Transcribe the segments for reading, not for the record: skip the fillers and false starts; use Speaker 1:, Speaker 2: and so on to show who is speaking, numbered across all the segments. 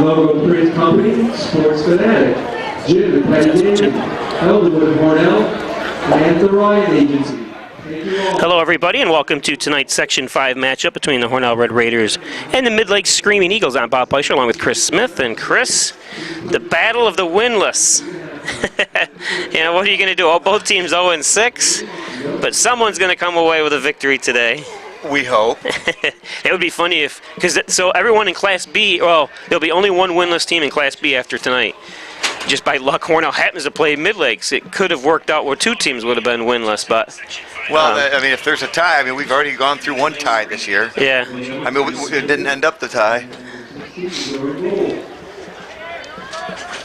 Speaker 1: Logo Print Company, Sports Fanatic, Jim the Petty David, Elderwood Hornell, and the Ryan Agency.
Speaker 2: Hello everybody and welcome to tonight's Section 5 matchup between the Hornell Red Raiders and the Midlakes Screaming Eagles. I'm Bob Pleischer along with Chris Smith. And Chris, the battle of the winless. You know, what are you going to do? Oh, both teams 0-6, but someone's going to come away with a victory today.
Speaker 3: We hope.
Speaker 2: It would be funny if, so everyone in Class B, well, there'll be only one winless team in Class B after tonight. Just by luck, Hornell happens to play Midlakes. It could have worked out where two teams would have been winless, but...
Speaker 3: Well, I mean, if there's a tie, I mean, we've already gone through one tie this year.
Speaker 2: Yeah.
Speaker 3: I mean, it didn't end up the tie.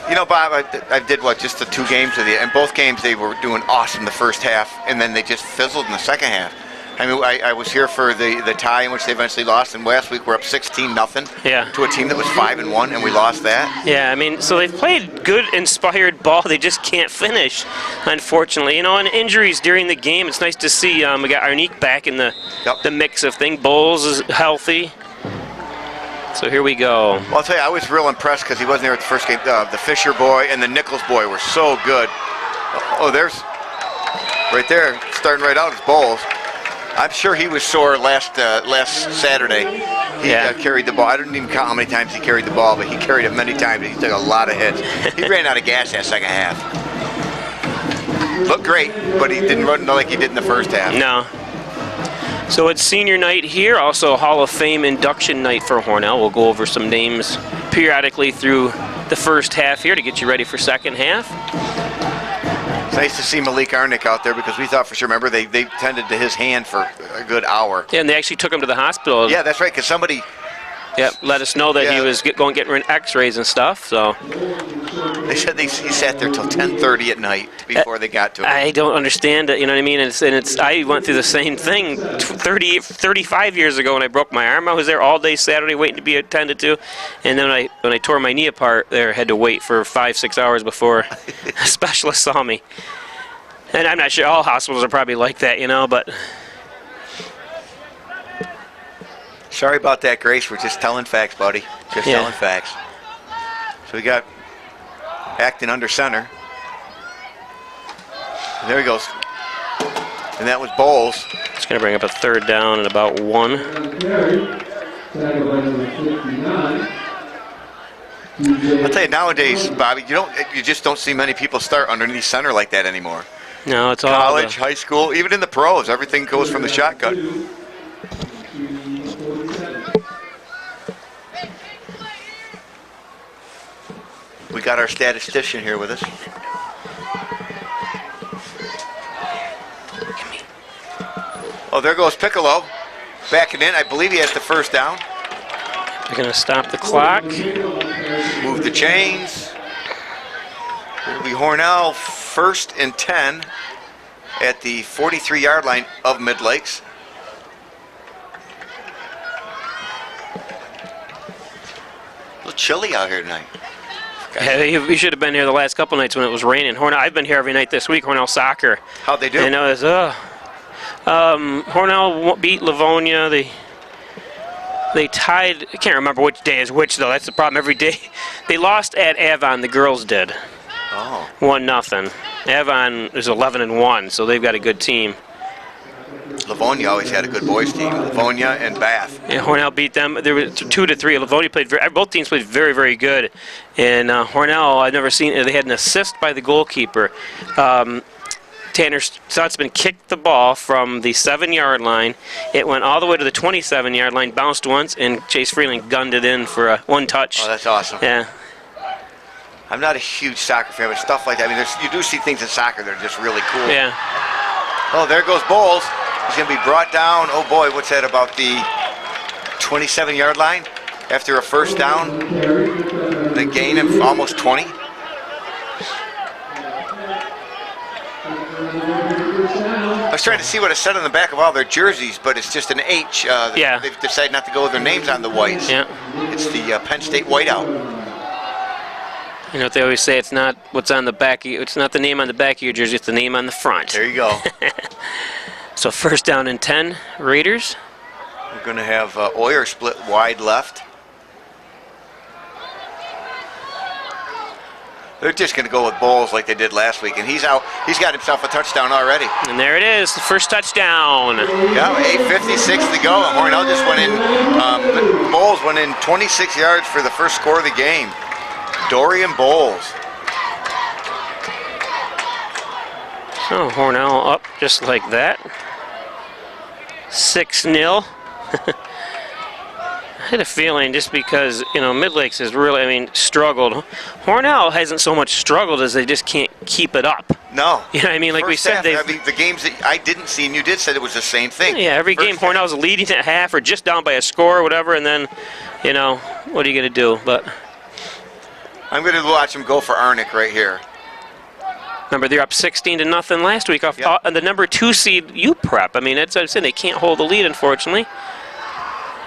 Speaker 3: You know, Bob, I did, what, just the 2 games with you. In both games, they were doing awesome the first half, and then they just fizzled in the second half. I mean, I was here for the tie in which they eventually lost, and last week we're up 16-0 to a team that was 5-1, and we lost that.
Speaker 2: Yeah, I mean, so they've played good, inspired ball. They just can't finish, unfortunately. You know, and injuries during the game, it's nice to see we got Arnique back in the mix of things. Bowles is healthy. So here we go.
Speaker 3: Well, I'll tell you, I was real impressed because he wasn't there at the first game. The Fisher boy and the Nichols boy were so good. Oh, there's, right there, starting right out is Bowles. I'm sure he was sore last Saturday. He carried the ball. I don't even count how many times he carried the ball, but he carried it many times. He took a lot of hits. He ran out of gas that second half. Looked great, but he didn't run like he did in the first half.
Speaker 2: No. So it's senior night here, also Hall of Fame induction night for Hornell. We'll go over some names periodically through the first half here to get you ready for second half.
Speaker 3: It's nice to see Malik Arnick out there because we thought for sure, remember, they tended to his hand for a good hour.
Speaker 2: Yeah, and they actually took him to the hospital.
Speaker 3: Yeah, that's right, because somebody...
Speaker 2: let us know that he was getting x-rays and stuff, so...
Speaker 3: They said he sat there till 10:30 at night before they got to him.
Speaker 2: I don't understand it, you know what I mean? And I went through the same thing 35 years ago when I broke my arm. I was there all day Saturday waiting to be attended to, and then when I tore my knee apart there, I had to wait for 5-6 hours before a specialist saw me. And I'm not sure, all hospitals are probably like that, you know, but...
Speaker 3: Sorry about that, Grace. We're just telling facts, buddy. Just telling facts. So we got Acton under center. And there he goes. And that was Bowles.
Speaker 2: It's going to bring up a third down and about 1.
Speaker 3: I'll tell you, nowadays, Bobby, you just don't see many people start underneath center like that anymore.
Speaker 2: No, it's all
Speaker 3: college, high school, even in the pros, everything goes from the shotgun. We got our statistician here with us. Oh, there goes Piccolo. Backing in. I believe he has the first down.
Speaker 2: They're going to stop the clock.
Speaker 3: Move the chains. It'll be Hornell 1st and 10 at the 43-yard line of Midlakes. A little chilly out here tonight.
Speaker 2: Yeah, we should have been here the last couple nights when it was raining. I've been here every night this week. Hornell soccer.
Speaker 3: How'd they do?
Speaker 2: And it was Hornell beat Livonia. They tied. I can't remember which day is which though. That's the problem. Every day they lost at Avon. The girls did.
Speaker 3: Oh.
Speaker 2: 1-0. Avon is 11-1, so they've got a good team.
Speaker 3: Livonia always had a good boys team. Livonia and Bath.
Speaker 2: Yeah, Hornell beat them. There were 2-3. Livonia played. Both teams played very, very good. And Hornell, I've never seen. They had an assist by the goalkeeper. Tanner Stutzman kicked the ball from the 7-yard line. It went all the way to the 27-yard line, bounced once, and Chase Freeland gunned it in for a 1 touch.
Speaker 3: Oh, that's awesome.
Speaker 2: Yeah.
Speaker 3: I'm not a huge soccer fan, but stuff like that. I mean, you do see things in soccer that are just really cool.
Speaker 2: Yeah.
Speaker 3: Oh, there goes Bowles. He's going to be brought down. Oh, boy, what's that, about the 27-yard line? After a first down, the gain of almost 20. I was trying to see what it said on the back of all their jerseys, but it's just an H. They've decided not to go with their names on the whites.
Speaker 2: Yeah.
Speaker 3: It's the Penn State whiteout.
Speaker 2: You know what they always say, it's not what's on the back, it's not the name on the back of your jersey, it's the name on the front.
Speaker 3: There you go.
Speaker 2: So first down and 10, Raiders.
Speaker 3: We're going to have Oyer split wide left. They're just going to go with Bowles like they did last week, and he's out. He's got himself a touchdown already.
Speaker 2: And there it is, the first touchdown.
Speaker 3: Yeah, 8:56 to go. Hornell just went in. Bowles went in 26 yards for the first score of the game. Dorian Bowles.
Speaker 2: So Hornell up just like that. 6-0. I had a feeling just because, Midlakes has really, struggled. Hornell hasn't so much struggled as they just can't keep it up.
Speaker 3: No.
Speaker 2: You know what I mean? Like we said,
Speaker 3: the games that I didn't see and you did said it was the same thing.
Speaker 2: Yeah, every game Hornell's leading at half or just down by a score or whatever, and then, what are you going to do? But
Speaker 3: I'm going to watch them go for Arnick right here.
Speaker 2: remember, they're up 16-0 last week off the number 2 seed UPrep. That's what I'm saying. They can't hold the lead, unfortunately.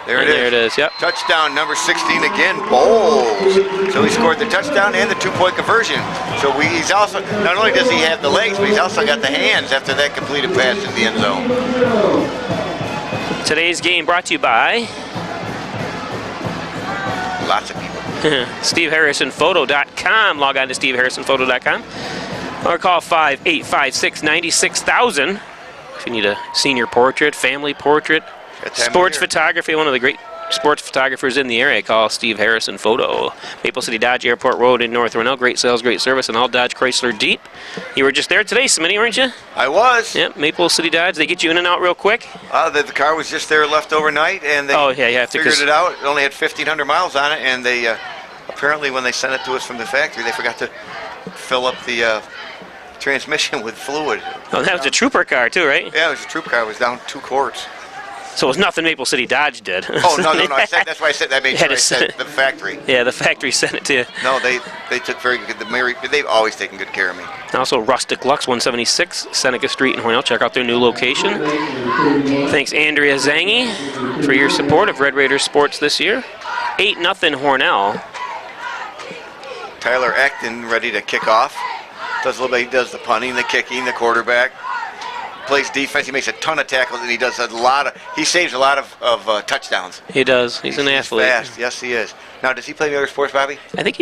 Speaker 3: There it is.
Speaker 2: Yep.
Speaker 3: Touchdown number 16 again, Bowles. So he scored the touchdown and the 2-point conversion. So he's also, not only does he have the legs, but he's also got the hands after that completed pass in the end zone.
Speaker 2: Today's game brought to you by
Speaker 3: Lots of people.
Speaker 2: SteveHarrisonPhoto.com. Log on to SteveHarrisonPhoto.com or call 585-696-9000 if you need a senior portrait, family portrait, sports photography. One of the great sports photographers in the area. Call Steve Harrison Photo. Maple City Dodge Airport Road in North Hornell. Great sales, great service, and all Dodge Chrysler Jeep. You were just there today, Smitty, weren't you?
Speaker 3: I was.
Speaker 2: Yep, Maple City Dodge. They get you in and out real quick?
Speaker 3: The car was just there left overnight, and they figured it out. It only had 1,500 miles on it, and they apparently when they sent it to us from the factory, they forgot to fill up the transmission with fluid.
Speaker 2: Oh, that was a trooper car too, right?
Speaker 3: Yeah, it was a troop car. It was down 2 quarts.
Speaker 2: So it was nothing Maple City Dodge did.
Speaker 3: Oh, no. That's why I said that. Made sure I said the factory.
Speaker 2: Yeah, the factory sent it to you.
Speaker 3: No, they took very good. They've always taken good care of me.
Speaker 2: Also, Rustic Lux, 176 Seneca Street in Hornell. Check out their new location. Thanks, Andrea Zangi, for your support of Red Raiders sports this year. 8-0 Hornell.
Speaker 3: Tyler Acton ready to kick off. Does a little bit. He does the punting, the kicking, the quarterback. Plays defense. He makes a ton of tackles, and he does he saves a lot of touchdowns.
Speaker 2: He does. He's an athlete.
Speaker 3: Fast. Yes, he is. Now, does he play any other sports, Bobby?
Speaker 2: I think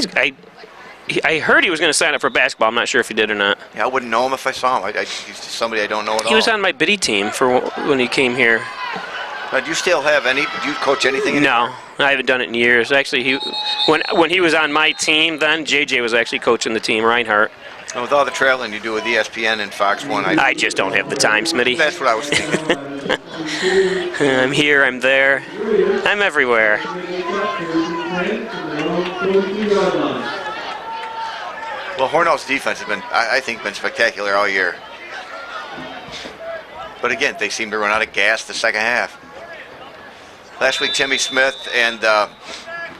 Speaker 2: I heard he was going to sign up for basketball. I'm not sure if he did or not.
Speaker 3: Yeah, I wouldn't know him if I saw him. He's just somebody I don't know at all.
Speaker 2: He was on my biddy team for when he came here.
Speaker 3: Now, do you still have any? Do you coach anything?
Speaker 2: No, I haven't done it in years. Actually, when he was on my team, then JJ was actually coaching the team, Reinhardt.
Speaker 3: And with all the traveling you do with ESPN and Fox 1,
Speaker 2: I just don't have the time, Smitty.
Speaker 3: That's what I was thinking.
Speaker 2: I'm here, I'm there, I'm everywhere.
Speaker 3: Well, Hornell's defense has been, I think, been spectacular all year. But again, they seem to run out of gas the second half. Last week, Timmy Smith and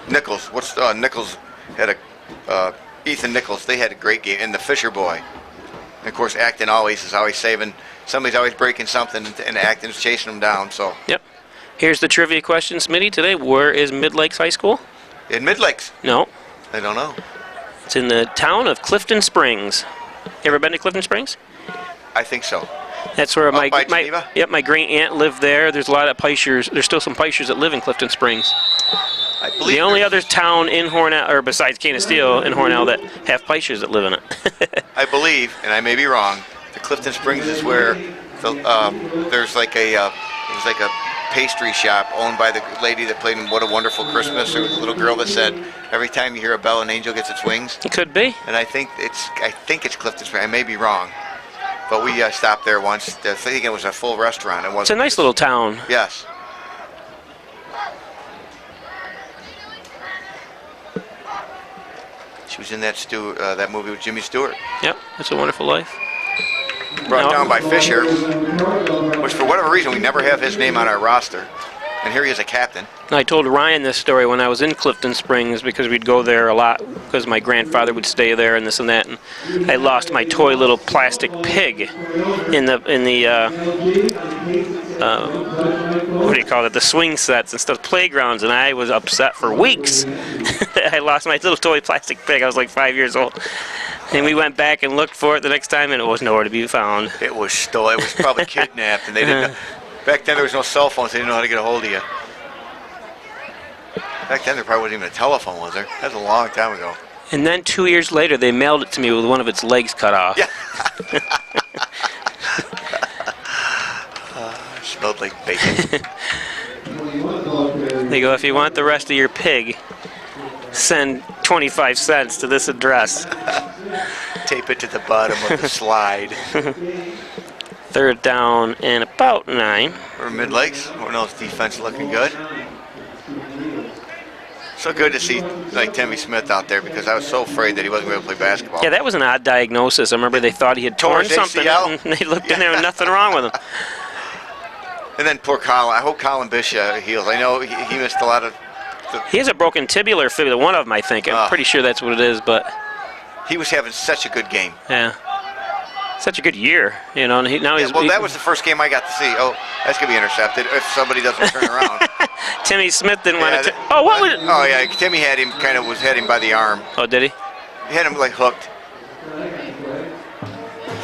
Speaker 3: Nichols. Nichols had Ethan Nichols. They had a great game, and the Fisher boy. And of course, Acton is always saving. Somebody's always breaking something, and Acton's chasing them down. So. Yep.
Speaker 2: Here's the trivia question, Smitty. Today, where is Midlakes High School?
Speaker 3: In Midlakes.
Speaker 2: No.
Speaker 3: I don't know.
Speaker 2: It's in the town of Clifton Springs. You ever been to Clifton Springs?
Speaker 3: I think so.
Speaker 2: That's where my great aunt lived there. There's a lot of Peichers. There's still some Peichers that live in Clifton Springs.
Speaker 3: I believe
Speaker 2: the only other town in Hornell, or besides Canasteel in Hornell, that have Peichers that live in it.
Speaker 3: I believe, and I may be wrong, the Clifton Springs is where there's like a pastry shop owned by the lady that played in What a Wonderful Christmas. There was a little girl that said, every time you hear a bell, an angel gets its wings.
Speaker 2: It could be.
Speaker 3: And I think it's Clifton Springs. I may be wrong. But we stopped there once. I think it was a full restaurant.
Speaker 2: It's a nice little town.
Speaker 3: Yes. She was in that movie with Jimmy Stewart.
Speaker 2: Yep, It's a Wonderful Life.
Speaker 3: Brought down by Fisher, which for whatever reason we never have his name on our roster. And here he is a captain.
Speaker 2: I told Ryan this story when I was in Clifton Springs because we'd go there a lot because my grandfather would stay there and this and that. And I lost my toy little plastic pig in the what do you call it? The swing sets and stuff, playgrounds, and I was upset for weeks. I lost my little toy plastic pig. I was like 5 years old. And we went back and looked for it the next time, and it was nowhere to be found.
Speaker 3: It was stolen. It was probably kidnapped, and they didn't know. Back then, there was no cell phones. They didn't know how to get a hold of you. Back then, there probably wasn't even a telephone, was there? That was a long time ago.
Speaker 2: And then 2 years later, they mailed it to me with one of its legs cut off.
Speaker 3: Yeah. Smelled like bacon.
Speaker 2: They go, if you want the rest of your pig, send 25 cents to this address.
Speaker 3: Tape it to the bottom of the slide.
Speaker 2: 3rd down and about 9.
Speaker 3: We're Midlakes. Hornell's defense looking good. So good to see like Timmy Smith out there because I was so afraid that he wasn't going to play basketball.
Speaker 2: Yeah, that was an odd diagnosis. I remember they thought he had
Speaker 3: Tore
Speaker 2: torn
Speaker 3: his
Speaker 2: something,
Speaker 3: ACL.
Speaker 2: and they looked in there and nothing wrong with him.
Speaker 3: And then poor Colin. I hope Colin Bishop heals. I know he missed a lot of.
Speaker 2: He has a broken tibular fibula, one of them, I think. I'm pretty sure that's what it is, but
Speaker 3: He was having such a good game.
Speaker 2: yeah, such a good year, you know. And now he's
Speaker 3: Well, that was the first game I got to see. Oh, that's gonna be intercepted if somebody doesn't turn around.
Speaker 2: Timmy Smith didn't want to.
Speaker 3: Yeah,
Speaker 2: Oh, what was?
Speaker 3: Oh yeah, Timmy had him had him by the arm.
Speaker 2: Oh, did he?
Speaker 3: He had him like hooked.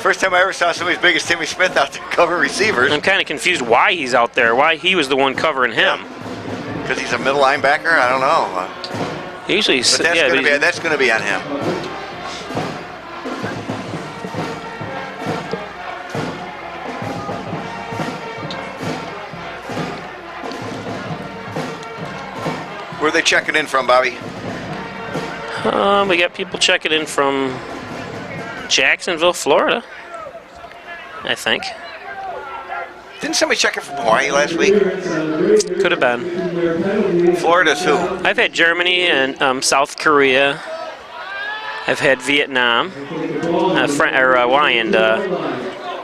Speaker 3: First time I ever saw somebody as big as Timmy Smith out there cover receivers.
Speaker 2: I'm kind of confused why he's out there. Why he was the one covering him?
Speaker 3: Because he's a middle linebacker. I don't know.
Speaker 2: Usually,
Speaker 3: But that's gonna be on him. Where are they checking in from, Bobby?
Speaker 2: We got people checking in from Jacksonville, Florida, I think.
Speaker 3: Didn't somebody check in from Hawaii last week?
Speaker 2: Could have been.
Speaker 3: Florida's who?
Speaker 2: I've had Germany and South Korea. I've had Vietnam. Wyand,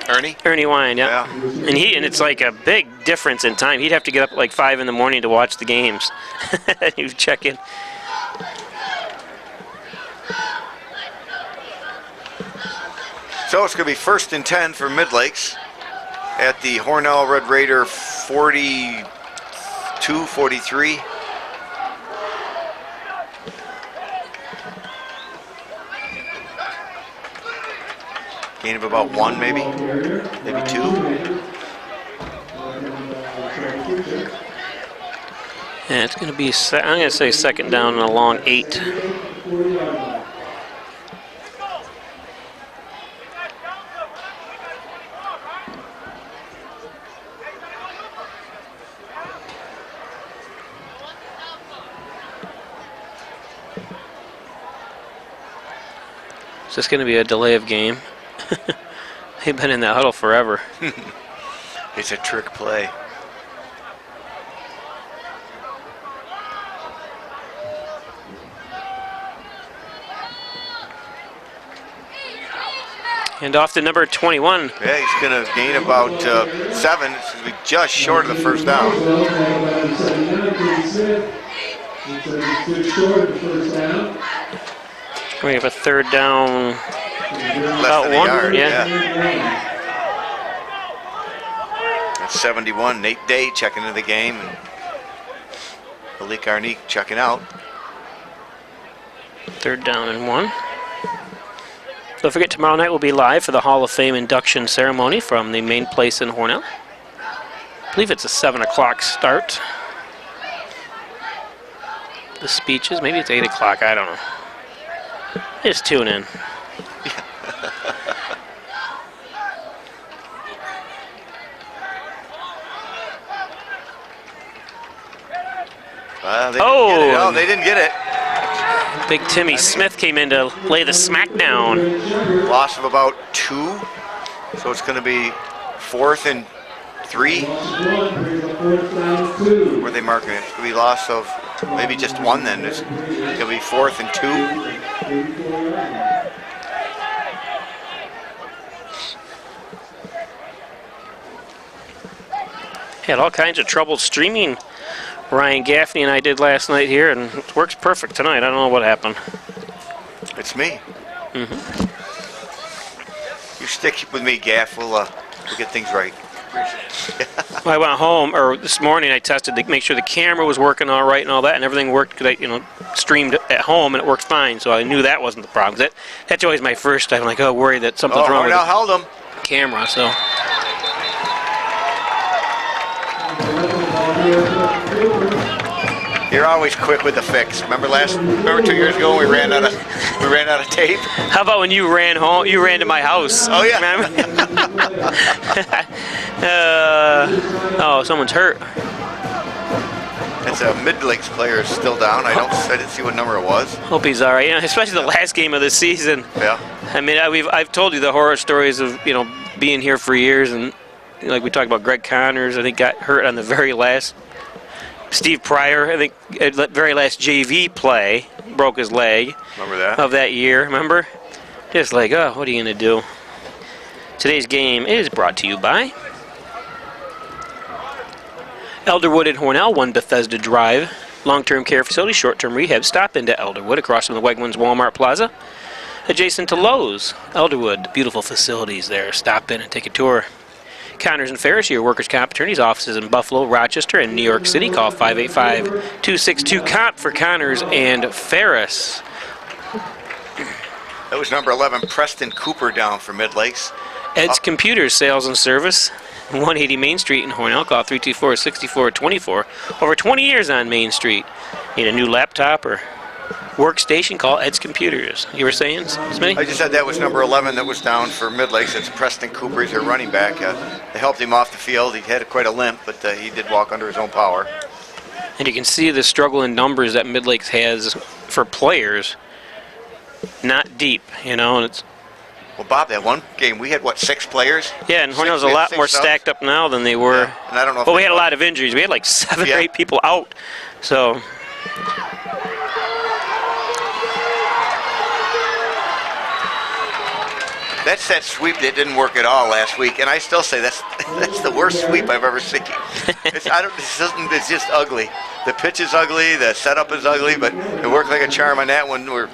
Speaker 2: Ernie Wyand, yeah. And it's like a big difference in time. He'd have to get up at like 5 in the morning to watch the games. You check in.
Speaker 3: So it's going to be 1st and 10 for Midlakes at the Hornell Red Raider 42-43. Gain of about 1, maybe 2.
Speaker 2: Yeah, it's going to be, I'm going to say 2nd down and a long 8. So it's going to be a delay of game. They've been in that huddle forever.
Speaker 3: It's a trick play.
Speaker 2: And off to number 21.
Speaker 3: Yeah, he's going to gain about 7. It's going to be just short of the 1st down.
Speaker 2: We have a 3rd down.
Speaker 3: Less
Speaker 2: About
Speaker 3: than a
Speaker 2: 1,
Speaker 3: yard,
Speaker 2: yeah.
Speaker 3: That's 71. Nate Day checking into the game. And Malik Arnique checking out.
Speaker 2: 3rd down and 1. Don't forget, tomorrow night we'll be live for the Hall of Fame induction ceremony from the main place in Hornell. I believe it's a 7 o'clock start. The speeches, maybe it's 8 o'clock, I don't know. Just tune in.
Speaker 3: They didn't get it.
Speaker 2: Big Timmy Smith came in to lay the smack down.
Speaker 3: Loss of about 2. So it's going to be 4th and 3. Where are they marking it? It's going to be loss of maybe just 1 then. It's going to be 4th and 2.
Speaker 2: Had all kinds of trouble streaming. Ryan Gaffney and I did last night here, and it works perfect tonight. I don't know what happened.
Speaker 3: It's me. You stick with me, Gaff. We'll get things right.
Speaker 2: Well, I went home, or this morning I tested to make sure the camera was working all right and all that, and everything worked. Cause I, streamed at home and it worked fine, so I knew that wasn't the problem. That's always my first time. I'm like, worried that something's wrong with
Speaker 3: Hornell
Speaker 2: the
Speaker 3: held him.
Speaker 2: camera. So.
Speaker 3: You're always quick with the fix. Remember 2 years ago when we ran out of We ran out of tape.
Speaker 2: How about when you ran home? You ran to my house.
Speaker 3: Oh, yeah.
Speaker 2: Oh, someone's hurt.
Speaker 3: It's a Midlakes player is still down. I didn't see what number it was.
Speaker 2: Hope he's all right. You know, especially the last game of the season.
Speaker 3: Yeah.
Speaker 2: I mean, I've told you the horror stories of being here for years, and like we talked about Greg Connors, I think got hurt on the very last. Steve Pryor, I think, at the very last JV play, broke his leg.
Speaker 3: Remember that?
Speaker 2: Of that year, remember? Just like, oh, what are you going to do? Today's game is brought to you by Elderwood and Hornell, 1 Bethesda Drive. Long-term care facility, short-term rehab. Stop into Elderwood across from the Wegmans Walmart Plaza. Adjacent to Lowe's. Elderwood, beautiful facilities there. Stop in and take a tour. Connors and Ferris, your workers' comp attorneys, offices in Buffalo, Rochester, and New York City. Call 585-262-COMP for Connors and Ferris.
Speaker 3: That was number 11, Preston Cooper, down for Midlakes.
Speaker 2: Ed's Computers, sales and service. 180 Main Street in Hornell. Call 324-6424. Over 20 years on Main Street. Need a new laptop or workstation? Call Ed's Computers. You were saying, Smitty?
Speaker 3: I just said that was number 11 that was down for Midlakes. It's Preston Cooper. He's their running back. They helped him off the field. He had quite a limp, but he did walk under his own power.
Speaker 2: And you can see the struggle in numbers that Midlakes has for players. Not deep, and it's...
Speaker 3: Well, Bob, that one game, we had, 6 players?
Speaker 2: Yeah, and Hornell's a lot more stacked up now than they were.
Speaker 3: Yeah, and I don't know if
Speaker 2: we had a lot of injuries. We had like 7 or 8 people out. So...
Speaker 3: That's that sweep that didn't work at all last week, and I still say that's the worst sweep I've ever seen. It's just ugly. The pitch is ugly, the setup is ugly, but it worked like a charm on that one where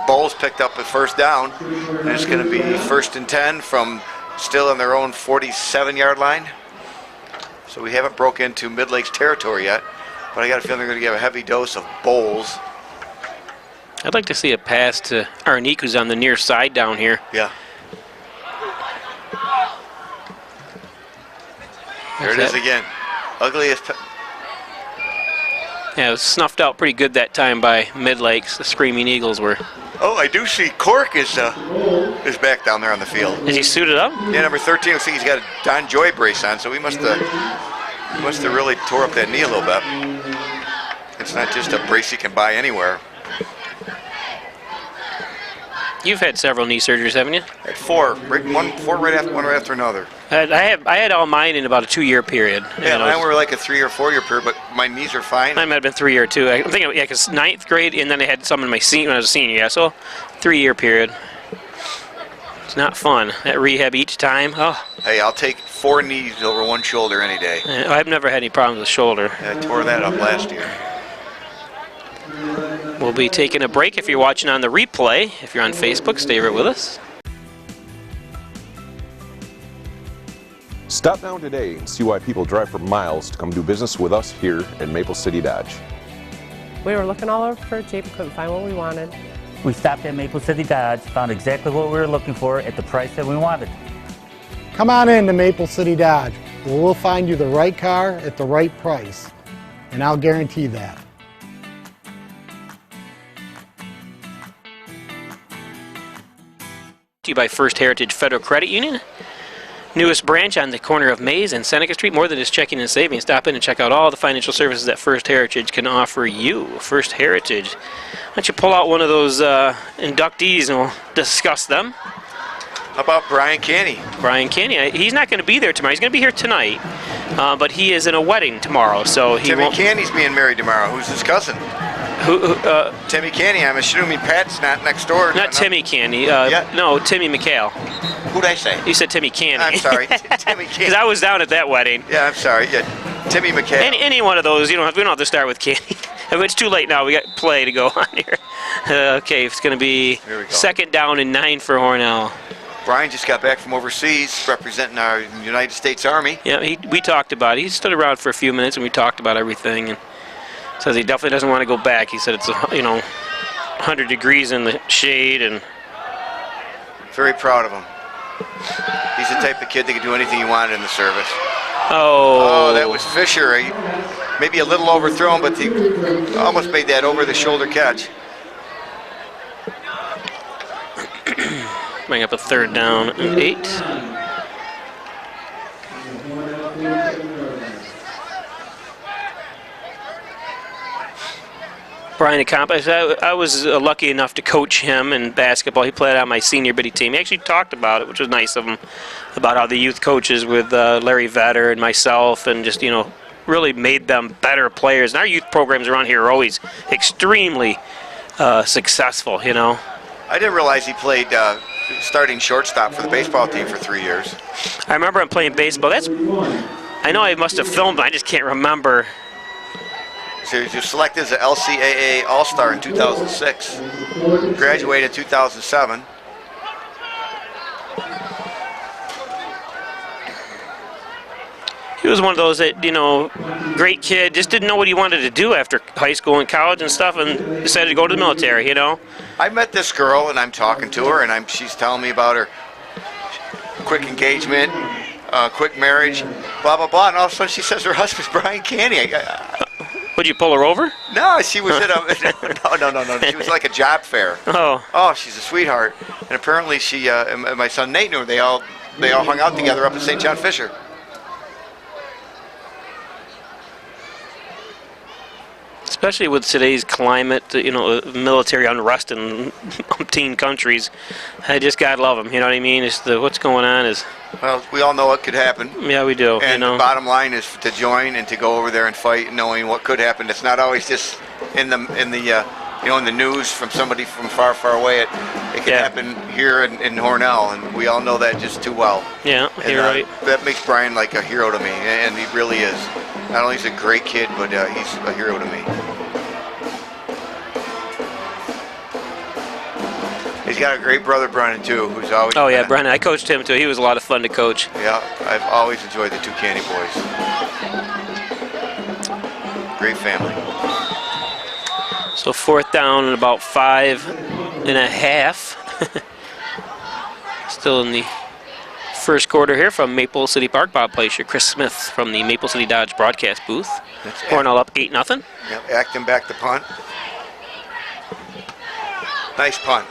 Speaker 3: Bowles picked up a first down, and it's going to be 1st and 10 from still on their own 47-yard line. So we haven't broke into Midlakes territory yet, but I got a feeling they're going to give a heavy dose of Bowles.
Speaker 2: I'd like to see a pass to Arnique, who's on the near side down here.
Speaker 3: Yeah. There it is again. Ugliest.
Speaker 2: Yeah, it was snuffed out pretty good that time by Midlakes. The Screaming Eagles were.
Speaker 3: Oh, I do see Cork is back down there on the field.
Speaker 2: Is he suited up?
Speaker 3: Yeah, number 13. I think he's got a Don Joy brace on, so he must have really tore up that knee a little bit. It's not just a brace you can buy anywhere.
Speaker 2: You've had several knee surgeries, haven't you?
Speaker 3: I had 4. One right after another.
Speaker 2: I had all mine in about a 2-year period.
Speaker 3: Yeah, mine were like a 3 or 4 year period, but my knees are fine.
Speaker 2: Mine might have been 3 or 2. I'm thinking, yeah, because 9th grade, and then I had some in my when I was a senior. Yeah, so 3-year period. It's not fun. That rehab each time. Oh.
Speaker 3: Hey, I'll take 4 knees over 1 shoulder any day.
Speaker 2: I've never had any problems with shoulder.
Speaker 3: Yeah, I tore that up last year.
Speaker 2: We'll be taking a break. If you're watching on the replay, if you're on Facebook, stay right with us.
Speaker 4: Stop down today and see why people drive for miles to come do business with us here at Maple City Dodge.
Speaker 5: We were looking all over for a Jeep, couldn't find what we wanted.
Speaker 6: We stopped at Maple City Dodge, found exactly what we were looking for at the price that we wanted.
Speaker 7: Come on in to Maple City Dodge, where we'll find you the right car at the right price, and I'll guarantee that.
Speaker 2: To you by First Heritage Federal Credit Union. Newest branch on the corner of Mays and Seneca Street. More than just checking and saving. Stop in and check out all the financial services that First Heritage can offer you. First Heritage. Why don't you pull out one of those inductees and we'll discuss them.
Speaker 3: How about Brian Canny?
Speaker 2: Brian Canny. He's not going to be there tomorrow. He's going to be here tonight, but he is in a wedding tomorrow, so he
Speaker 3: Timmy Canny's being married tomorrow. Who's his cousin?
Speaker 2: Timmy
Speaker 3: Canny. I'm assuming Pat's not next door.
Speaker 2: Not Timmy Canny. No, Timmy McHale.
Speaker 3: Who'd I say?
Speaker 2: You said Timmy Canny.
Speaker 3: I'm sorry, Timmy Canny.
Speaker 2: Because I was down at that wedding.
Speaker 3: Yeah, I'm sorry. Yeah, Timmy McHale.
Speaker 2: Any one of those. We don't have to start with Canny. It's too late now. We got play to go on here. Okay, it's going to be 2nd down and 9 for Hornell.
Speaker 3: Brian just got back from overseas representing our United States Army.
Speaker 2: Yeah, we talked about it. He stood around for a few minutes and we talked about everything. And says he definitely doesn't want to go back. He said it's 100 degrees in the shade and.
Speaker 3: Very proud of him. He's the type of kid that can do anything he wanted in the service.
Speaker 2: Oh,
Speaker 3: that was Fisher. Maybe a little overthrown, but he almost made that over-the-shoulder catch.
Speaker 2: bring up a 3rd down and 8. Brian Accomplished. I was lucky enough to coach him in basketball. He played on my senior biddy team. He actually talked about it, which was nice of him, about how the youth coaches with Larry Vetter and myself, and just, you know, really made them better players. And our youth programs around here are always extremely successful, you know.
Speaker 3: I didn't realize he played starting shortstop for the baseball team for 3 years.
Speaker 2: I remember him playing baseball. I know I must have filmed, but I just can't remember.
Speaker 3: So he was selected as an LCAA All-Star in 2006. Graduated in 2007.
Speaker 2: He was one of those that, you know, great kid, just didn't know what he wanted to do after high school and college and stuff, and decided to go to the military, you know.
Speaker 3: I met this girl, and I'm talking to her, and she's telling me about her quick engagement, quick marriage, blah, blah, blah, and all of a sudden she says her husband's Brian Canny.
Speaker 2: Would you pull her over?
Speaker 3: No, she was at a no. She was like a job fair. Oh, she's a sweetheart. And apparently she and my son Nate knew her. They all hung out together up at St. John Fisher.
Speaker 2: Especially with today's climate, you know, military unrest in umpteen countries. I just gotta love them. You know what I mean? It's what's going on is.
Speaker 3: Well, we all know what could happen.
Speaker 2: Yeah, we do.
Speaker 3: And
Speaker 2: you know,
Speaker 3: the bottom line is to join and to go over there and fight, knowing what could happen. It's not always just in the news from somebody from far, far away. It can happen here in Hornell, and we all know that just too well.
Speaker 2: Yeah,
Speaker 3: and,
Speaker 2: you're right.
Speaker 3: That makes Brian like a hero to me, and he really is. Not only is he a great kid, but he's a hero to me. He's got a great brother, Brennan, too, who's always...
Speaker 2: Oh, yeah, Brennan. I coached him, too. He was a lot of fun to coach.
Speaker 3: Yeah, I've always enjoyed the two Canny boys. Great family.
Speaker 2: So 4th down and about 5.5. Still in the first quarter here from Maple City Park. Bob Placer, Chris Smith from the Maple City Dodge broadcast booth. Hornell up 8-0.
Speaker 3: Yep, acting back the punt. Nice punt.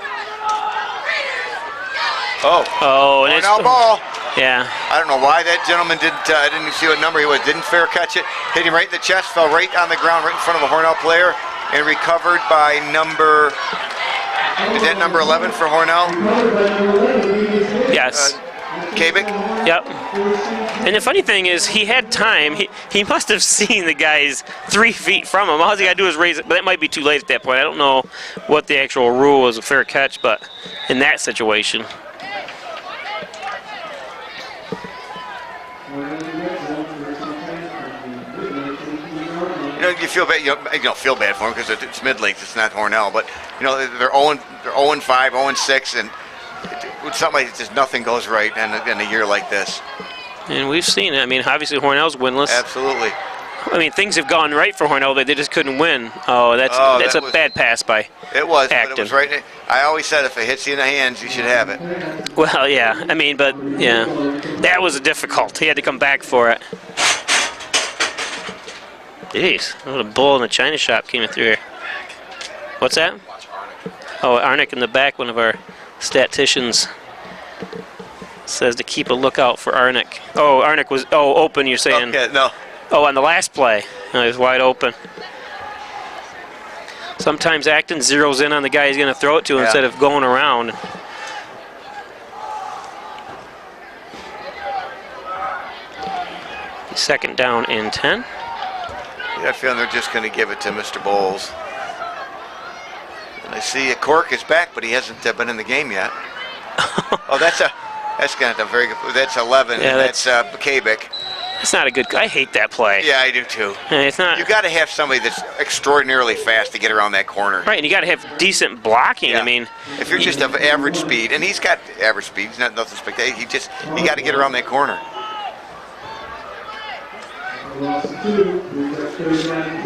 Speaker 2: Oh, and it's
Speaker 3: ball.
Speaker 2: Yeah.
Speaker 3: I don't know why that gentleman didn't. I didn't even see what number he was. Didn't fair catch it. Hit him right in the chest. Fell right on the ground, right in front of a Hornell player, and recovered by number. Is that number 11 for Hornell?
Speaker 2: Yes.
Speaker 3: Kabik?
Speaker 2: Yep. And the funny thing is, he had time. He must have seen the guys 3 feet from him. All he got to do is raise it, but that might be too late at that point. I don't know what the actual rule was, a fair catch, but in that situation.
Speaker 3: You know, you feel bad. You don't feel bad for him because it's Midlakes. It's not Hornell, but you know they're 0-5, 0-6, and with something like just nothing goes right in a year like this.
Speaker 2: And we've seen it. I mean, obviously Hornell's winless.
Speaker 3: Absolutely.
Speaker 2: I mean, things have gone right for Hornell, but they just couldn't win. Oh, that's a bad pass by
Speaker 3: It was,
Speaker 2: Acton.
Speaker 3: but it was right. I always said if it hits you in the hands, you should have it.
Speaker 2: Well, yeah. I mean, but yeah, that was difficult. He had to come back for it. Jeez, what a bull in the china shop came through here. What's that? Oh, Arnick in the back, one of our statisticians, says to keep a lookout for Arnick. Oh, Arnick was open, you're saying?
Speaker 3: Okay, no.
Speaker 2: Oh, on the last play. No, he was wide open. Sometimes Acton zeroes in on the guy he's going to throw it to instead of going around. Second down and 10.
Speaker 3: I have a feeling they're just going to give it to Mr. Bowles. And I see Cork is back, but he hasn't been in the game yet. Oh, that's going to very good. That's 11.
Speaker 2: Yeah,
Speaker 3: and that's Kabik.
Speaker 2: It's not a good. I hate that play.
Speaker 3: Yeah, I do too.
Speaker 2: It's not.
Speaker 3: You got to have somebody that's extraordinarily fast to get around that corner.
Speaker 2: Right, and you got to have decent blocking.
Speaker 3: Yeah.
Speaker 2: I mean,
Speaker 3: if you're just of average speed, and he's got average speed, he's not nothing spectacular. You got to get around that corner.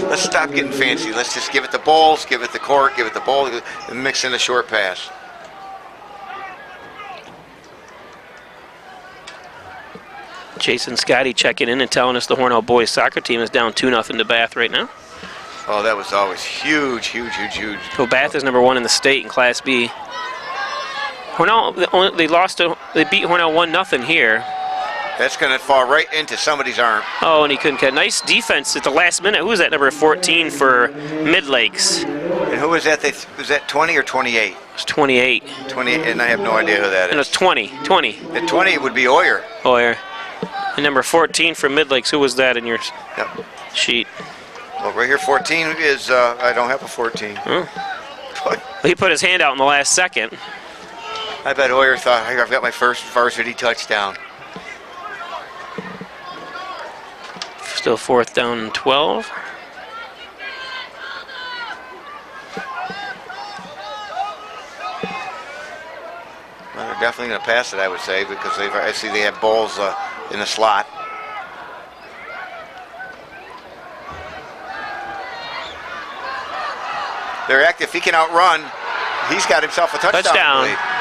Speaker 3: Let's stop getting fancy. Let's just give it the Bowles, give it the Cork, give it the Bowles, and mix in a short pass.
Speaker 2: Jason Scotty checking in and telling us the Hornell boys soccer team is down 2-0 to Bath right now.
Speaker 3: Oh, that was always huge, huge, huge, huge.
Speaker 2: So Bath is number 1 in the state in Class B. Hornell, they beat Hornell 1-0 here.
Speaker 3: That's going to fall right into somebody's arm.
Speaker 2: Oh, and he couldn't catch. Nice defense at the last minute. Who was that, number 14 for Midlakes?
Speaker 3: And who was that? Was that 20 or 28?
Speaker 2: It was 28.
Speaker 3: 28, and I have no idea who that
Speaker 2: And it was
Speaker 3: is.
Speaker 2: 20.
Speaker 3: At 20, it would be Oyer.
Speaker 2: Hoyer. And number 14 for Midlakes. Who was that in your
Speaker 3: Yep.
Speaker 2: sheet?
Speaker 3: Well, right here, 14 is, I don't have a 14.
Speaker 2: He put his hand out in the last second.
Speaker 3: I bet Oyer thought, "Hey, I've got my first varsity touchdown."
Speaker 2: Still 4th down and 12.
Speaker 3: Well, they're definitely going to pass it, I would say, because I see they have balls in the slot. They're active. If he can outrun, he's got himself a touchdown.
Speaker 2: Touchdown.
Speaker 3: I believe.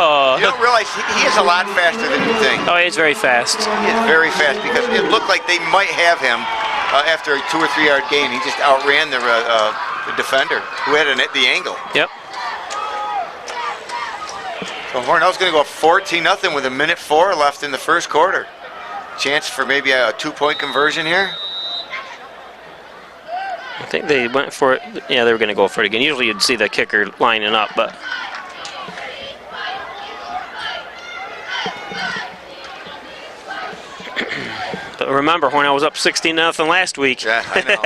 Speaker 2: Oh,
Speaker 3: You don't realize he is a lot faster than you think.
Speaker 2: oh, he's very fast.
Speaker 3: He is very fast because it looked like they might have him after a 2 or 3 yard gain. He just outran the defender who had the angle.
Speaker 2: Yep.
Speaker 3: So Hornell's going to go up 14-0 with 1:04 left in the first quarter. Chance for maybe a 2-point conversion here.
Speaker 2: I think they went for it. Yeah, they were going to go for it again. Usually you'd see the kicker lining up, but. But remember, Hornell was up 16-0 last week.
Speaker 3: Yeah, I know.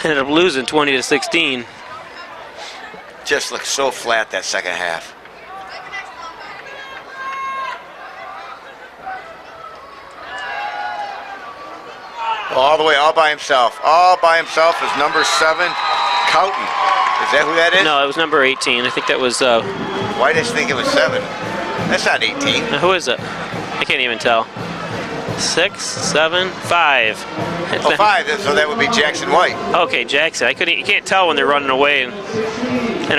Speaker 2: Ended up losing 20-16.
Speaker 3: Just looks so flat that second half. All the way, all by himself. All by himself is number 7, Cowton. Is that who that is?
Speaker 2: No, it was number 18. I think that was.
Speaker 3: Why did I think it was 7? That's not 18.
Speaker 2: Who is it? I can't even tell. 6, 7, 5.
Speaker 3: Oh, 5. So that would be Jackson White.
Speaker 2: Okay, Jackson. You can't tell when they're running away, and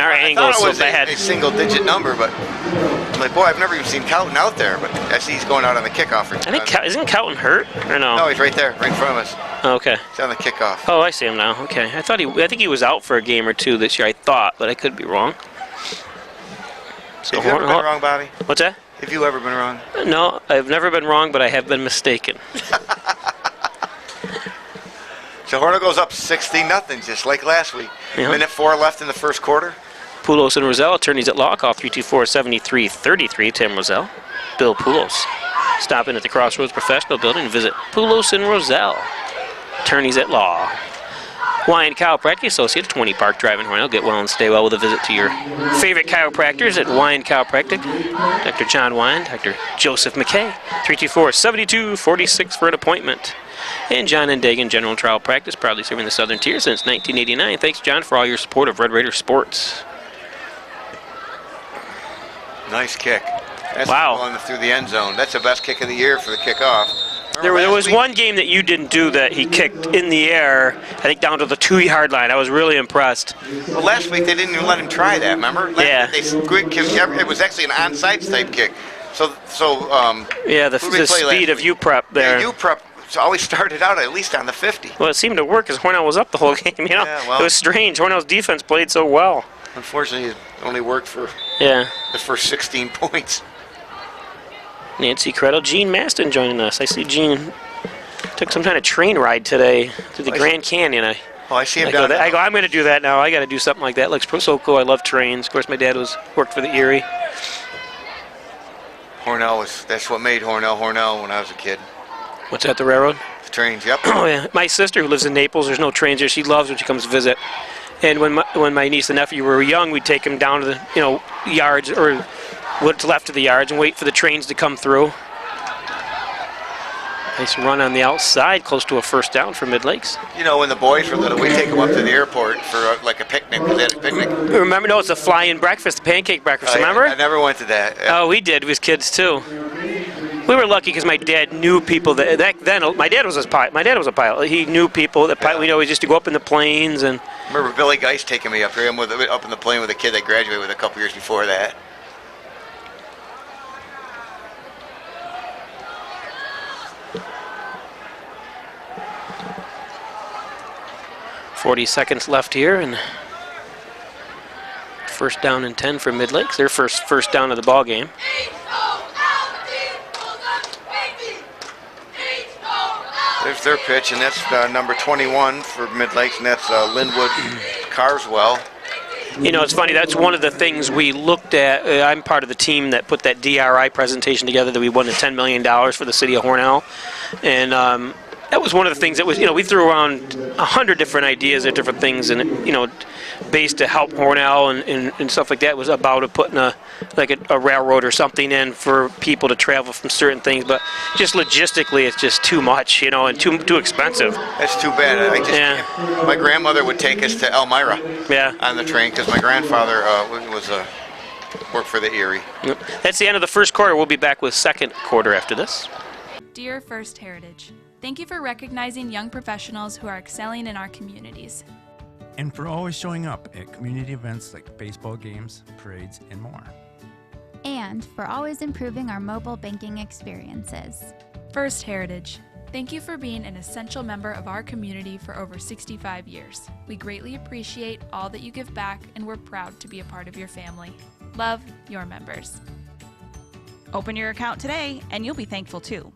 Speaker 2: our angle is so bad.
Speaker 3: A single-digit number, but I'm like, boy, I've never even seen Cowton out there. But I see he's going out on the kickoff.
Speaker 2: I think isn't Cowton hurt or no?
Speaker 3: No, he's right there, right in front of us.
Speaker 2: Okay.
Speaker 3: He's on the kickoff.
Speaker 2: Oh, I see him now. Okay. I think he was out for a game or two this year. I thought, but I could be wrong. So
Speaker 3: Have you ever been wrong, Bobby?
Speaker 2: What's that?
Speaker 3: Have you ever been wrong?
Speaker 2: No, I've never been wrong, but I have been mistaken.
Speaker 3: So Hornell goes up 16-0, just like last week.
Speaker 2: Yeah.
Speaker 3: 1:04 left in the first quarter.
Speaker 2: Poulos and Roselle, attorneys at law, call 324-7333. Tim Roselle, Bill Poulos. Stop in at the Crossroads Professional Building and visit Poulos and Roselle, attorneys at law. Wine Chiropractic Associates, 20 Park Drive in Hornell. Get well and stay well with a visit to your favorite chiropractors at Wine Chiropractic. Dr. John Wine, Dr. Joseph McKay, 324-7246 for an appointment. And John and Dagan General Trial Practice, proudly serving the Southern Tier since 1989. Thanks, John, for all your support of Red Raider sports.
Speaker 3: Nice kick. That's
Speaker 2: Wow.
Speaker 3: going through the end zone. That's the best kick of the year for the kickoff.
Speaker 2: There
Speaker 3: Remember
Speaker 2: was
Speaker 3: last week?
Speaker 2: one game that you didn't do that he kicked in the air, I think down to the 2-yard line. I was really impressed.
Speaker 3: Well, last week they didn't even let him try that. Remember?
Speaker 2: Yeah.
Speaker 3: It was actually an onside type kick.
Speaker 2: Yeah, the
Speaker 3: Who did we play
Speaker 2: speed
Speaker 3: last
Speaker 2: of UPrep there.
Speaker 3: Yeah, UPrep always started out at least on the 50.
Speaker 2: Well, it seemed to work because Hornell was up the whole game. You know,
Speaker 3: Yeah, well.
Speaker 2: it was strange. Hornell's defense played so well.
Speaker 3: Unfortunately, it only worked for
Speaker 2: Yeah.
Speaker 3: the first 16 points.
Speaker 2: Nancy Credle, Gene Maston joining us. I see Gene took some kind of train ride today to the Grand Canyon.
Speaker 3: I see him
Speaker 2: I
Speaker 3: down
Speaker 2: go,
Speaker 3: there.
Speaker 2: I'm going to do that now. I got to do something like that. Looks so cool. I love trains. Of course, my dad worked for the Erie.
Speaker 3: That's what made Hornell when I was a kid.
Speaker 2: What's that, the railroad?
Speaker 3: The trains, yep.
Speaker 2: Oh, yeah. My sister, who lives in Naples, there's no trains there. She loves when she comes to visit. And when my niece and nephew were young, we'd take them down to the yards or what's left of the yards and wait for the trains to come through. Nice run on the outside, close to a first down for Midlakes.
Speaker 3: You know, when the boys were little, we'd take them up to the airport for like a picnic. They had a picnic.
Speaker 2: Remember? No, it's a fly-in breakfast, the pancake breakfast. Remember?
Speaker 3: I never went to that. Yeah.
Speaker 2: Oh, we did with kids too. We were lucky because my dad knew people that back then. My dad was a pilot. My dad was a pilot. He knew people that pilot. We used to go up in the planes and.
Speaker 3: I remember Billy Geist taking me up here. I'm up in the plane with a kid that graduated with a couple years before that. ...40 seconds left here, and
Speaker 2: first down and 10 for Midlakes. Their first down of the ball game.
Speaker 3: There's their pitch, and that's number 21 for Midlakes, and that's Linwood Carswell.
Speaker 2: You know, it's funny, that's one of the things we looked at. I'm part of the team that put that DRI presentation together that we won the $10 million for the city of Hornell. And that was one of the things that was, you know, we threw around 100 different ideas of different things, and, you know, based to help Hornell and stuff like that was about putting a railroad or something in for people to travel from certain things. But just logistically, it's just too much, you know, and too expensive.
Speaker 3: That's too bad. My grandmother would take us to Elmira on the train because my grandfather worked for the Erie.
Speaker 2: That's the end of the first quarter. We'll be back with second quarter after this.
Speaker 8: Dear First Heritage, thank you for recognizing young professionals who are excelling in our communities.
Speaker 9: And for always showing up at community events like baseball games, parades, and more.
Speaker 10: And for always improving our mobile banking experiences.
Speaker 8: First Heritage, thank you for being an essential member of our community for over 65 years. We greatly appreciate all that you give back, and we're proud to be a part of your family. Love, your members.
Speaker 11: Open your account today, and you'll be thankful too.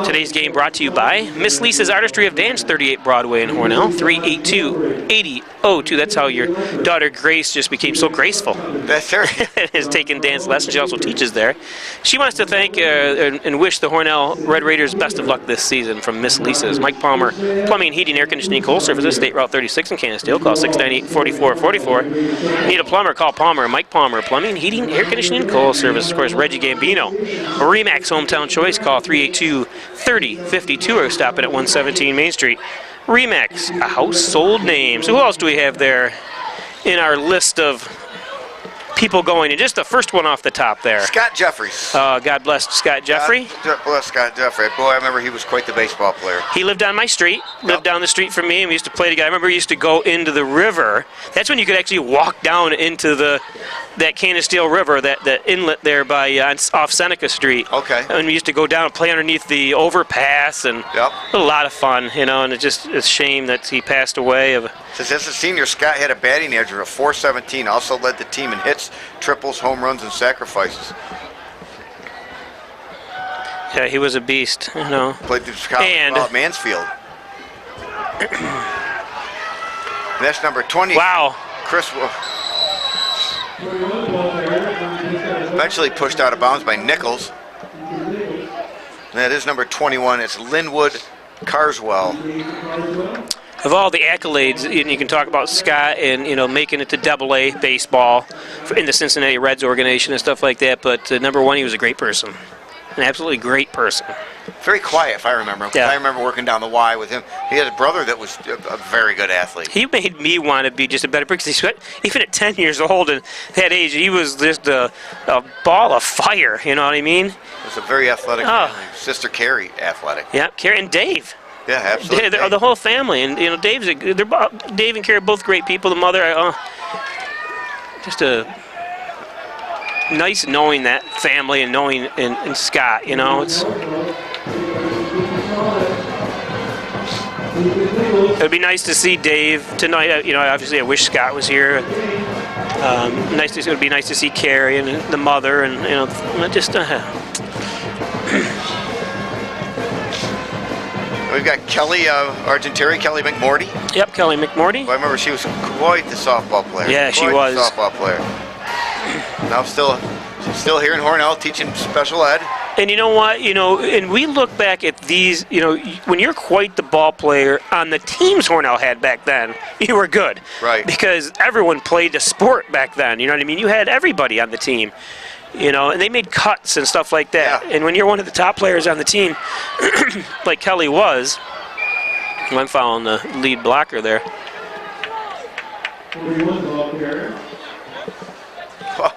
Speaker 2: Today's game brought to you by Miss Lisa's Artistry of Dance, 38 Broadway in Hornell, 382-8002. That's how your daughter Grace just became so graceful.
Speaker 3: That's her.
Speaker 2: Has taken dance lessons. She also teaches there. She wants to thank and wish the Hornell Red Raiders best of luck this season from Miss Lisa's. Mike Palmer, Plumbing, Heating, Air Conditioning, Coal Services, State Route 36 in Canisteel. Call 698-4444. Need a plumber? Call Palmer. Mike Palmer, Plumbing, Heating, Air Conditioning, Coal Services. Of course, Reggie Gambino. Remax Hometown Choice. Call 382-3052 or stop it at 117 Main Street. Remax, a household name. So who else do we have there in our list of people going? And just the first one off the top there.
Speaker 3: Scott Jeffries.
Speaker 2: God bless Scott Jeffrey.
Speaker 3: God bless Scott Jeffrey. Boy, I remember he was quite the baseball player.
Speaker 2: He lived on my street, lived down the street from me, and we used to play together. I remember we used to go into the river. That's when you could actually walk down into that Canisteel River, that inlet there by off Seneca Street.
Speaker 3: Okay.
Speaker 2: And we used to go down and play underneath the overpass, and a lot of fun, you know. And it's a shame that he passed away.
Speaker 3: Since as a senior, Scott had a batting average of .417. Also led the team in hits, triples, home runs, and sacrifices.
Speaker 2: Yeah, he was a beast, you know.
Speaker 3: Played through at Mansfield. That's number 20.
Speaker 2: Wow.
Speaker 3: Chris eventually pushed out of bounds by Nichols. That is number 21. It's Linwood Carswell.
Speaker 2: Of all the accolades, you can talk about Scott and, you know, making it to AA baseball in the Cincinnati Reds organization and stuff like that. But number one, he was a great person, an absolutely great person.
Speaker 3: Very quiet, if I remember.
Speaker 2: Yeah.
Speaker 3: I remember working down the Y with him. He had a brother that was a very good athlete.
Speaker 2: He made me want to be just a better person. Even at 10 years old and that age, he was just a ball of fire. You know what I mean?
Speaker 3: He was a very athletic family. Sister Carrie, athletic.
Speaker 2: Yeah, Carrie and Dave.
Speaker 3: Yeah, absolutely.
Speaker 2: The whole family, and you know, Dave and Carrie are both great people. The mother, just a nice knowing that family and knowing and Scott. You know, it'd be nice to see Dave tonight. You know, obviously I wish Scott was here. It would be nice to see Carrie and the mother, and you know, just.
Speaker 3: We've got Kelly Argenteri, Kelly McMorty.
Speaker 2: Yep, Kelly McMorty.
Speaker 3: Well, I remember she was quite the softball player.
Speaker 2: Yeah, she was.
Speaker 3: Softball player. Now still here in Hornell teaching special ed.
Speaker 2: And you know what? You know, and we look back at these. You know, when you're quite the ball player on the teams Hornell had back then, you were good.
Speaker 3: Right.
Speaker 2: Because everyone played a sport back then. You know what I mean? You had everybody on the team. You know, and they made cuts and stuff like that.
Speaker 3: Yeah.
Speaker 2: And when you're one of the top players on the team, like Kelly was, I'm following the lead blocker there.
Speaker 3: Well,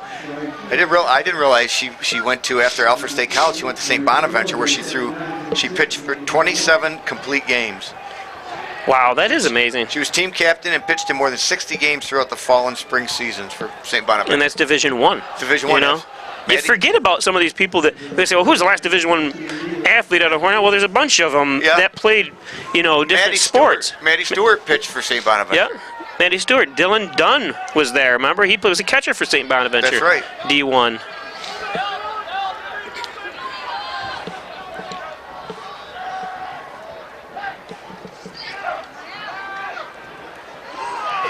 Speaker 3: I didn't realize she went to, after Alfred State College, she went to St. Bonaventure where she pitched for 27 complete games.
Speaker 2: Wow, that is amazing.
Speaker 3: She was team captain and pitched in more than 60 games throughout the fall and spring seasons for St. Bonaventure.
Speaker 2: And that's Division I.
Speaker 3: Division I,
Speaker 2: you know?
Speaker 3: yes.
Speaker 2: You forget about some of these people that they say, well, who's the last Division I athlete out of Hornell? Well, there's a bunch of them that played, you know, different sports.
Speaker 3: Maddie Stewart pitched for St. Bonaventure.
Speaker 2: Yeah. Matty Stewart. Dylan Dunn was there. Remember, he was a catcher for St. Bonaventure.
Speaker 3: That's right.
Speaker 2: D1.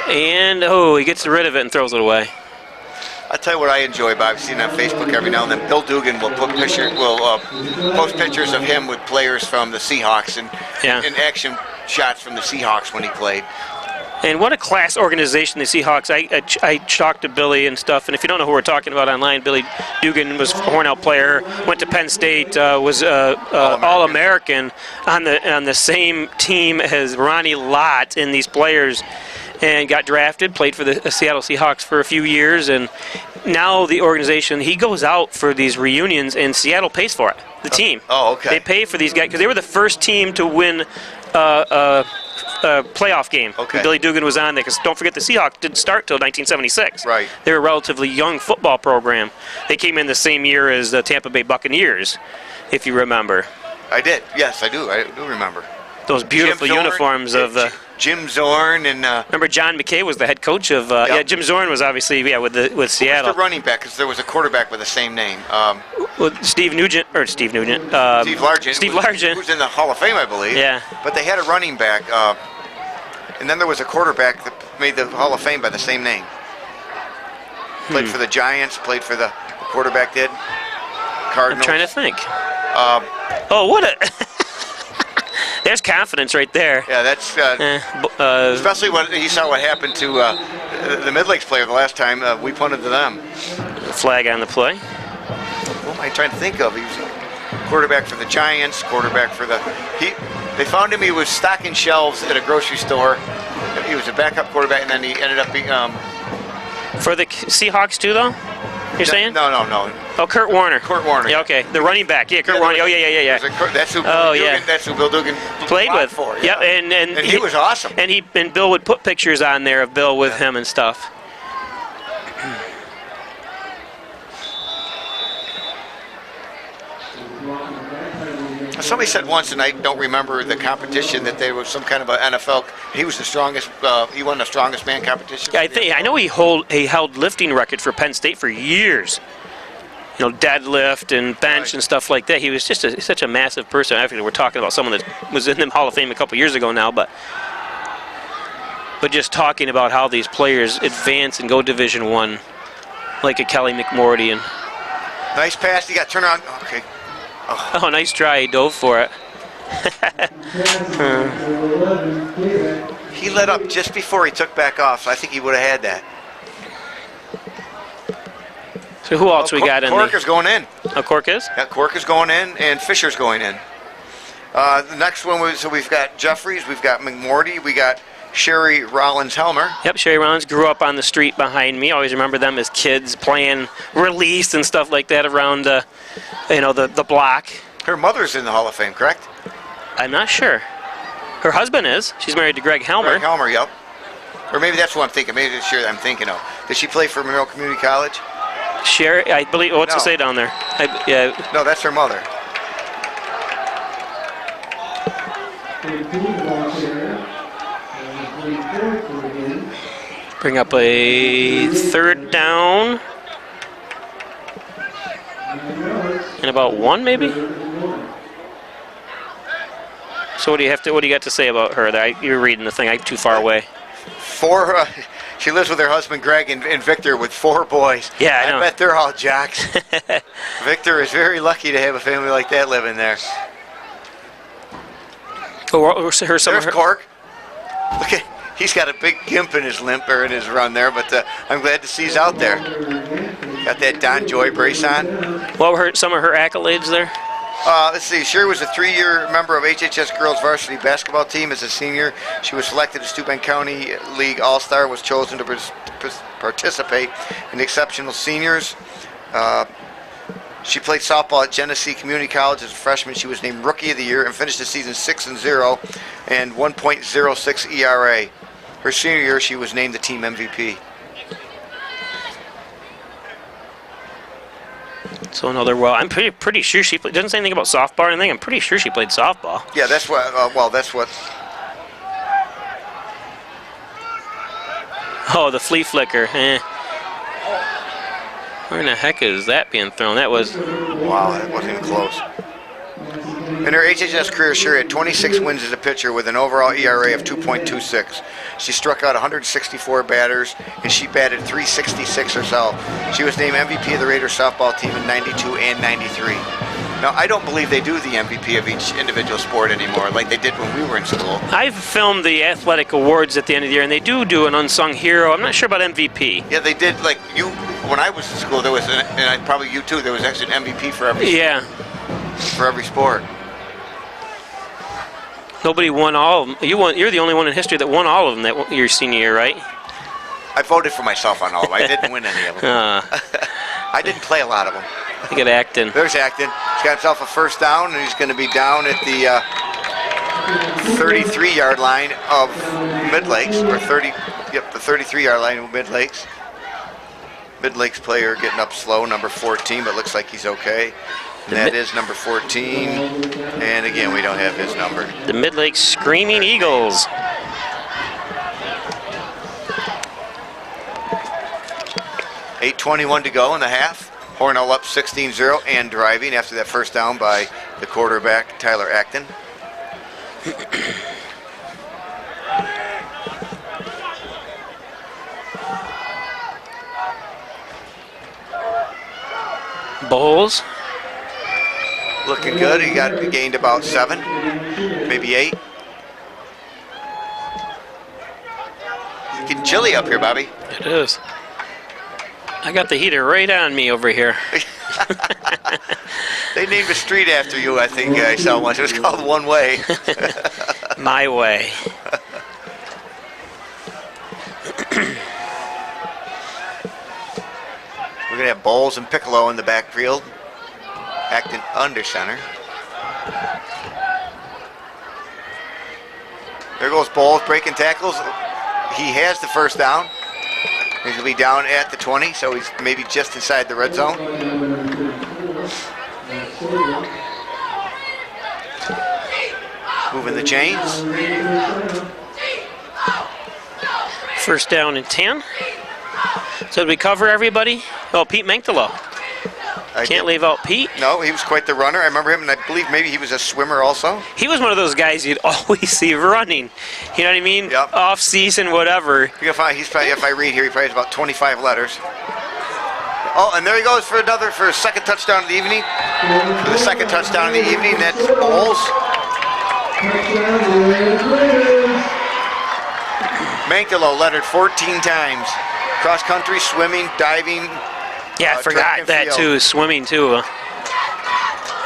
Speaker 2: And, oh, he gets rid of it and throws it away.
Speaker 3: I'll tell you what I enjoy, Bob. I've seen it on Facebook every now and then. Bill Dugan will post pictures of him with players from the Seahawks and action shots from the Seahawks when he played.
Speaker 2: And what a class organization, the Seahawks. I talked to Billy and stuff, and if you don't know who we're talking about online, Billy Dugan was a Hornell player, went to Penn State, was All-American on the same team as Ronnie Lott and these players, and got drafted, played for the Seattle Seahawks for a few years, and now the organization, he goes out for these reunions, and Seattle pays for it, the team.
Speaker 3: Oh, okay.
Speaker 2: They pay for these guys, because they were the first team to win a playoff game.
Speaker 3: Okay.
Speaker 2: Billy Dugan was on there, because don't forget the Seahawks didn't start till 1976.
Speaker 3: Right.
Speaker 2: They were a relatively young football program. They came in the same year as the Tampa Bay Buccaneers, if you remember.
Speaker 3: I did. Yes, I do. I do remember.
Speaker 2: Those beautiful uniforms of the...
Speaker 3: Jim Zorn and...
Speaker 2: remember John McKay was the head coach of... Yeah, Jim Zorn was obviously with Seattle.
Speaker 3: Who's the running back? Because there was a quarterback with the same name.
Speaker 2: Steve Largent.
Speaker 3: Steve Largent. Who's in the Hall of Fame, I believe.
Speaker 2: Yeah.
Speaker 3: But they had a running back. And then there was a quarterback that made the Hall of Fame by the same name. Played for the Giants, played for the quarterback did. Cardinals.
Speaker 2: I'm trying to think. Oh, what a... There's confidence right there.
Speaker 3: Yeah, that's especially when you saw what happened to the Midlakes player the last time we punted to them.
Speaker 2: Flag on the play.
Speaker 3: What am I trying to think of? He was a quarterback for the Giants, quarterback for the... They found him, he was stocking shelves at a grocery store. He was a backup quarterback, and then he ended up being...
Speaker 2: For the Seahawks too, though? You're saying?
Speaker 3: No.
Speaker 2: Oh, Kurt Warner.
Speaker 3: Kurt Warner.
Speaker 2: Yeah, okay. The running back. Yeah, Kurt Warner. Oh, yeah.
Speaker 3: That's who that's who Bill Dugan
Speaker 2: played with.
Speaker 3: For.
Speaker 2: Yeah, and
Speaker 3: he was awesome.
Speaker 2: And Bill would put pictures on there of Bill with him and stuff.
Speaker 3: Somebody said once, and I don't remember the competition, that there was some kind of an NFL. He was the strongest. He won the strongest man competition.
Speaker 2: Yeah, I know he held lifting record for Penn State for years. You know, deadlift and bench and stuff like that. He was just such a massive person. Actually, we're talking about someone that was in the Hall of Fame a couple years ago now, but just talking about how these players advance and go Division I, like a Kelly McMorty and.
Speaker 3: Nice pass. He got turned around. Okay.
Speaker 2: Oh, nice try. He dove for it.
Speaker 3: He let up just before he took back off, so I think he would have had that.
Speaker 2: So who else we got in
Speaker 3: Cork is going in.
Speaker 2: Oh, Cork is?
Speaker 3: Yeah, Cork is going in, and Fisher's going in. The next one we've got Jeffries, we've got McMorty, we got Sherry Rollins-Helmer.
Speaker 2: Yep, Sherry Rollins grew up on the street behind me. I always remember them as kids playing release and stuff like that around the block.
Speaker 3: Her mother's in the Hall of Fame, correct?
Speaker 2: I'm not sure. Her husband is. She's married to Greg Helmer.
Speaker 3: Greg Helmer, yep. Or maybe that's who I'm thinking. Maybe it's Sherry I'm thinking of. Did she play for Monroe Community College?
Speaker 2: Sherry, I believe. What's it say down there? Yeah.
Speaker 3: No, that's her mother.
Speaker 2: Bring up a third down. And about one, maybe? So what do you got to say about her there? You're reading the thing. I'm too far away.
Speaker 3: She lives with her husband Greg and Victor with 4 boys.
Speaker 2: Yeah, I know.
Speaker 3: I bet they're all jocks. Victor is very lucky to have a family like that living there.
Speaker 2: Oh,
Speaker 3: there's Cork. Look at, he's got a big gimp in his run there, but I'm glad to see he's out there. Got that Don Joy brace on.
Speaker 2: What were some of her accolades there?
Speaker 3: Let's see. Sherry was a 3-year member of HHS girls varsity basketball team. As a senior, she was selected as Steuben County League All-Star, was chosen to participate in the exceptional seniors. She played softball at Genesee Community College as a freshman. She was named Rookie of the Year and finished the season 6-0 and 1.06 ERA. Her senior year, she was named the team MVP.
Speaker 2: So I'm pretty sure she doesn't say anything about softball or anything. I'm pretty sure she played softball.
Speaker 3: Yeah, that's what. That's what.
Speaker 2: Oh, the flea flicker. Where in the heck is that being thrown? That was...
Speaker 3: Wow, that wasn't even close. In her HHS career, she had 26 wins as a pitcher with an overall ERA of 2.26. She struck out 164 batters, and she batted .366 herself. She was named MVP of the Raiders softball team in '92 and '93. Now, I don't believe they do the MVP of each individual sport anymore like they did when we were in school.
Speaker 2: I've filmed the athletic awards at the end of the year, and they do an unsung hero. I'm not sure about MVP.
Speaker 3: Yeah, they did. Like you, when I was in school, there was, and probably you too, there was actually an MVP for every sport.
Speaker 2: Nobody won all of them. You're the only one in history that won all of them that your senior year, right?
Speaker 3: I voted for myself on all of them. I didn't win any of them. I didn't play a lot of them.
Speaker 2: Look at Acton.
Speaker 3: There's Acton. He's got himself a first down, and he's going to be down at the 33-yard line of Midlakes, or the 33-yard line of Midlakes. Midlakes player getting up slow, number 14, but looks like he's okay. And that is number 14, and again, we don't have his number.
Speaker 2: The Midlakes Screaming Eagles.
Speaker 3: .8:21 to go in the half. Hornell up 16-0 and driving after that first down by the quarterback, Tyler Acton.
Speaker 2: Bowles.
Speaker 3: Looking good. He gained about 7, maybe 8. It's getting chilly up here, Bobby.
Speaker 2: It is. I got the heater right on me over here.
Speaker 3: They named a street after you, I think I saw once. It was called One Way.
Speaker 2: My Way.
Speaker 3: We're going to have Bowles and Piccolo in the backfield. Acting under center. There goes Bowles breaking tackles. He has the first down. He's going to be down at the 20, so he's maybe just inside the red zone. Moving the chains.
Speaker 2: First down and 10. So did we cover everybody? Oh, Pete Mankdalo. Can't leave out Pete.
Speaker 3: No, he was quite the runner. I remember him, and I believe maybe he was a swimmer also.
Speaker 2: He was one of those guys you'd always see running. You know what I mean?
Speaker 3: Yep.
Speaker 2: Off season, whatever.
Speaker 3: He's probably, if I read here, he probably has about 25 letters. Oh, and there he goes for a second touchdown of the evening. For the second touchdown of the evening, that's Bowles. Mankdalo lettered 14 times. Cross country, swimming, diving.
Speaker 2: Yeah, I forgot that too. Swimming too.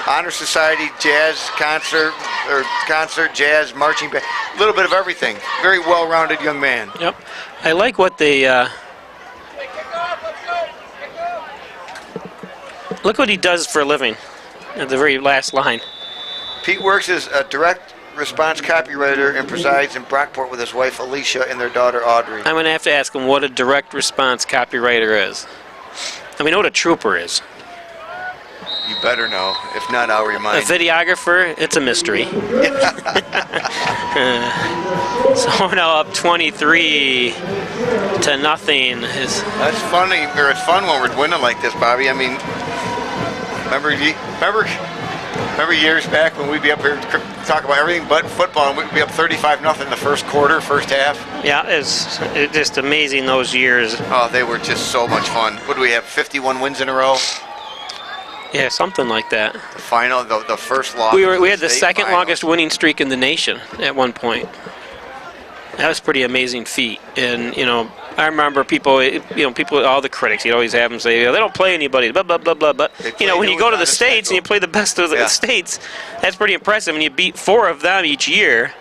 Speaker 3: Honor Society, jazz, concert, jazz, marching band. A little bit of everything. Very well-rounded young man.
Speaker 2: Yep. I like what they. Look what he does for a living. At the very last line.
Speaker 3: Pete works as a direct response copywriter and presides in Brockport with his wife Alicia and their daughter Audrey.
Speaker 2: I'm going to have to ask him what a direct response copywriter is. I mean, what a trooper is.
Speaker 3: You better know. If not, I'll remind
Speaker 2: you. A videographer, it's a mystery. So we're now up 23 to nothing.
Speaker 3: That's funny, or it's fun when we're winning like this, Bobby. I mean, remember years back when we'd be up here talk about everything but football, and we'd be up 35-0 in the first quarter, first half.
Speaker 2: Yeah, it's just amazing those years.
Speaker 3: Oh, they were just so much fun. What do we have, 51 wins in a row?
Speaker 2: Yeah, something like that.
Speaker 3: The final, the first loss.
Speaker 2: We had the second longest winning streak in the nation at one point. That was a pretty amazing feat. And, I remember people, all the critics, you'd always have them say, they don't play anybody, blah, blah, blah, blah. But, when you go to the States and you play the best of the States, that's pretty impressive. And you beat 4 of them each year.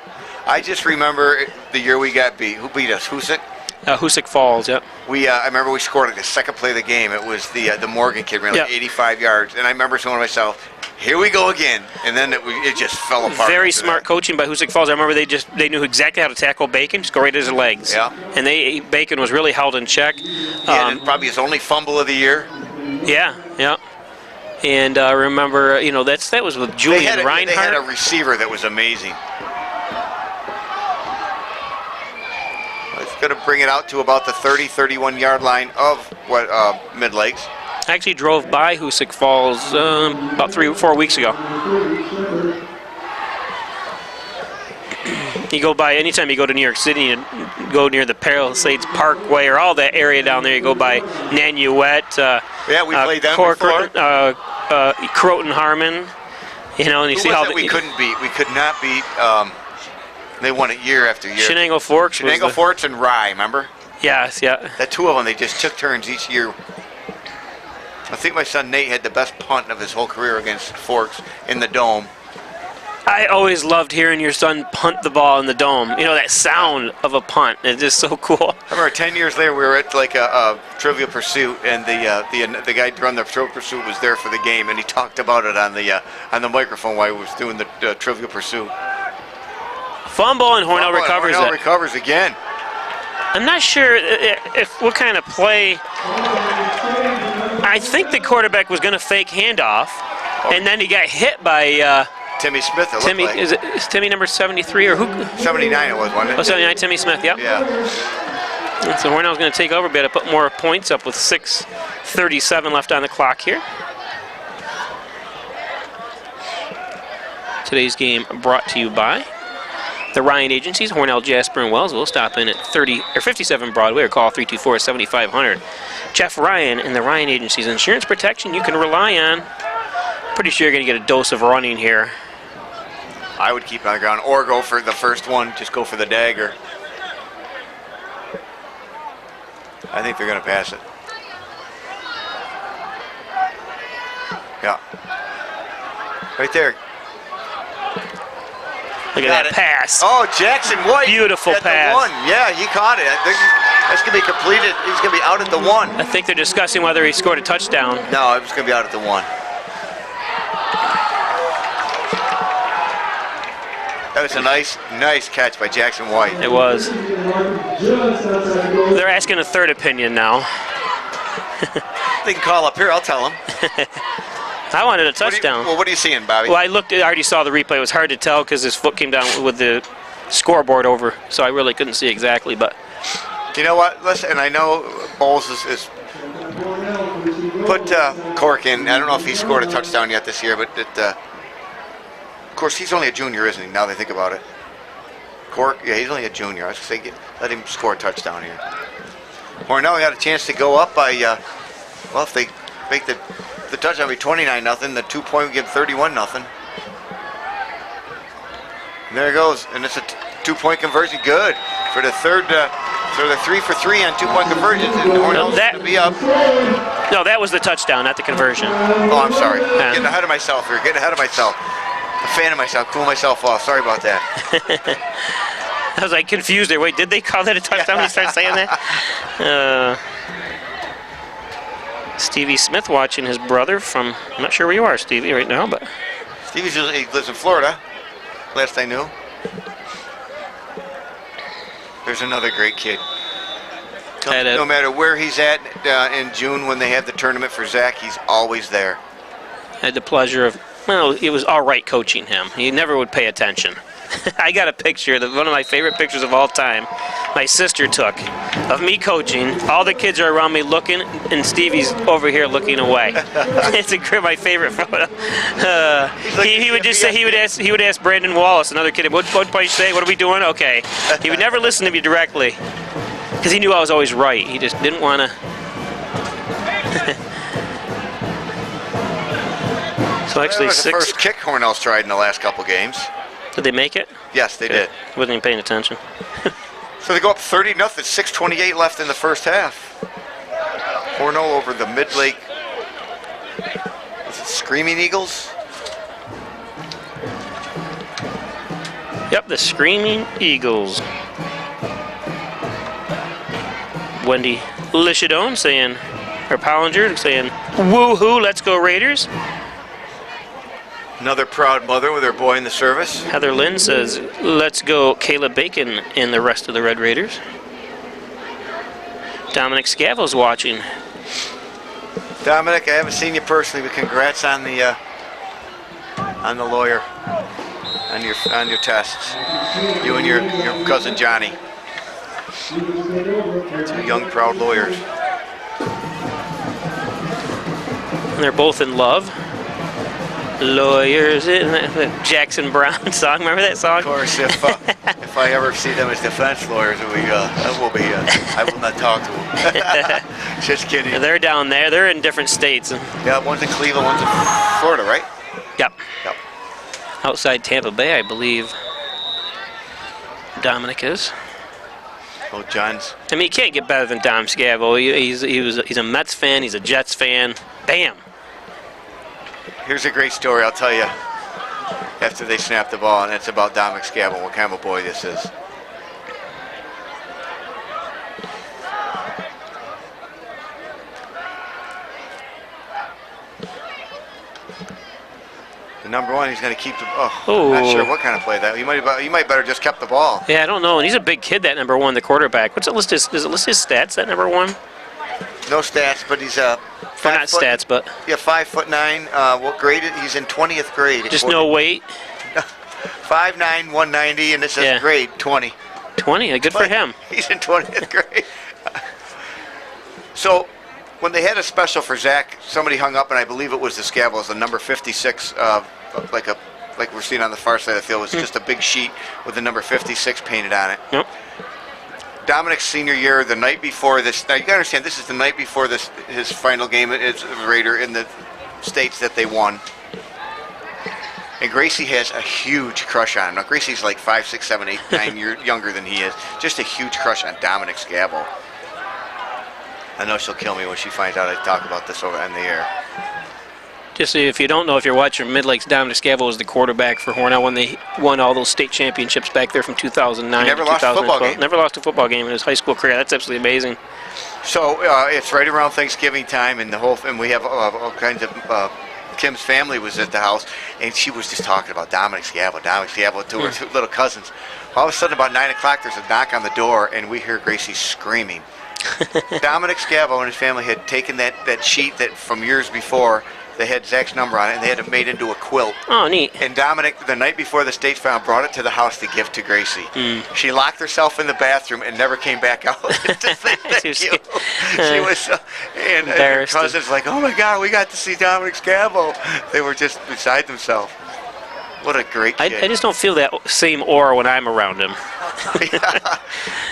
Speaker 3: I just remember the year we got beat. Who beat us? Hoosick?
Speaker 2: Hoosick Falls, yep.
Speaker 3: I remember we scored like the second play of the game. It was the Morgan kid ran like 85 yards. And I remember saying to myself, here we go again. And then it just fell apart.
Speaker 2: Very smart coaching by Hoosick Falls. I remember they knew exactly how to tackle Bacon, just go right at his legs.
Speaker 3: Yeah.
Speaker 2: And Bacon was really held in check.
Speaker 3: Probably his only fumble of the year.
Speaker 2: Yeah. And I remember, that was with Julian Reinhardt.
Speaker 3: They had a receiver that was amazing. going to bring it out to about the 30, 31-yard line of what Midlakes.
Speaker 2: I actually drove by Hoosick Falls about 3 or 4 weeks ago. You go by, anytime you go to New York City, you go near the Palisades Parkway or all that area down there, you go by Nanuet.
Speaker 3: Yeah, we played them before.
Speaker 2: Croton Harmon. You know, and you
Speaker 3: Who
Speaker 2: see
Speaker 3: was
Speaker 2: how
Speaker 3: it we couldn't beat? We could not beat. They won it year after year.
Speaker 2: Shenango Forks.
Speaker 3: Shenango Forks and Rye, remember?
Speaker 2: Yes, yeah.
Speaker 3: The two of them, they just took turns each year. I think my son Nate had the best punt of his whole career against Forks in the Dome.
Speaker 2: I always loved hearing your son punt the ball in the Dome. You know, that sound of a punt. It's just so cool.
Speaker 3: I remember 10 years later, we were at like a Trivial Pursuit, and the guy who run the Trivial Pursuit was there for the game, and he talked about it on the microphone while he was doing the Trivial Pursuit.
Speaker 2: Fumble, and Hornell recovers
Speaker 3: Hornell
Speaker 2: it.
Speaker 3: recovers again.
Speaker 2: I'm not sure what kind of play. I think the quarterback was going to fake handoff, and then he got hit by
Speaker 3: Timmy Smith.
Speaker 2: Timmy,
Speaker 3: like.
Speaker 2: is Timmy number 73 or who?
Speaker 3: 79 it was, wasn't it?
Speaker 2: Oh, 79, Timmy Smith, yep.
Speaker 3: Yeah.
Speaker 2: And so Hornell's going to take over, be able to put more points up with 6:37 left on the clock here. Today's game brought to you by the Ryan Agencies, Hornell, Jasper, and Wells. We'll stop in at 57 Broadway or call 324-7500. Jeff Ryan and the Ryan Agencies. Insurance protection you can rely on. Pretty sure you're going to get a dose of running here.
Speaker 3: I would keep it on the ground or go for the first one. Just go for the dagger. I think they're going to pass it. Yeah. Right there.
Speaker 2: Look at that pass.
Speaker 3: Oh, Jackson White.
Speaker 2: Beautiful
Speaker 3: at
Speaker 2: pass.
Speaker 3: The one. Yeah, he caught it. I think that's going to be completed. He's going to be out at the 1.
Speaker 2: I think they're discussing whether he scored a touchdown.
Speaker 3: No, it was going to be out at the 1. That was a nice catch by Jackson White.
Speaker 2: It was. They're asking a third opinion now.
Speaker 3: They can call up here. I'll tell them.
Speaker 2: I wanted a touchdown.
Speaker 3: What are you seeing, Bobby?
Speaker 2: Well, I already saw the replay. It was hard to tell because his foot came down with the scoreboard over, so I really couldn't see exactly. But
Speaker 3: you know what? Listen, and I know Bowles is put Cork in. I don't know if he scored a touchdown yet this year, but of course he's only a junior, isn't he? Now that I think about it, Cork, yeah, he's only a junior. I was going to say let him score a touchdown here. Hornell got a chance to go up by well, if they make the touchdown, be 29-0. The 2-point would give 31-0. There it goes, and it's a 2-point conversion. Good for the third. So they're 3 for 3 on 2-point conversions, and Hornell's going to be up.
Speaker 2: No, that was the touchdown, not the conversion.
Speaker 3: Oh, I'm sorry. Getting ahead of myself here. Getting ahead of myself. A fan of myself. Cooling myself off. Sorry about that.
Speaker 2: I was like confused there. Wait, did they call that a touchdown when you started saying that? Stevie Smith watching his brother from, I'm not sure where you are, Stevie, right now, but.
Speaker 3: He lives in Florida, last I knew. There's another great kid. No matter where he's at in June when they have the tournament for Zach, he's always there.
Speaker 2: I had the pleasure of, well, it was all right coaching him. He never would pay attention. I got a picture, one of my favorite pictures of all time, my sister took of me coaching. All the kids are around me looking, and Stevie's over here looking away. It's my favorite photo. He would just say he would ask Brandon Wallace, another kid, what do you say? What are we doing? Okay. He would never listen to me directly because he knew I was always right. He just didn't want to. So actually,
Speaker 3: that was the first kick Hornell's tried in the last couple games.
Speaker 2: Did they make it?
Speaker 3: Yes, they did.
Speaker 2: Wasn't even paying attention.
Speaker 3: So they go up 30-0. 6:28 left in the first half. Hornell over the Midlake. Is it Screaming Eagles?
Speaker 2: Yep, the Screaming Eagles. Wendy Lishadone saying, or Pollinger saying, woo-hoo, let's go Raiders.
Speaker 3: Another proud mother with her boy in the service.
Speaker 2: Heather Lynn says, let's go Caleb Bacon and the rest of the Red Raiders. Dominic Scavo's watching.
Speaker 3: Dominic, I haven't seen you personally, but congrats on the lawyer, on your tests. You and your cousin Johnny. Two young, proud lawyers.
Speaker 2: And they're both in love. Lawyers, isn't that Jackson Brown song? Remember that song?
Speaker 3: Of course, if I ever see them as defense lawyers, that will be. I will not talk to them. Just kidding.
Speaker 2: They're down there. They're in different states.
Speaker 3: Yeah, one's in Cleveland, one's in Florida, right?
Speaker 2: Yep.
Speaker 3: Yep.
Speaker 2: Outside Tampa Bay, I believe. Dominic is.
Speaker 3: Oh, John's.
Speaker 2: I mean, you can't get better than Dom Scavo. He's a Mets fan. He's a Jets fan. Bam.
Speaker 3: Here's a great story I'll tell you after they snap the ball, and it's about Dominic Scavo, what kind of a boy this is. The number one, he's going to keep the. Oh, not sure what kind of play that. He might better just kept the ball.
Speaker 2: Yeah, I don't know. And he's a big kid, that number one, the quarterback. What's it list? Does it list his stats? That number one?
Speaker 3: No stats, but he's a.
Speaker 2: Not stats, but.
Speaker 3: Yeah, 5'9". What grade? He's in 20th grade.
Speaker 2: Just no weight.
Speaker 3: 5'9", 190, and this is grade 20.
Speaker 2: 20. Good for him.
Speaker 3: He's in 20th grade. So, when they had a special for Zach, somebody hung up, and I believe it was the Scavos, the number 56, like we're seeing on the far side of the field, was just a big sheet with the number 56 painted on it.
Speaker 2: Yep.
Speaker 3: Dominic's senior year, the night before this. Now you gotta understand, this is the night before his final game as a Raider in the states that they won. And Gracie has a huge crush on him. Now Gracie's like 5, 6, 7, 8, 9 years younger than he is. Just a huge crush on Dominic Scavo. I know she'll kill me when she finds out I talk about this over on the air.
Speaker 2: Just if you don't know, if you're watching Midlakes, Dominic Scavo was the quarterback for Hornell when they won all those state championships back there from 2009
Speaker 3: he never
Speaker 2: to
Speaker 3: lost a football game.
Speaker 2: Never lost a football game in his high school career. That's absolutely amazing.
Speaker 3: So it's right around Thanksgiving time, and we have all kinds of. Kim's family was at the house, and she was just talking about Dominic Scavo to her two little cousins. All of a sudden, about 9 o'clock, there's a knock on the door, and we hear Gracie screaming. Dominic Scavo and his family had taken that sheet that from years before. They had Zach's number on it, and they had it made into a quilt.
Speaker 2: Oh, neat.
Speaker 3: And Dominic, the night before the state final, brought it to the house to give to Gracie. She locked herself in the bathroom and never came back out to say thank you. She was, and her cousins like, oh my God, we got to see Dominic Scavo. They were just beside themselves. What a great kid.
Speaker 2: I just don't feel that same aura when I'm around him.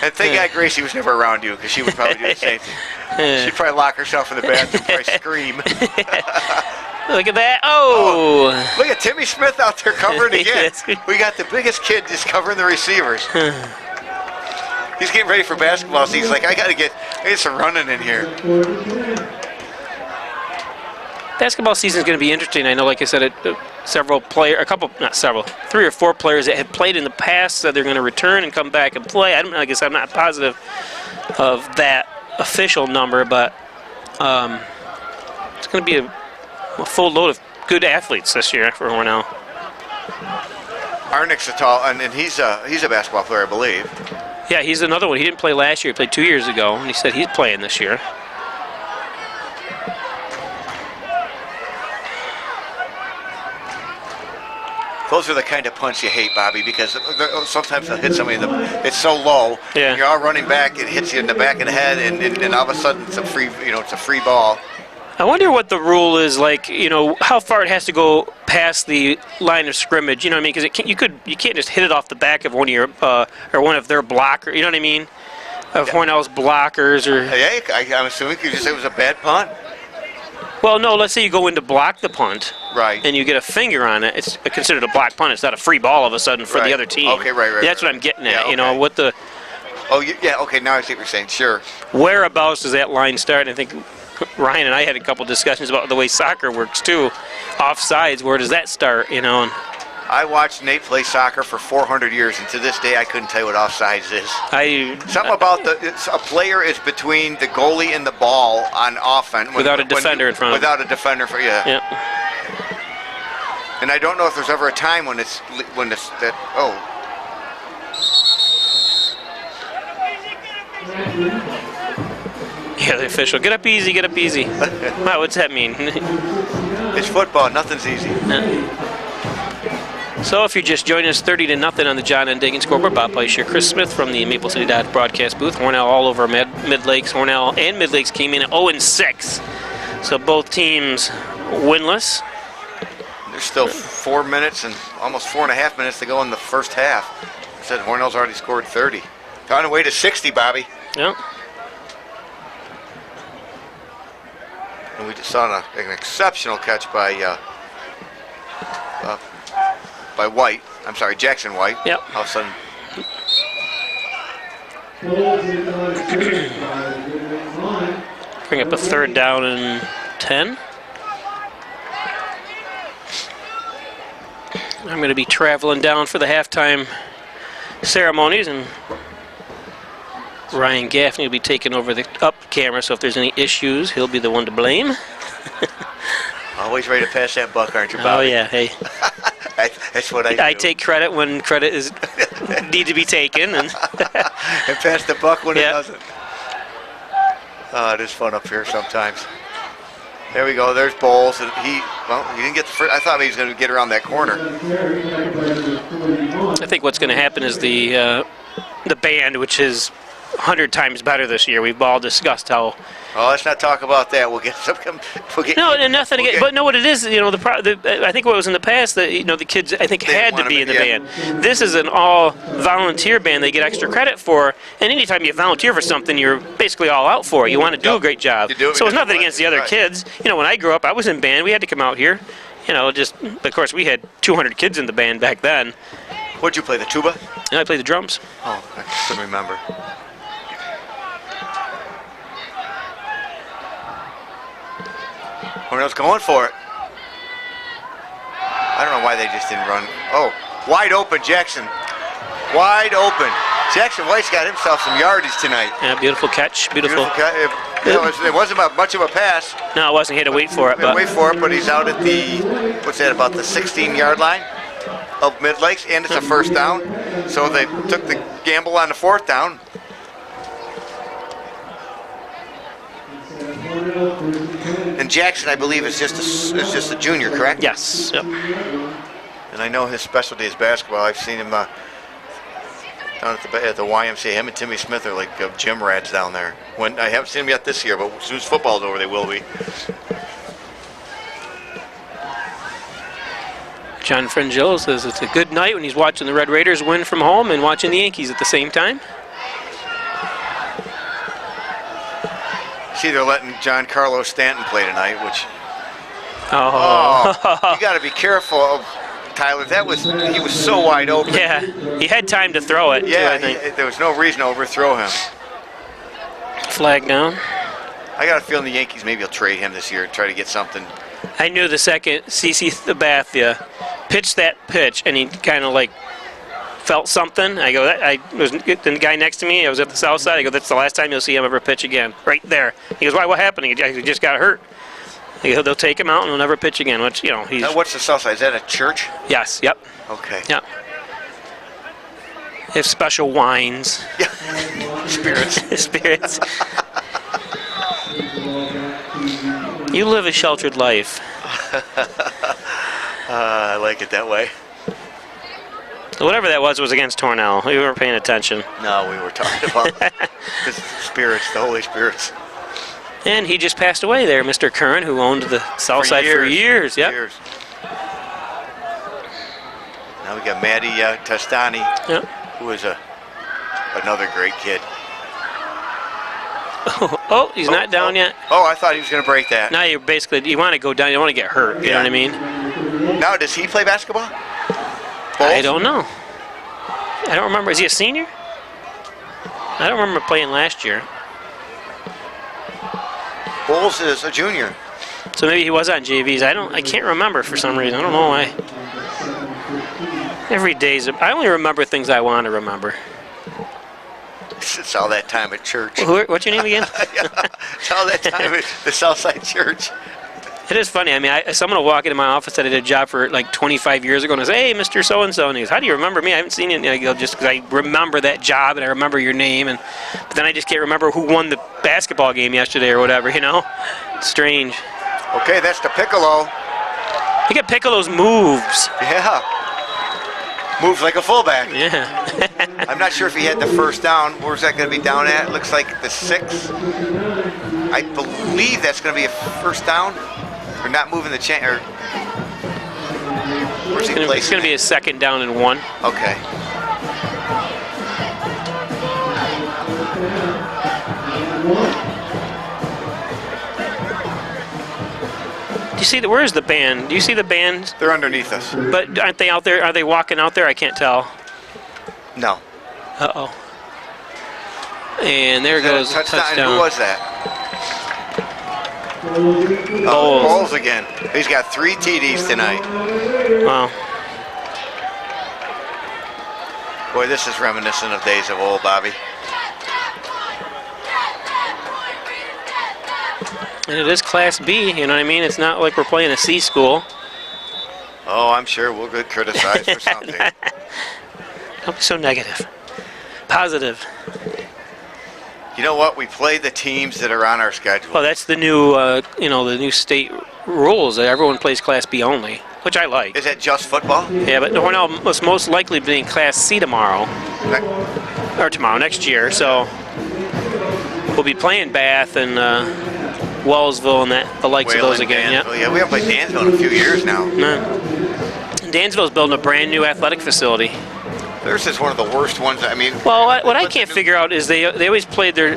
Speaker 3: And thank God Gracie was never around you, because she would probably do the same thing. She'd probably lock herself in the bathroom and probably scream.
Speaker 2: Look at that. Oh!
Speaker 3: Look at Timmy Smith out there covering again. We got the biggest kid just covering the receivers. He's getting ready for basketball, so he's like, I got to get some running in here.
Speaker 2: Basketball season is going to be interesting. I know, like I said, three or four players that had played in the past said they're going to return and come back and play. I guess I'm not positive of that official number, but it's going to be a full load of good athletes this year for Hornell.
Speaker 3: Arnick's a tall, and he's a basketball player, I believe.
Speaker 2: Yeah, he's another one. He didn't play last year. He played 2 years ago, and he said he's playing this year.
Speaker 3: Those are the kind of punts you hate, Bobby, because sometimes they'll hit somebody it's so low.
Speaker 2: Yeah.
Speaker 3: You're all running back, it hits you in the back of the head, and all of a sudden it's a free ball.
Speaker 2: I wonder what the rule is, like, how far it has to go past the line of scrimmage. You know what I mean? Because you can't just hit it off the back of one of your or one of their blockers. You know what I mean? Of Hornell's blockers or.
Speaker 3: Yeah, I'm assuming you could just say it was a bad punt.
Speaker 2: Well, no. Let's say you go in to block the punt.
Speaker 3: Right.
Speaker 2: And you get a finger on it. It's considered a block punt. It's not a free ball all of a sudden for the other team.
Speaker 3: Okay, right.
Speaker 2: That's what I'm getting at.
Speaker 3: Yeah, okay.
Speaker 2: What the.
Speaker 3: Oh, yeah. Okay, now I see what you're saying. Sure.
Speaker 2: Whereabouts does that line start? And I think Ryan and I had a couple discussions about the way soccer works too. Offsides, where does that start?
Speaker 3: I watched Nate play soccer for 400 years, and to this day I couldn't tell you what offsides is. Something about a player is between the goalie and the ball on offense.
Speaker 2: Without a defender in front of him.
Speaker 3: Without a defender, yeah. And I don't know if there's ever a time when
Speaker 2: Yeah, the official. Get up easy, get up easy. Wow, what's that mean?
Speaker 3: It's football, nothing's easy.
Speaker 2: So if you're just joining us, 30-0 on the John and Diggins scoreboard. Bob Fleischer, Chris Smith from the Maple City Dodge broadcast booth. Hornell all over Midlakes. Hornell and Midlakes came in at 0-6. So both teams winless.
Speaker 3: There's still 4 minutes and almost 4.5 minutes to go in the first half. I said Hornell's already scored 30. On the way to 60, Bobby.
Speaker 2: Yep.
Speaker 3: And we just saw an exceptional catch by White. I'm sorry, Jackson White.
Speaker 2: Yep.
Speaker 3: All of a sudden,
Speaker 2: bring up a 3rd down and 10. I'm going to be traveling down for the halftime ceremonies, and Ryan Gaffney will be taking over the up camera, so if there's any issues, he'll be the one to blame.
Speaker 3: always ready to pass that buck, aren't you,
Speaker 2: Oh,
Speaker 3: Bobby?
Speaker 2: yeah, hey.
Speaker 3: That's what I do.
Speaker 2: I take credit when credit is need to be taken. And
Speaker 3: pass the buck when it doesn't. It is fun up here sometimes. There we go. There's Bowles. And he didn't get the first. I thought he was going to get around that corner.
Speaker 2: I think what's going to happen is the band, which is 100 times better this year. We've all discussed how.
Speaker 3: Oh, let's not talk about that. We'll get some.
Speaker 2: No, and nothing. But no, what it is, you know, I think what was in the past that the kids I think had to be in the band. This is an all volunteer band. They get extra credit for, and anytime you volunteer for something, you're basically all out for it. You want to do a great job. So it's nothing against the other kids. You know, when I grew up, I was in band. We had to come out here. You know, of course we had 200 kids in the band back then.
Speaker 3: What'd you play? The tuba?
Speaker 2: Yeah, I played the drums.
Speaker 3: Oh, I couldn't remember. Hornell's going for it. I don't know why they just didn't run. Oh, wide open, Jackson. Wide open. Jackson White's got himself some yardage tonight.
Speaker 2: Yeah, beautiful catch. Beautiful.
Speaker 3: It wasn't much of a pass.
Speaker 2: No, it wasn't. He had to wait for it.
Speaker 3: Wait for it, but he's out at the, what's that, about the 16-yard line of Midlakes, and it's a first down. So they took the gamble on the 4th down. And Jackson, I believe, is just a junior, correct?
Speaker 2: Yes. Yep.
Speaker 3: And I know his specialty is basketball. I've seen him down at the YMCA. Him and Timmy Smith are like gym rats down there. I haven't seen him yet this year, but as soon as football's over, they will be.
Speaker 2: John Frangillo says it's a good night when he's watching the Red Raiders win from home and watching the Yankees at the same time.
Speaker 3: See, they're letting John Carlos Stanton play tonight, which.
Speaker 2: Oh.
Speaker 3: You got to be careful, Tyler. He was so wide open.
Speaker 2: Yeah, he had time to throw it.
Speaker 3: Yeah,
Speaker 2: too, I think.
Speaker 3: There was no reason to overthrow him.
Speaker 2: Flag down.
Speaker 3: I got a feeling the Yankees maybe will trade him this year and try to get something.
Speaker 2: I knew the second CC Sabathia pitched that pitch, and he kind of like felt something. I go, the guy next to me, I was at the south side. I go, that's the last time you'll see him ever pitch again. Right there. He goes, why? What happened? He just got hurt. He goes, they'll take him out and he'll never pitch again. Which, you know, he's.
Speaker 3: Now, what's the south side? Is that a church?
Speaker 2: Yes. Yep.
Speaker 3: Okay.
Speaker 2: Yep. They have special wines.
Speaker 3: Yeah. Spirits.
Speaker 2: Spirits. You live a sheltered life.
Speaker 3: I like it that way.
Speaker 2: Whatever that was against Hornell. We weren't paying attention.
Speaker 3: No, we were talking about the spirits, the Holy Spirits.
Speaker 2: And he just passed away there, Mr. Curran, who owned the south side for years. Yep.
Speaker 3: Years. Now we got Matty Testani, who is another great kid.
Speaker 2: Oh, he's not down yet.
Speaker 3: Oh, I thought he was going to break that.
Speaker 2: Now you want to go down. You don't want to get hurt. You know what I mean?
Speaker 3: Now, does he play basketball? Bowles?
Speaker 2: I don't know. I don't remember. Is he a senior? I don't remember playing last year.
Speaker 3: Bowles is a junior.
Speaker 2: So maybe he was on JVs. I can't remember for some reason. I don't know why. Every day's. I only remember things I want to remember.
Speaker 3: It's all that time at church.
Speaker 2: What's your name again?
Speaker 3: It's all that time at the Southside Church.
Speaker 2: It is funny. I mean, someone will walk into my office that I did a job for like 25 years ago and say, hey, Mr. So-and-so. And he goes, how do you remember me? I haven't seen you. And I go, just because I remember that job and I remember your name. But then I just can't remember who won the basketball game yesterday or whatever, you know? It's strange.
Speaker 3: Okay, that's the Piccolo.
Speaker 2: Look at Piccolo's moves.
Speaker 3: Yeah. Moves like a fullback.
Speaker 2: Yeah.
Speaker 3: I'm not sure if he had the first down. Where's that going to be down at? Looks like the 6. I believe that's going to be a first down. Or not moving the chain. Or where's he placing?
Speaker 2: It's going to be a 2nd down and 1.
Speaker 3: Okay.
Speaker 2: Do you see the? Where's the band? Do you see the band?
Speaker 3: They're underneath us.
Speaker 2: But aren't they out there? Are they walking out there? I can't tell.
Speaker 3: No.
Speaker 2: Uh-oh. And there goes
Speaker 3: touchdown.
Speaker 2: touchdown.
Speaker 3: Who was that? Bowles again. He's got 3 TDs tonight.
Speaker 2: Wow.
Speaker 3: Boy, this is reminiscent of days of old, Bobby.
Speaker 2: And it is Class B, you know what I mean? It's not like we're playing a C school.
Speaker 3: Oh, I'm sure we'll get criticized for something.
Speaker 2: Don't be so negative. Positive.
Speaker 3: You know what? We play the teams that are on our schedule.
Speaker 2: Well, that's the new, the new state rules that everyone plays Class B only, which I like.
Speaker 3: Is that just football?
Speaker 2: Yeah, but Hornell must most likely be in Class C tomorrow. Next year. So we'll be playing Bath and Wellsville and the likes of those again.
Speaker 3: Yeah, we haven't played Dansville in a few years now.
Speaker 2: No. Dansville's building a brand new athletic facility.
Speaker 3: Theirs is one of the worst ones. I mean,
Speaker 2: well, what I can't figure out is they always played their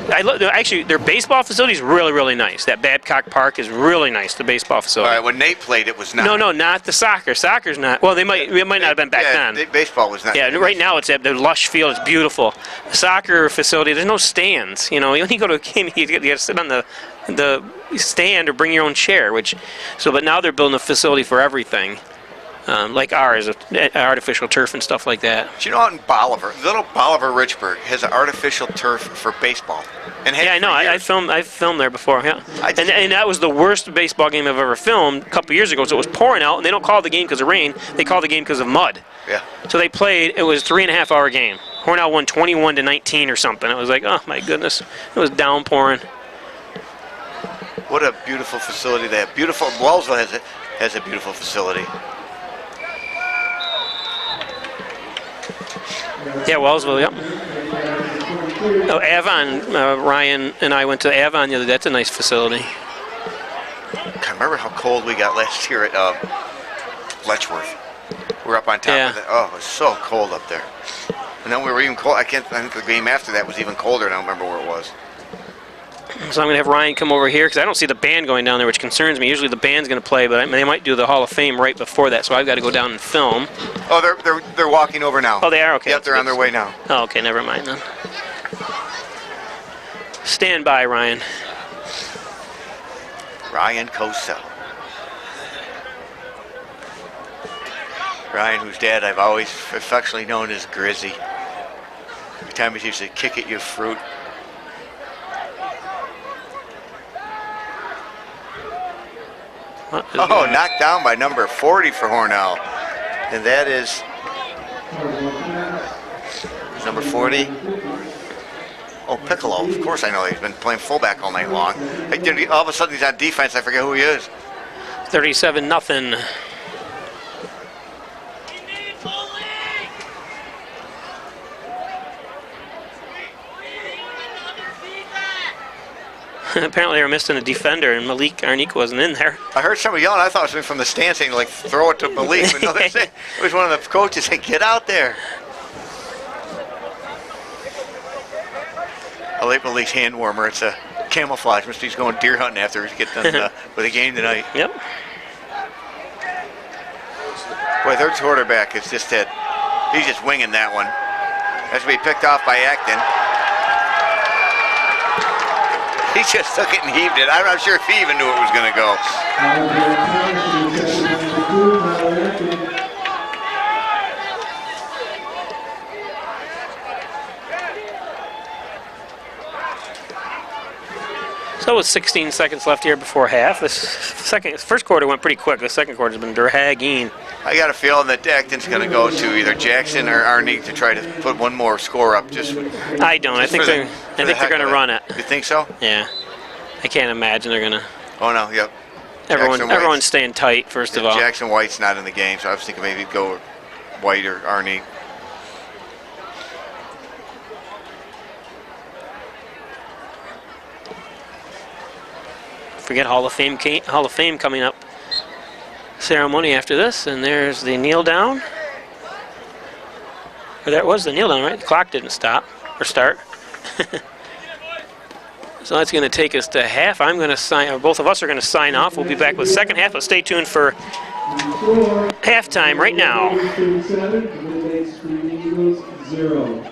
Speaker 2: baseball facility is really, really nice. That Babcock Park is really nice. The baseball facility.
Speaker 3: All right, when Nate played, it was not.
Speaker 2: No, not the soccer. Soccer's not. Well, it might not have been back then.
Speaker 3: Baseball was not.
Speaker 2: Yeah, right now it's at the lush field. It's beautiful. The soccer facility, there's no stands. You know, when you go to a game, you got to sit on the stand or bring your own chair. But now they're building a facility for everything. Like ours, artificial turf and stuff like that.
Speaker 3: Do you know out in Bolivar, little Bolivar Richburg has an artificial turf for baseball? And
Speaker 2: yeah, I know. I filmed there before. Yeah, and that was the worst baseball game I've ever filmed a couple years ago. So it was pouring out, and they don't call the game because of rain. They call the game because of mud.
Speaker 3: Yeah.
Speaker 2: So they played. It was a 3.5-hour game. Hornell won 21-19 or something. It was like, oh my goodness, it was downpouring.
Speaker 3: What a beautiful facility they have. Beautiful. Wellsville has a beautiful facility.
Speaker 2: Yeah, Wellsville, yep. Oh, Avon, Ryan and I went to Avon the other day. That's a nice facility.
Speaker 3: I remember how cold we got last year at Letchworth. We were up on top of it. Oh, it was so cold up there. And then we were even cold. I think the game after that was even colder, and I don't remember where it was.
Speaker 2: So I'm going to have Ryan come over here because I don't see the band going down there, which concerns me. Usually the band's going to play, but they might do the Hall of Fame right before that, so I've got to go down and film.
Speaker 3: Oh, they're walking over now.
Speaker 2: Oh, they are? Okay.
Speaker 3: Yep, they're on their way now.
Speaker 2: Oh, okay, never mind then. Stand by, Ryan.
Speaker 3: Ryan Cosell. Ryan, whose dad I've always affectionately known as Grizzy. Every time he used to kick at you fruit. Oh, knocked down by number 40 for Hornell. And that is number 40. Oh, Piccolo. Of course I know. He's been playing fullback all night long. All of a sudden he's on defense. I forget who he is.
Speaker 2: 37-0. Apparently they were missing a defender, and Malik Arnick wasn't in there.
Speaker 3: I heard somebody yelling. I thought it was from the stand saying, like, throw it to Malik. But no, it was one of the coaches saying, get out there. I like Malik's hand warmer. It's a camouflage. Must be he's going deer hunting after he gets done with a game tonight.
Speaker 2: Yep.
Speaker 3: Boy, their quarterback is just he's just winging that one. That's to be picked off by Acton. He just took it and heaved it. I'm not sure if he even knew it was going to go.
Speaker 2: So with 16 seconds left here before half, first quarter went pretty quick. The second quarter's been dragging.
Speaker 3: I got a feeling that Acton's going to go to either Jackson or Arnick to try to put one more score up.
Speaker 2: I don't. I think they're going to run it.
Speaker 3: You think so?
Speaker 2: Yeah. I can't imagine they're going to.
Speaker 3: Oh no. Yep.
Speaker 2: Everyone's staying tight. First of all.
Speaker 3: Jackson White's not in the game, so I was thinking maybe go White or Arnie.
Speaker 2: Forget Hall of Fame coming up ceremony after this, and there's the kneel down. Or that was the kneel down, right? The clock didn't stop or start. So that's going to take us to half. I'm going to sign, or both of us are going to sign off. We'll be back with second half, but stay tuned for halftime right now.
Speaker 1: Midlakes 0.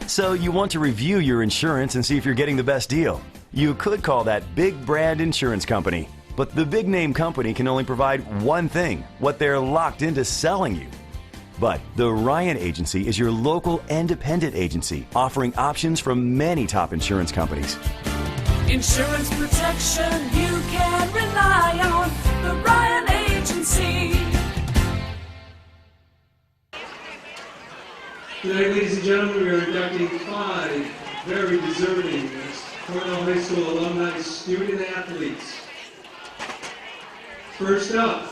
Speaker 12: So you want to review your insurance and see if you're getting the best deal. You could call that Big Brand Insurance Company. But the big name company can only provide one thing, what they're locked into selling you. But the Ryan Agency is your local independent agency offering options from many top insurance companies.
Speaker 13: Insurance protection you can rely on. The Ryan Agency.
Speaker 1: Tonight, ladies and gentlemen, we are inducting 5 very deserving Hornell High School alumni student athletes. First up,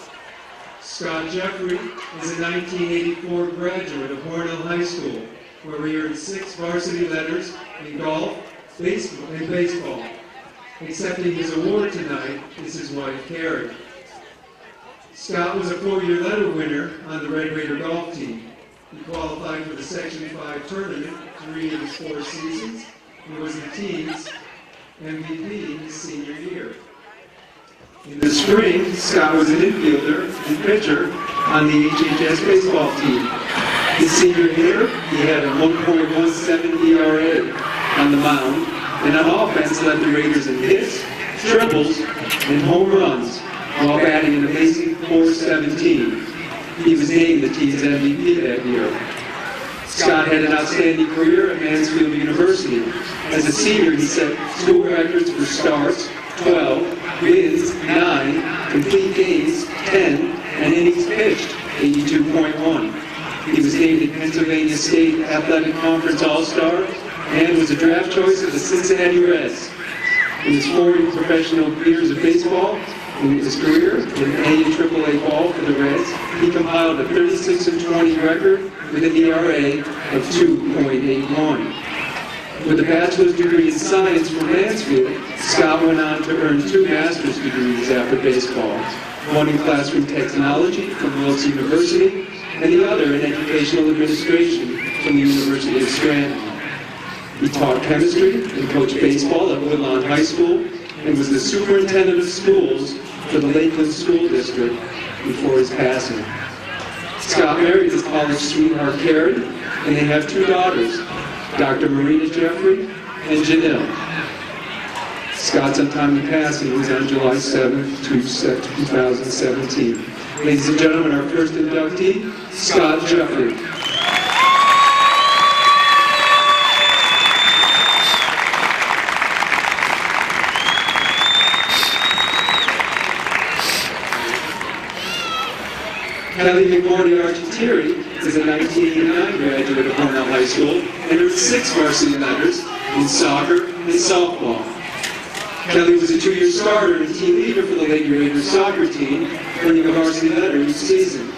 Speaker 1: Scott Jeffrey is a 1984 graduate of Hornell High School, where he earned 6 varsity letters in golf, baseball, and baseball. Accepting his award tonight is his wife, Carrie. Scott was a 4-year letter winner on the Red Raider golf team. He qualified for the Section 5 tournament 3 of his 4 seasons. He was the team's MVP his senior year. In the spring, Scott was an infielder and pitcher on the HHS baseball team. His senior year, he had a 1.17 ERA on the mound, and on offense led the Raiders in hits, triples, and home runs, while batting an amazing .417. He was named the team's MVP that year. Scott had an outstanding career at Mansfield University. As a senior, he set school records for starts, 12, wins, 9, complete games, 10, and innings pitched, 82.1. He was named a Pennsylvania State Athletic Conference All-Star and was a draft choice of the Cincinnati Reds. In his 40 professional years of baseball, in his career in A and AAA ball for the Reds, he compiled a 36-20 record with an ERA of 2.81. With a bachelor's degree in science from Mansfield, Scott went on to earn 2 master's degrees after baseball, one in classroom technology from Wilkes University, and the other in educational administration from the University of Scranton. He taught chemistry and coached baseball at Woodlawn High School and was the superintendent of schools for the Lakeland School District before his passing. Scott married his college sweetheart Carrie, and they have 2 daughters, Dr. Marina Jeffrey and Janelle. Scott's untimely passing was on July 7, 2017. Ladies and gentlemen, our first inductee, Scott Jeffrey. Kelly McMorty Argentieri is a 1989 graduate of Hornell High School and earned 6 varsity letters in soccer and softball. Kelly was a 2-year starter and team leader for the Lady Raiders soccer team, earning a varsity letter each season.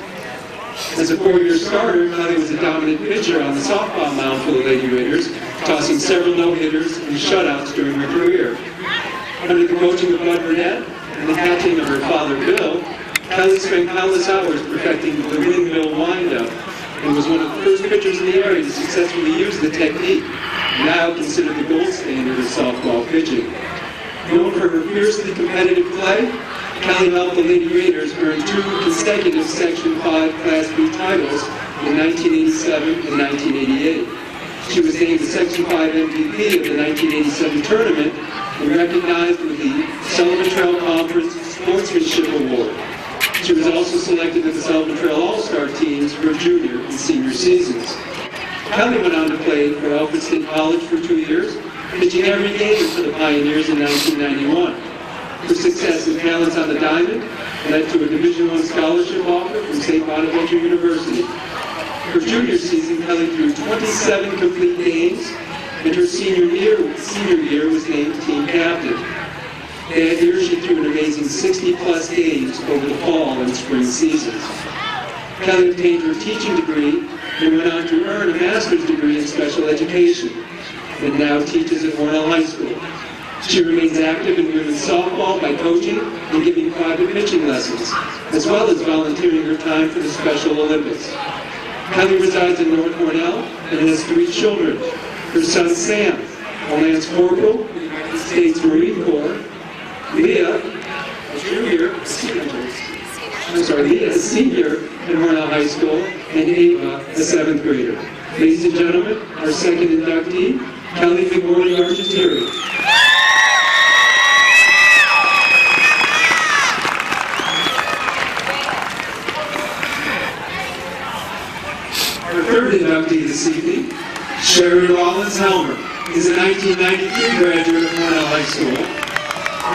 Speaker 1: As a 4-year starter, Kelly was a dominant pitcher on the softball mound for the Lady Raiders, tossing several no-hitters and shutouts during her career. Under the coaching of Bud Burnett and the catching of her father, Bill, Kelly spent countless hours perfecting the windmill windup and was one of the first pitchers in the area to successfully use the technique, now considered the gold standard of softball pitching. Known for her fiercely competitive play, Kelly helped the Lady Raiders earn 2 consecutive Section 5 Class B titles in 1987 and 1988. She was named the Section 5 MVP of the 1987 tournament and recognized with the Sullivan Trail Conference Sportsmanship Award. She was also selected to the Sullivan Trail All-Star teams for junior and senior seasons. Kelly went on to play for Alfred State College for 2 years, pitching every game for the Pioneers in 1991. Her success and talents on the diamond led to a Division I scholarship State Bonaventure University. Her junior season, Kelly threw 27 complete games, and her senior year was named team captain. That year, she threw an amazing 60-plus games over the fall and spring seasons. Kelly obtained her teaching degree and went on to earn a master's degree in special education, and now teaches at Hornell High School. She remains active in women's softball by coaching and giving private pitching lessons, as well as volunteering her time for the Special Olympics. Kelly resides in North Hornell and has 3 children. Her son Sam, a Lance Corporal, United States Marine Corps, Leah, a senior at Hornell High School, and Ava, a 7th grader. Ladies and gentlemen, our second inductee, Kelly McMorley Argentieri. Our third inductee this evening, Sherry Rollins-Helmer, is a 1993 graduate of Hornell High School,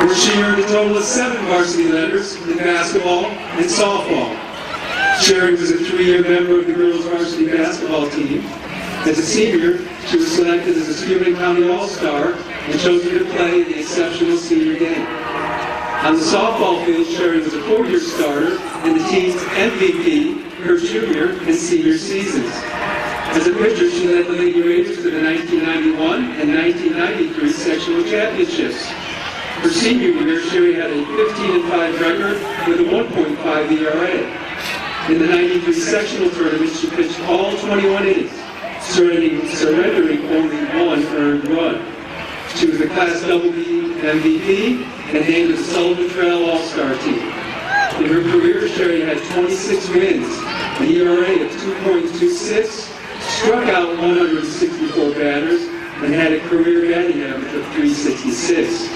Speaker 1: where she earned a total of 7 varsity letters in basketball and softball. Sherry was a 3-year member of the girls' varsity basketball team. As a senior, she was selected as a Schumann County All-Star and chosen to play in the exceptional senior game. On the softball field, Sherry was a 4-year starter and the team's MVP her junior and senior seasons. As a pitcher, she led the Lady Raiders to the 1991 and 1993 sectional championships. Her senior year, Sherry had a 15-5 record with a 1.5 ERA. In the 93 sectional tournament, she pitched all 21 innings, surrendering only 1 earned run. She was the Class BB MVP and named to the Sullivan Trail All-Star team. In her career, Sherry had 26 wins, an ERA of 2.26, struck out 164 batters, and had a career batting average of .366.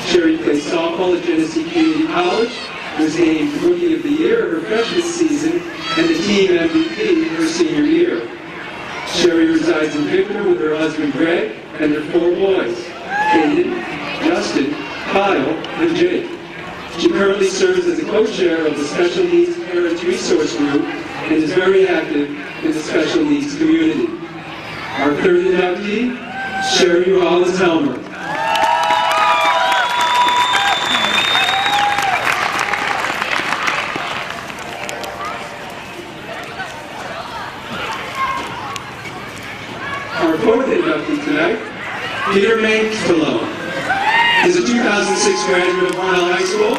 Speaker 1: Sherry played softball at Genesee Community College, was named Rookie of the Year her freshman season, and the team MVP her senior year. Sherry resides in Victor with her husband Greg and their 4 boys, Caden, Justin, Kyle, and Jake. She currently serves as a co-chair of the Special Needs Parents Resource Group and is very active in the special needs community. Our third inductee, Sherry Rollins-Helmer. Our fourth inductee tonight, Peter Mankifellow, is a 2006 graduate of Hornell High School,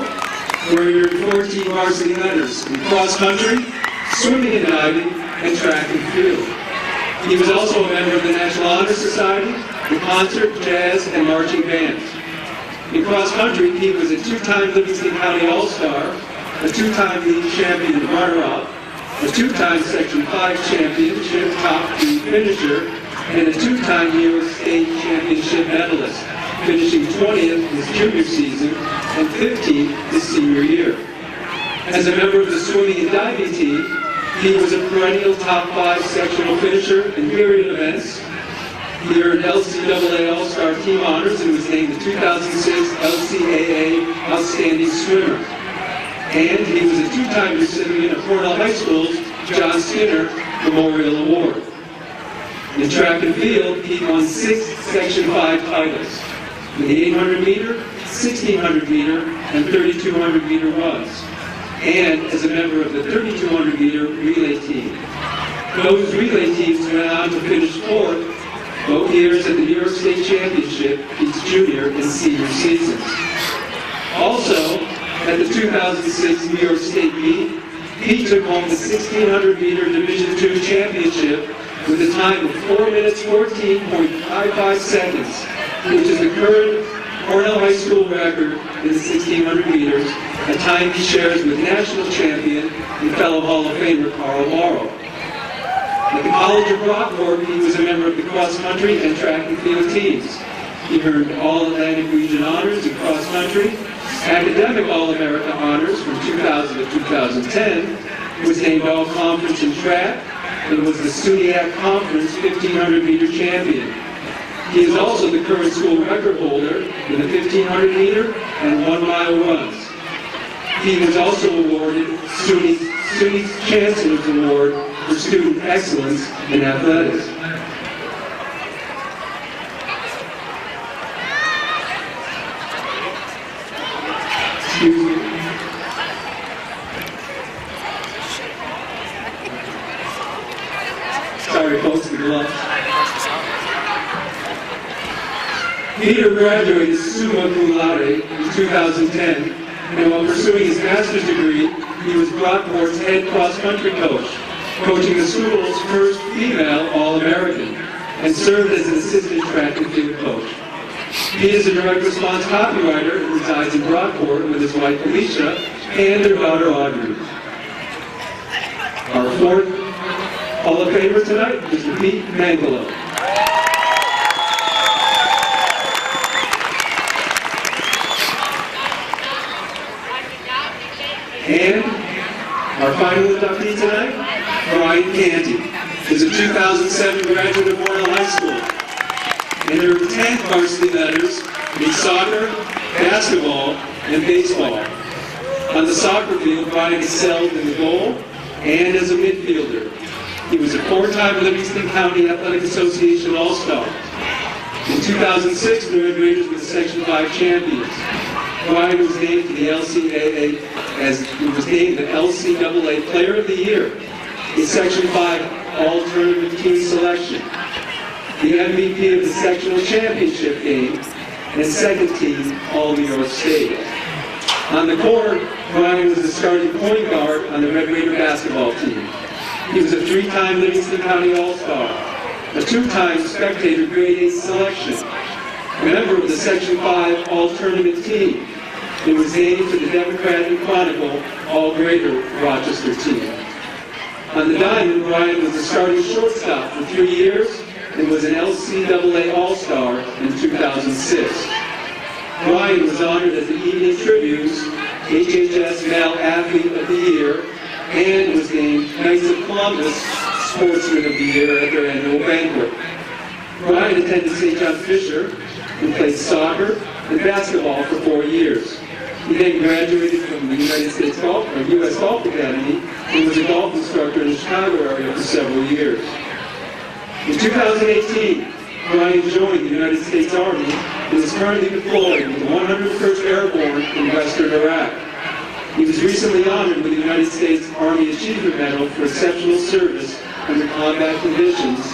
Speaker 1: where he earned 14 varsity letters in cross country, swimming and diving, and track and field. He was also a member of the National Honor Society, the concert, jazz, and marching bands. In cross country, Pete was a 2-time Livingston County All-Star, a 2-time league champion runner-up, a 2-time Section 5 championship top 3 finisher, and a 2-time New York State championship medalist, finishing 20th his junior season and 15th his senior year. As a member of the swimming and diving team, he was a perennial top 5 sectional finisher in myriad events. He earned LCAA All-Star Team honors and was named the 2006 LCAA Outstanding Swimmer. And he was a 2-time recipient of Hornell High School's John Skinner Memorial Award. In track and field, he won 6 Section 5 titles, with the 800-meter, 1600-meter, and 3200-meter runs, and as a member of the 3200-meter relay team. Those relay teams went on to finish 4th both years at the New York State Championship, each junior and senior seasons. Also, at the 2006 New York State meet, he took home the 1600-meter Division II championship with a time of 4 minutes 14.55 seconds, which is the current Hornell High School record in the 1600 meters, a time he shares with national champion and fellow Hall of Famer Carl Morrow. At the College of Rockport, he was a member of the cross-country and track and field teams. He earned All-Atlantic Region honors in cross-country, academic All-America honors from 2000 to 2010, was named All-Conference in track, and was the SUNYAC Conference 1500-meter champion. He is also the current school record holder in the 1500-meter and 1-mile runs. He was also awarded SUNY City Chancellor's Award for Student Excellence in Athletics. Excuse me. Sorry, folks, the gloves. Peter graduated summa cum laude in 2010, and while pursuing his master's degree, he was Brockport's head cross-country coach, coaching the school's first female All-American, and served as an assistant track and field coach. He is a direct response copywriter who resides in Brockport with his wife Alicia and their daughter Audrey. Our fourth Hall of Famer tonight is Pete Mangalo. And our final inductee tonight, Brian Canty, is a 2007 graduate of Hornell High School. And there are 10 varsity letters in soccer, basketball, and baseball. On the soccer field, Brian excelled in the goal and as a midfielder. He was a four-time Livingston County Athletic Association All-Star. In 2006, the Red Raiders were the Section 5 champions. Brian was named to the LCAA as he was named the LCAA Player of the Year in Section 5 All-Tournament Team Selection, the MVP of the Sectional Championship game, and second team All-New York State. On the court, Brian was the starting point guard on the Red Raider basketball team. He was a three-time Livingston County All-Star, a two-time Spectator Grade A selection, a member of the Section 5 All-Tournament team, and was named to the Democrat and Chronicle All-Greater Rochester team. On the diamond, Brian was the starting shortstop for 3 years and was an LCAA All-Star in 2006. Brian was honored as the Evening Tribune's HHS Male Athlete of the Year and was named Knights of Columbus Sportsman of the Year at their annual banquet. Brian attended St. John Fisher and played soccer and basketball for 4 years. He then graduated from the U.S. Golf Academy and was a golf instructor in the Chicago area for several years. In 2018, Brian joined the United States Army and is currently deployed with the 101st Airborne in Western Iraq. He was recently honored with the United States Army Achievement Medal for exceptional service under combat conditions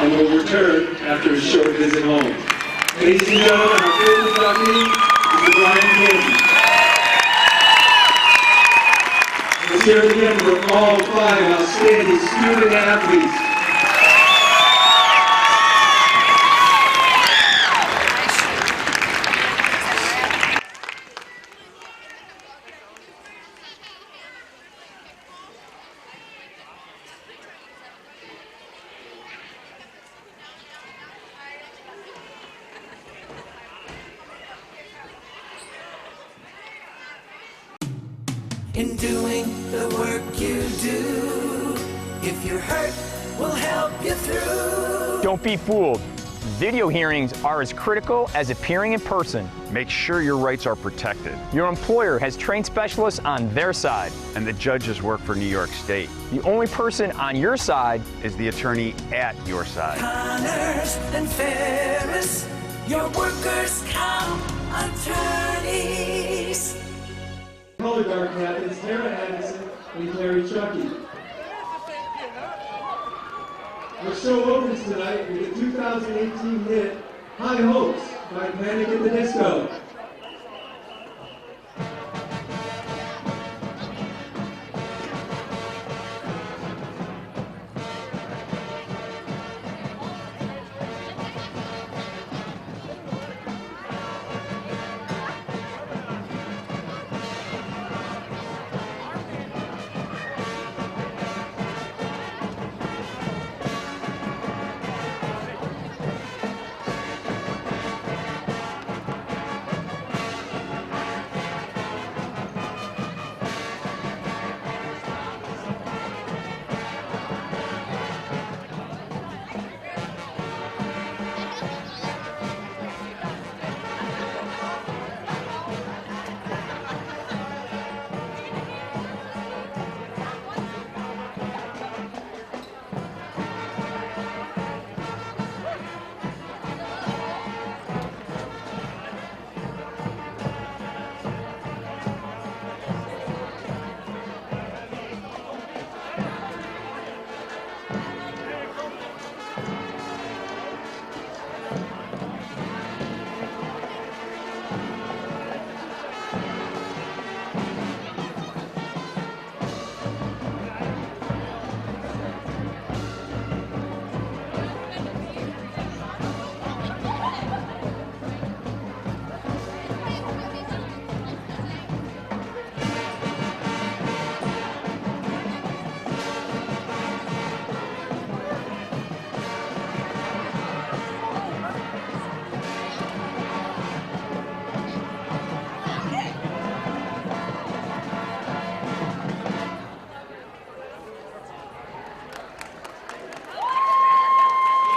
Speaker 1: and will return after a short visit home. Ladies and gentlemen, our fifth inductee is Brian Canty. Let's hear it again for all 5 outstanding student athletes.
Speaker 13: In doing the work you do, if you're hurt, we'll help you through.
Speaker 14: Don't be fooled. Video hearings are as critical as appearing in person.
Speaker 15: Make sure your rights are protected.
Speaker 14: Your employer has trained specialists on their side.
Speaker 15: And the judges work for New York State.
Speaker 14: The only person on your side
Speaker 15: is the attorney at your side.
Speaker 13: Connors and Ferris, your workers' comp attorneys.
Speaker 1: Color guard captains Tara Addison and Carrie Chucky. Our show opens tonight with the 2018 hit High Hopes by Panic at the Disco.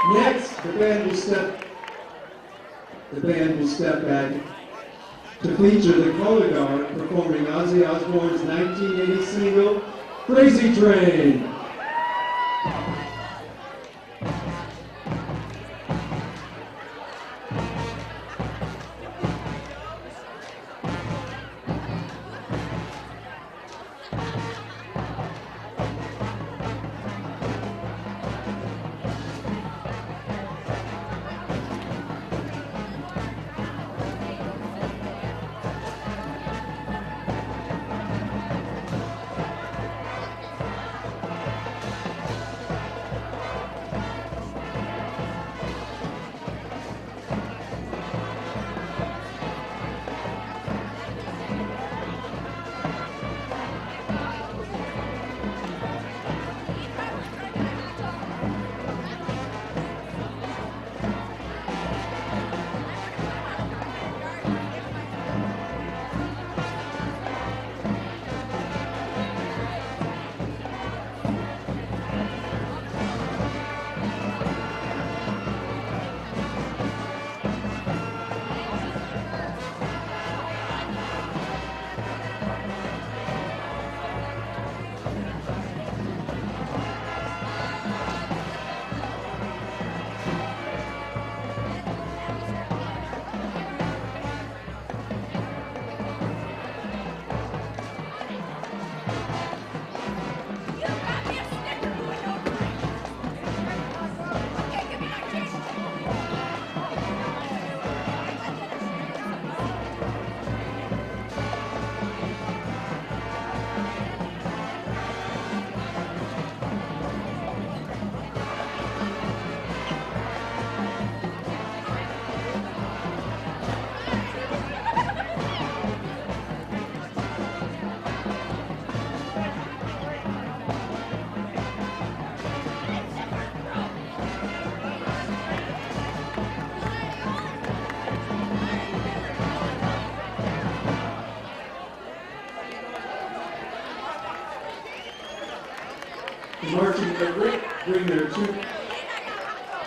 Speaker 1: Next, the band will step back to feature the Color Guard performing Ozzy Osbourne's 1980 single, Crazy Train.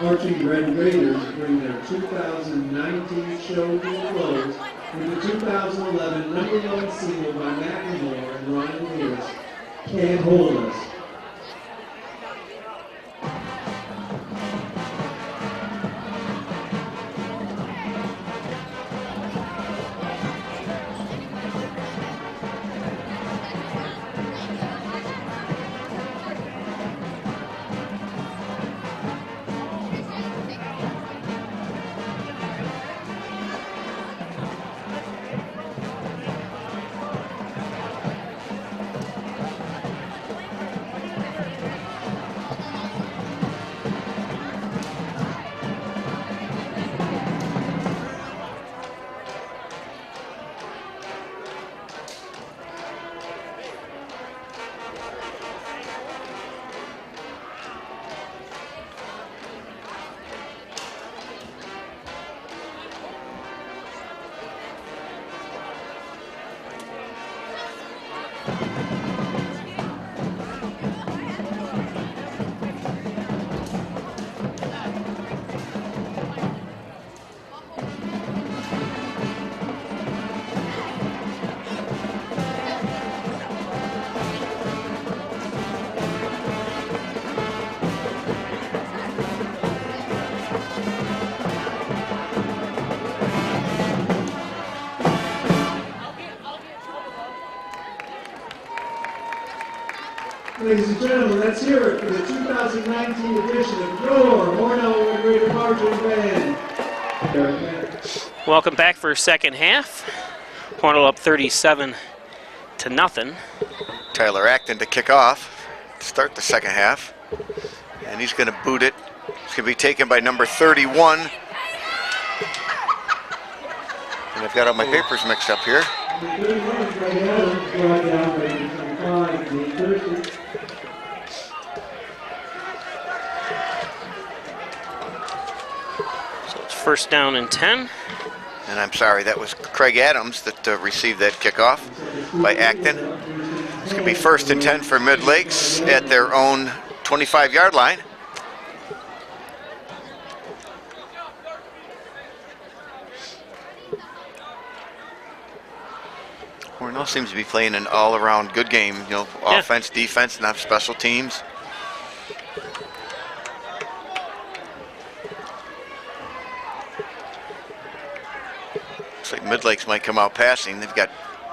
Speaker 1: Marching Red Raiders bring their 2019 show to a close with the 2011 #1 single by Macklemore and Ryan Lewis, Can't Hold Us. Ladies and gentlemen, let's hear it for the 2019 edition of your Hornell Red Raider Marching Band.
Speaker 2: Welcome back for second half. Hornell up 37-0.
Speaker 3: Tyler Acton to kick off, to start the second half. And he's going to boot it. It's going to be taken by number 31. And I've got all my papers mixed up here.
Speaker 2: So it's first down and 10.
Speaker 3: And I'm sorry, that was Craig Adams that received that kickoff by Acton. It's going to be first and 10 for Midlakes at their own 25-yard line. Hornell seems to be playing an all-around good game, you know, offense, defense, and have special teams. Looks like Midlakes might come out passing. They've got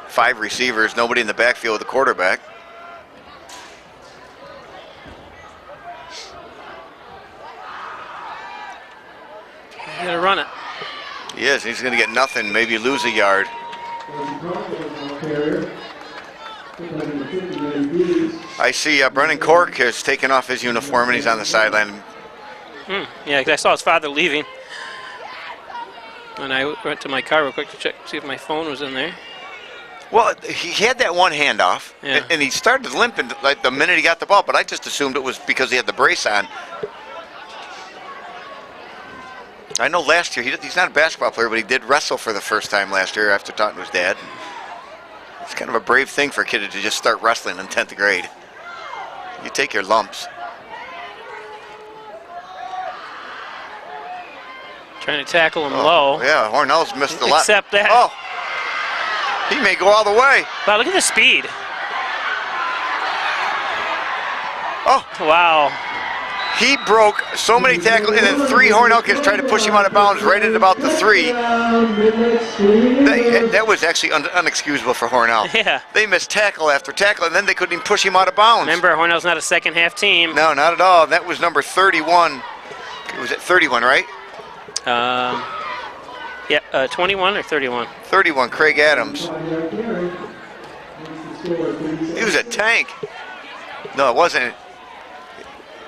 Speaker 3: 5 receivers, nobody in the backfield with the quarterback.
Speaker 2: You gotta run it.
Speaker 3: He is. He's going to get nothing, maybe lose a yard. I see Brennan Cork has taken off his uniform and he's on the sideline.
Speaker 2: Yeah, 'cause I saw his father leaving. And I went to my car real quick to check, see if my phone was in there.
Speaker 3: Well, he had that one handoff, and he started limping like the minute he got the ball, but I just assumed it was because he had the brace on. I know last year, he's not a basketball player, but he did wrestle for the first time last year after talking to his dad. It's kind of a brave thing for a kid to just start wrestling in 10th grade. You take your lumps.
Speaker 2: Trying to tackle him low.
Speaker 3: Yeah, Hornell's missed a lot.
Speaker 2: Except that.
Speaker 3: Oh, he may go all the way.
Speaker 2: Wow, look at the speed.
Speaker 3: Oh.
Speaker 2: Wow.
Speaker 3: He broke so many tackles, and then 3 Hornell kids tried to push him out of bounds right at about the 3. That was actually unexcusable for Hornell.
Speaker 2: Yeah.
Speaker 3: They missed tackle after tackle, and then they couldn't even push him out of bounds.
Speaker 2: Remember, Hornell's not a second half team.
Speaker 3: No, not at all. That was number 31. Was it 31, right?
Speaker 2: 21 or 31?
Speaker 3: 31, Craig Adams. He was a tank. No, it wasn't.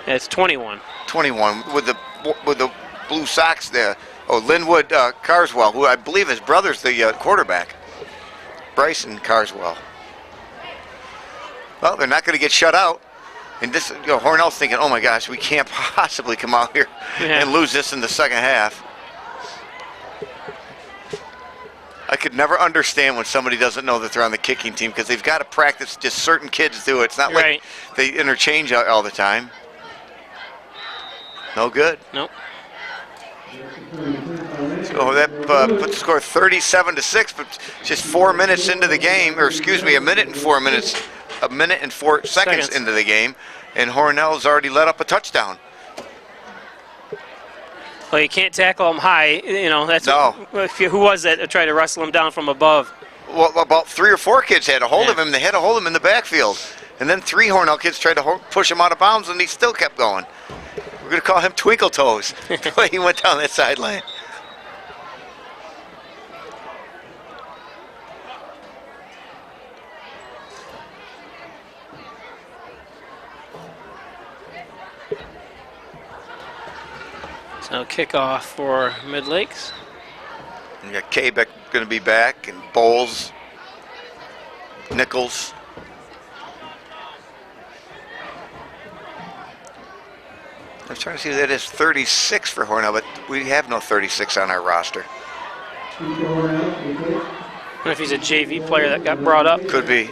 Speaker 2: Yeah, it's 21.
Speaker 3: 21 with the blue socks there. Oh, Linwood Carswell, who I believe his brother's the quarterback. Bryson Carswell. Well, they're not going to get shut out. And this, Hornell's thinking, oh my gosh, we can't possibly come out here and lose this in the second half. I could never understand when somebody doesn't know that they're on the kicking team because they've got to practice. Just certain kids do it. It's not like they interchange all the time. No good.
Speaker 2: Nope.
Speaker 3: So that put the score 37-6, but just 4 minutes into the game, or excuse me, a minute and 4 seconds into the game, and Hornell's already let up a touchdown.
Speaker 2: Well, you can't tackle him high. That's who was that that tried to wrestle him down from above?
Speaker 3: Well, about 3 or 4 kids had a hold of him. They had a hold of him in the backfield, and then 3 Hornell kids tried to push him out of bounds, and he still kept going. We're going to call him Twinkle Toes, the way he went down that sideline.
Speaker 2: So kickoff for Midlakes.
Speaker 3: You got K-Beck going to be back, and Bowles, Nichols. I'm trying to see if that is 36 for Hornell, but we have no 36 on our roster.
Speaker 2: I don't know if he's a JV player that got brought up.
Speaker 3: Could be.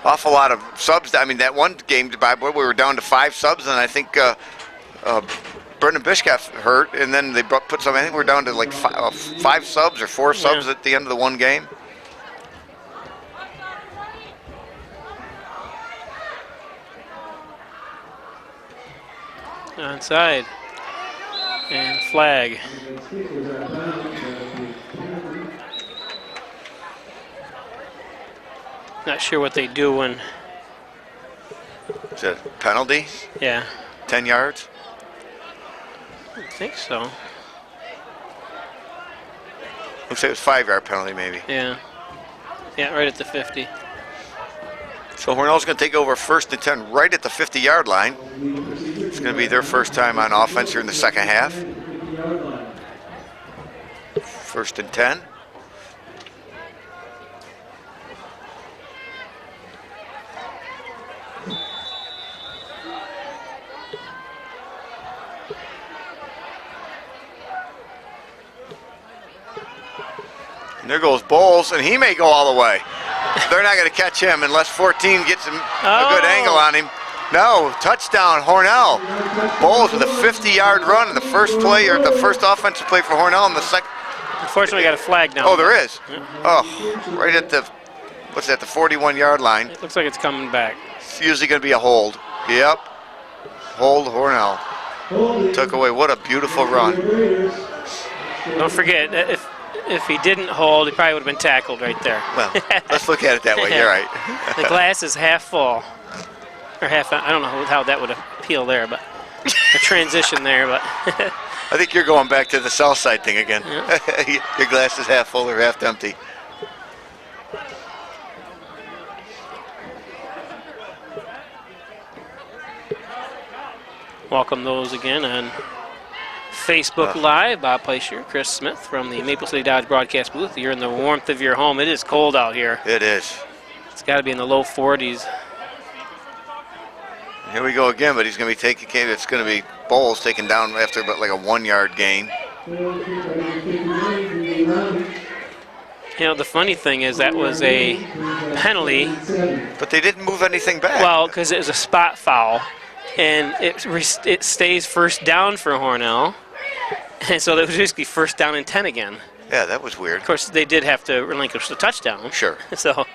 Speaker 3: Awful lot of subs. I mean, that one game, we were down to 5 subs, and I think Brendan Bish got hurt, and then they put some. I think we're down to like 5 subs or 4 subs at the end of the one game.
Speaker 2: Onside. And flag. Not sure what they do when.
Speaker 3: Is that a penalty?
Speaker 2: Yeah.
Speaker 3: 10 yards?
Speaker 2: I think so.
Speaker 3: Looks like it was 5-yard penalty, maybe.
Speaker 2: Yeah. Yeah, right at the 50.
Speaker 3: So Hornell's going to take over 1st and 10 right at the 50-yard line. It's going to be their first time on offense here in the second half. 1st and 10. And there goes Bowles, and he may go all the way. They're not going to catch him unless 14 gets a good angle on him. No, touchdown, Hornell. Bowles with a 50-yard run in the first play, or the first offensive play for Hornell in the second.
Speaker 2: Unfortunately, we got a flag now.
Speaker 3: Oh, there is. Oh, right at the what's that, the 41-yard line.
Speaker 2: It looks like it's coming back.
Speaker 3: It's usually going to be a hold. Yep. Hold Hornell. Took away. What a beautiful run.
Speaker 2: Don't forget, if he didn't hold, he probably would have been tackled right there.
Speaker 3: Well, let's look at it that way. You're right.
Speaker 2: The glass is half full. Or half, I don't know how that would appeal there, but a transition there. But
Speaker 3: I think you're going back to the south side thing again.
Speaker 2: Yeah.
Speaker 3: Your glass is half full or half empty.
Speaker 2: welcome those again on Facebook Live. Bob Pleischer, Chris Smith from the Maple City Dodge broadcast booth. You're in the warmth of your home. It is cold out here.
Speaker 3: It is.
Speaker 2: It's got to be in the low 40s.
Speaker 3: Here we go again, but he's going to be taking. It's going to be Bowles taken down after about like a 1-yard gain.
Speaker 2: You know, the funny thing is that was a penalty.
Speaker 3: But they didn't move anything back.
Speaker 2: Well, because it was a spot foul, and it stays first down for Hornell, and so that was basically first down and 10 again.
Speaker 3: Yeah, that was weird.
Speaker 2: Of course, they did have to relinquish the touchdown.
Speaker 3: Sure.
Speaker 2: So,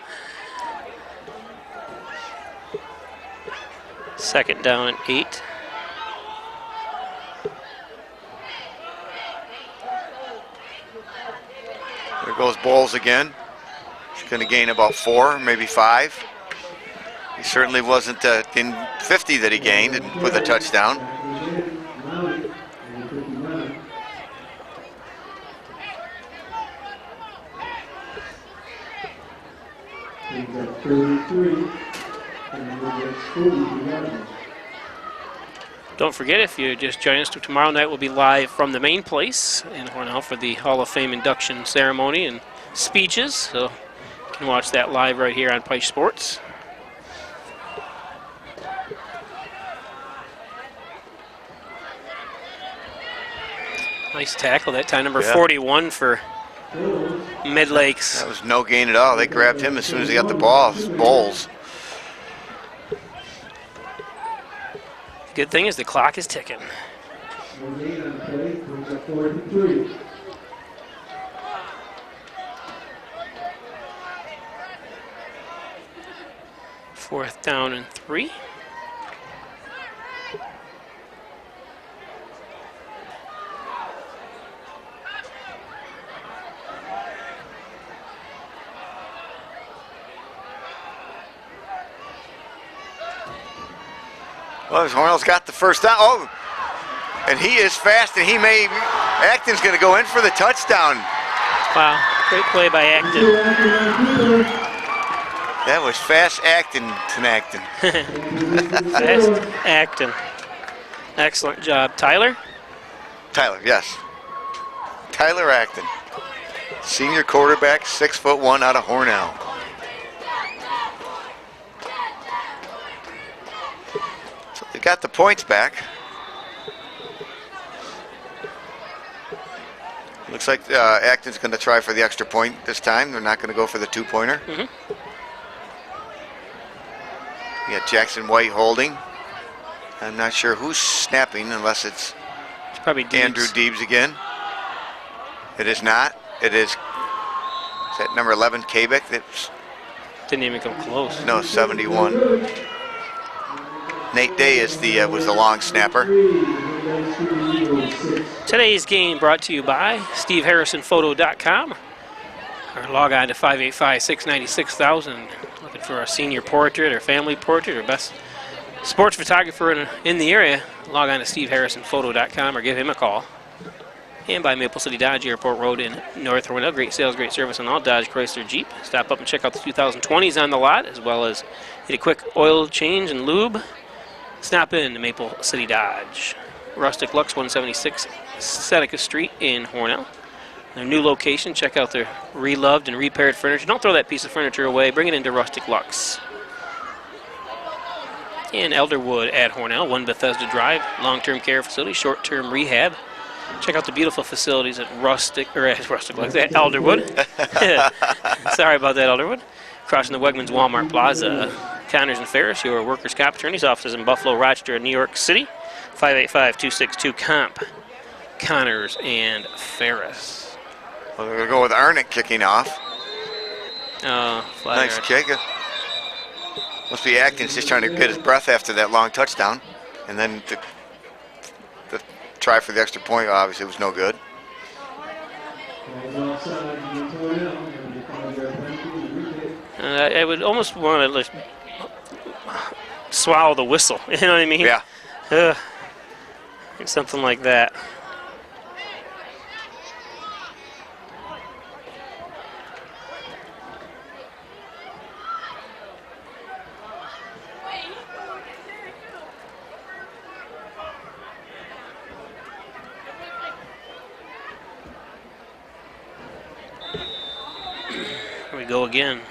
Speaker 2: second down and 8.
Speaker 3: There goes Bowles again. He's going to gain about 4, maybe 5. He certainly wasn't in 50 that he gained with a touchdown.
Speaker 2: Don't forget, if you just join us, tomorrow night we'll be live from the main place in Hornell for the Hall of Fame induction ceremony and speeches. So you can watch that live right here on Pike Sports. Nice tackle that time, number 41 for Midlakes.
Speaker 3: That was no gain at all. They grabbed him as soon as he got the ball. Bowles.
Speaker 2: Good thing is the clock is ticking. Fourth down and 3.
Speaker 3: Well, Hornell's got the first down. Oh, and he is fast, and Acton's going to go in for the touchdown.
Speaker 2: Wow, great play by Acton.
Speaker 3: That was fast Acton.
Speaker 2: Fast Acton. Excellent job. Tyler,
Speaker 3: yes. Tyler Acton. Senior quarterback, 6'1" out of Hornell. They got the points back. Looks like Acton's going to try for the extra point this time. They're not going to go for the 2-pointer. You got Jackson White holding. I'm not sure who's snapping unless it's
Speaker 2: probably Deebs.
Speaker 3: Andrew Deebs again. It is not. It is that number 11, Kabek?
Speaker 2: Didn't even come close.
Speaker 3: No, 71. Nate Day is was the long snapper.
Speaker 2: Today's game brought to you by SteveHarrisonPhoto.com. Or log on to 585-696,000. Looking for a senior portrait or family portrait or best sports photographer in the area. Log on to SteveHarrisonPhoto.com or give him a call. And by Maple City Dodge Airport Road in North Hornell. Great sales, great service on all Dodge, Chrysler, Jeep. Stop up and check out the 2020s on the lot, as well as get a quick oil change and lube. Stop in to Maple City Dodge. Rustic Lux, 176 Seneca Street in Hornell. Their new location, check out their reloved and repaired furniture. Don't throw that piece of furniture away. Bring it into Rustic Lux. In Elderwood at Hornell, 1 Bethesda Drive, long-term care facility, short-term rehab. Check out the beautiful facilities at Rustic Lux, at Elderwood. Sorry about that, Elderwood. Crossing the Wegmans Walmart Plaza. Connors and Ferris, your workers' comp attorneys, offices in Buffalo, Rochester, and New York City. 585-262-COMP. Connors and Ferris.
Speaker 3: Well, they're going to go with Arnott kicking off.
Speaker 2: Flat
Speaker 3: Nice
Speaker 2: yard.
Speaker 3: kick. Must be Atkins just trying to get his breath after that long touchdown. And then the try for the extra point obviously was no good.
Speaker 2: I would almost want to swallow the whistle. You know what I mean?
Speaker 3: Yeah.
Speaker 2: Something like that. Here we go again.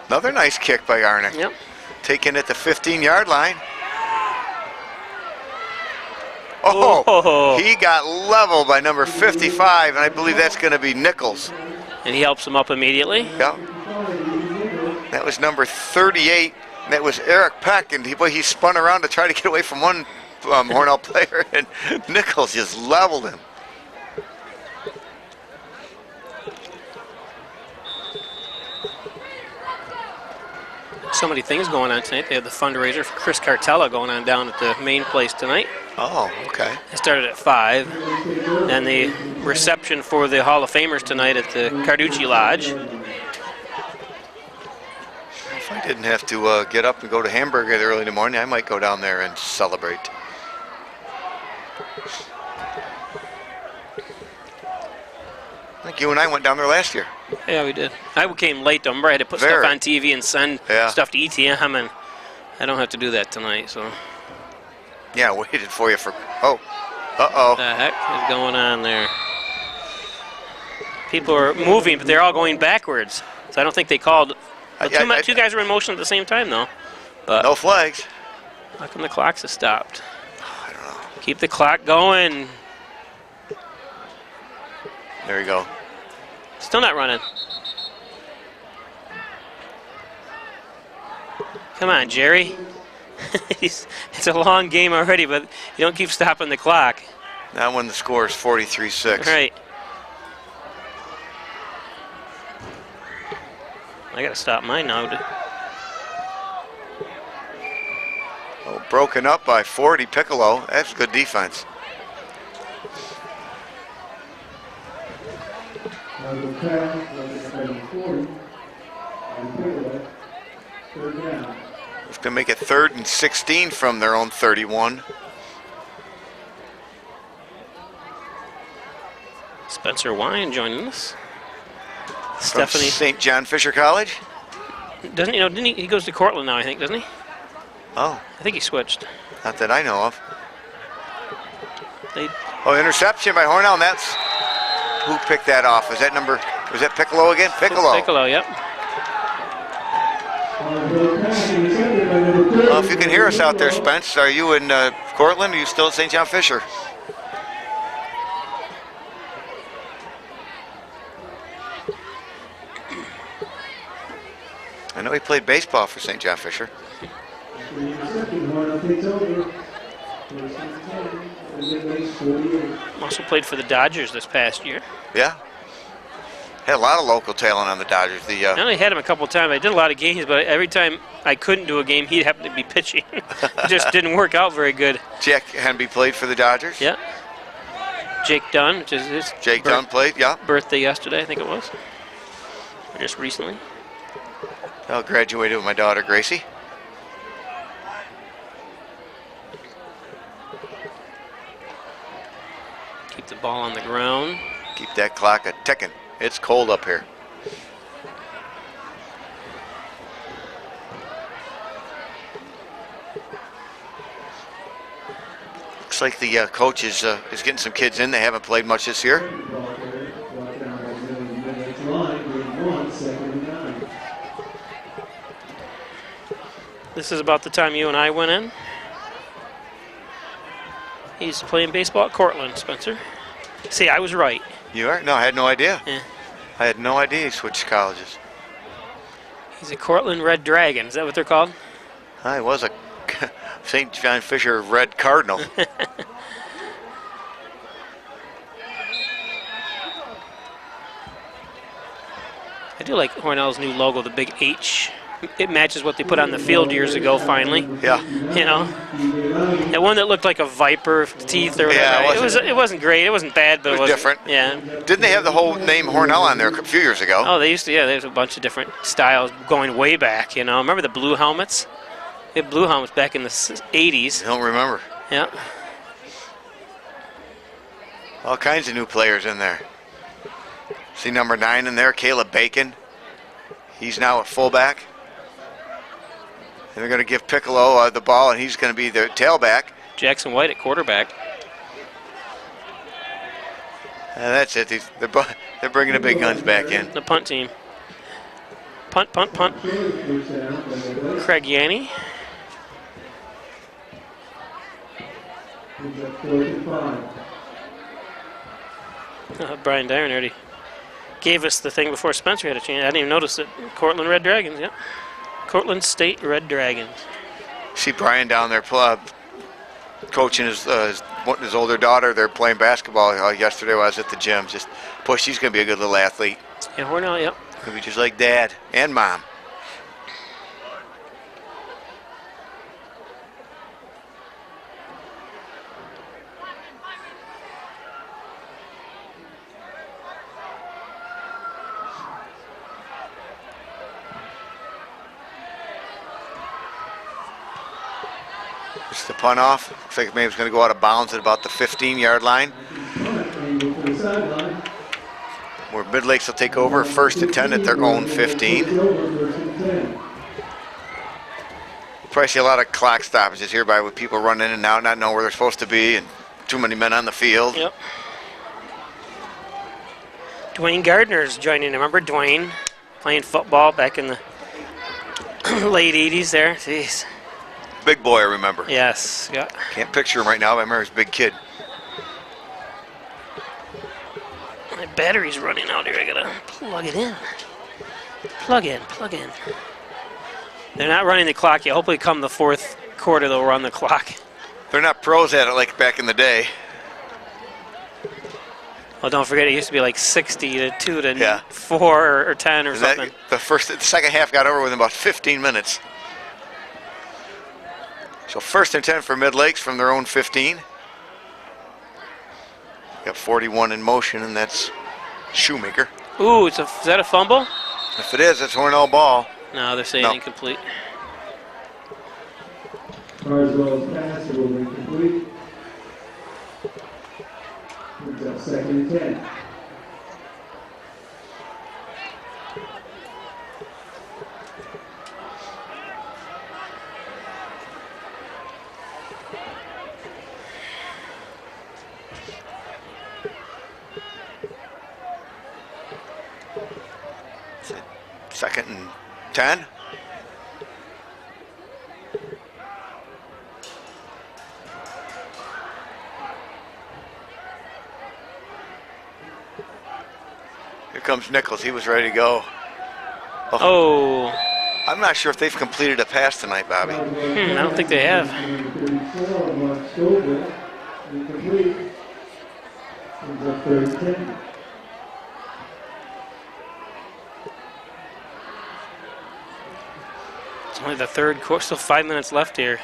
Speaker 3: Another nice kick by Arnick.
Speaker 2: Yep.
Speaker 3: Taken at the 15-yard line. Oh, he got leveled by number 55, and I believe that's going to be Nichols.
Speaker 2: And he helps him up immediately.
Speaker 3: Yeah. That was number 38. And that was Eric Peck, and he spun around to try to get away from one Hornell player, and Nichols just leveled him.
Speaker 2: So many things going on tonight. They have the fundraiser for Chris Cartella going on down at the main place tonight.
Speaker 3: Oh, okay.
Speaker 2: It started at 5. Then the reception for the Hall of Famers tonight at the Carducci Lodge.
Speaker 3: If I didn't have to get up and go to Hamburg early in the morning, I might go down there and celebrate. I think you and I went down there last year.
Speaker 2: Yeah, we did. I came late, though. Remember, I had to put stuff on TV and send stuff to ETM, and I don't have to do that tonight, so.
Speaker 3: Yeah, I waited for you for, uh-oh.
Speaker 2: What the heck is going on there? People are moving, but they're all going backwards. So I don't think they called. Well, two guys were in motion at the same time, though. But
Speaker 3: no flags.
Speaker 2: How come the clocks have stopped? I don't know. Keep the clock going.
Speaker 3: There you go.
Speaker 2: Still not running. Come on, Jerry. It's a long game already, but you don't keep stopping the clock.
Speaker 3: That one, the score is 43-6.
Speaker 2: Right. I got to stop mine now.
Speaker 3: Oh, broken up by 40, Piccolo. That's good defense. It's going to make it 3rd and 16 from their own 31.
Speaker 2: Spencer Wine joining us.
Speaker 3: From
Speaker 2: Stephanie.
Speaker 3: St. John Fisher College?
Speaker 2: Doesn't didn't he goes to Cortland now, I think, doesn't he?
Speaker 3: Oh.
Speaker 2: I think he switched.
Speaker 3: Not that I know of. Oh, interception by Hornell, and that's, who picked that off? Was that Piccolo again? Piccolo.
Speaker 2: Piccolo, yep.
Speaker 3: Well, if you can hear us out there, Spence, are you in Cortland or are you still at St. John Fisher? I know he played baseball for St. John Fisher.
Speaker 2: Also played for the Dodgers this past year.
Speaker 3: Yeah. Had a lot of local talent on the Dodgers.
Speaker 2: I only had him a couple of times. I did a lot of games, but every time I couldn't do a game, he'd happen to be pitching. It just didn't work out very good.
Speaker 3: Jack Henby played for the Dodgers?
Speaker 2: Yeah. Jake Dunn, which is his
Speaker 3: Dunn played, yeah.
Speaker 2: Birthday yesterday, I think it was. Or just recently.
Speaker 3: I graduated with my daughter, Gracie.
Speaker 2: Keep the ball on the ground.
Speaker 3: Keep that clock a-ticking. It's cold up here. Looks like the coach is getting some kids in. They haven't played much this year.
Speaker 2: This is about the time you and I went in. He's playing baseball at Cortland, Spencer. See, I was right.
Speaker 3: You are? No, I had no idea.
Speaker 2: Yeah.
Speaker 3: I had no idea he switched colleges.
Speaker 2: He's a Cortland Red Dragon. Is that what they're called?
Speaker 3: I was a St. John Fisher Red Cardinal.
Speaker 2: I do like Hornell's new logo, the big H. It matches what they put on the field years ago, finally.
Speaker 3: Yeah.
Speaker 2: You know? That one that looked like a viper teeth or whatever.
Speaker 3: Yeah,
Speaker 2: it wasn't great. It wasn't bad, but
Speaker 3: it was different.
Speaker 2: Yeah.
Speaker 3: Didn't they have the whole name Hornell on there a few years ago?
Speaker 2: Oh, they used to, yeah, there's a bunch of different styles going way back, you know. Remember the blue helmets? They had blue helmets back in the 80s.
Speaker 3: I don't remember.
Speaker 2: Yeah.
Speaker 3: All kinds of new players in there. See number 9 in there, Caleb Bacon. He's now a fullback. And they're going to give Piccolo the ball, and he's going to be the tailback.
Speaker 2: Jackson White at quarterback.
Speaker 3: And that's it. They're bringing the big guns back in.
Speaker 2: The punt team. Punt, punt, punt. Craig Yanni. Brian Dyer already gave us the thing before Spencer had a chance. I didn't even notice it. Cortland Red Dragons, yeah. Cortland State Red Dragons.
Speaker 3: See Brian down there coaching his older daughter. They're playing basketball yesterday while I was at the gym. Just push. She's going to be a good little athlete.
Speaker 2: Yeah, Hornell, yep.
Speaker 3: Going to be just like Dad and Mom. Just the punt off. Looks like maybe it's going to go out of bounds at about the 15-yard line. Where Midlakes will take over 1st and 10 at their own 15. Probably see a lot of clock stoppages here with people running in and out, not knowing where they're supposed to be, and too many men on the field.
Speaker 2: Yep. Dwayne Gardner's joining. Remember Dwayne playing football back in the late 80s there? Jeez.
Speaker 3: Big boy, I remember.
Speaker 2: Yes, yeah.
Speaker 3: Can't picture him right now, but I remember he's a big kid.
Speaker 2: My battery's running out here. I gotta plug it in. Plug in, plug in. They're not running the clock yet. Hopefully come the 4th quarter they'll run the clock.
Speaker 3: They're not pros at it like back in the day.
Speaker 2: Well, don't forget it used to be like 60 to 2 to 4 or 10 or something.
Speaker 3: The second half got over within about 15 minutes. So 1st and 10 for Midlakes from their own 15. Got 41 in motion, and that's Shoemaker.
Speaker 2: Ooh, is that a fumble?
Speaker 3: If it is, it's Hornell ball.
Speaker 2: No, they're saying incomplete.
Speaker 1: Carswell's pass will be complete. It's up 2nd and 10.
Speaker 3: Second and 10. Here comes Nichols. He was ready to go.
Speaker 2: Oh.
Speaker 3: I'm not sure if they've completed a pass tonight, Bobby.
Speaker 2: I don't think they have. It's only the 3rd quarter, still 5 minutes left here.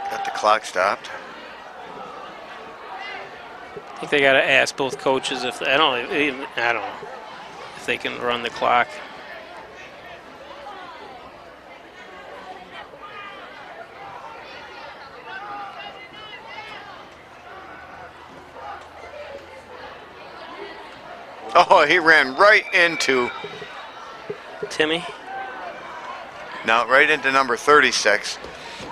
Speaker 3: Got the clock stopped.
Speaker 2: I think they got to ask both coaches if I don't know if they can run the clock.
Speaker 3: Oh, he ran right into
Speaker 2: Timmy.
Speaker 3: No, right into number 36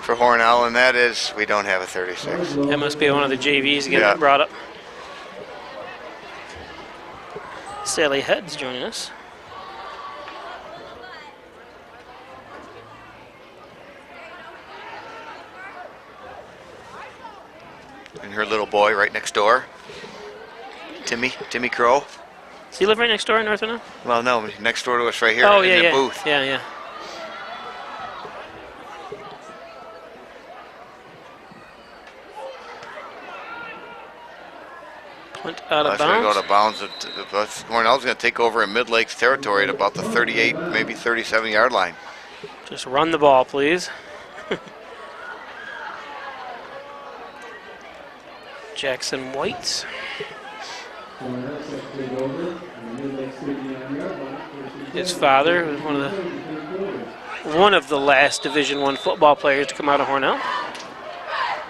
Speaker 3: for Hornell, and that is, we don't have a 36.
Speaker 2: That must be one of the JVs getting brought up. Sally Head's joining us.
Speaker 3: And her little boy right next door, Timmy Crow.
Speaker 2: Does he live right next door in North Hornell?
Speaker 3: Well, no, next door to us right here
Speaker 2: in
Speaker 3: the booth.
Speaker 2: Yeah. Went out of
Speaker 3: That's going to
Speaker 2: bounds.
Speaker 3: go to bounds. Hornell's going to take over in Midlakes territory at about the 38, maybe 37-yard line.
Speaker 2: Just run the ball, please. Jackson White. His father was one of the last Division I football players to come out of Hornell.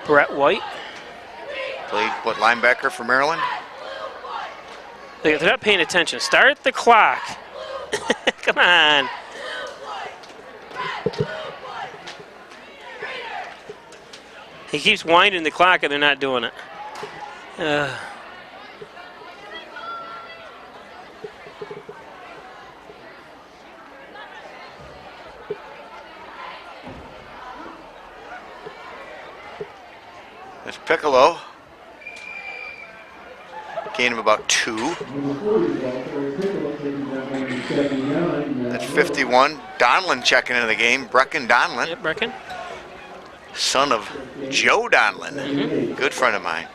Speaker 2: Brett White.
Speaker 3: Played, what, linebacker for Maryland?
Speaker 2: They're not paying attention. Start the clock. Come on. He keeps winding the clock and they're not doing it.
Speaker 3: There's Piccolo. Gain of about 2. That's 51. Donlin checking into the game. Brecken Donlin.
Speaker 2: Yep, Brecken.
Speaker 3: Son of Joe Donlin. Good friend of mine.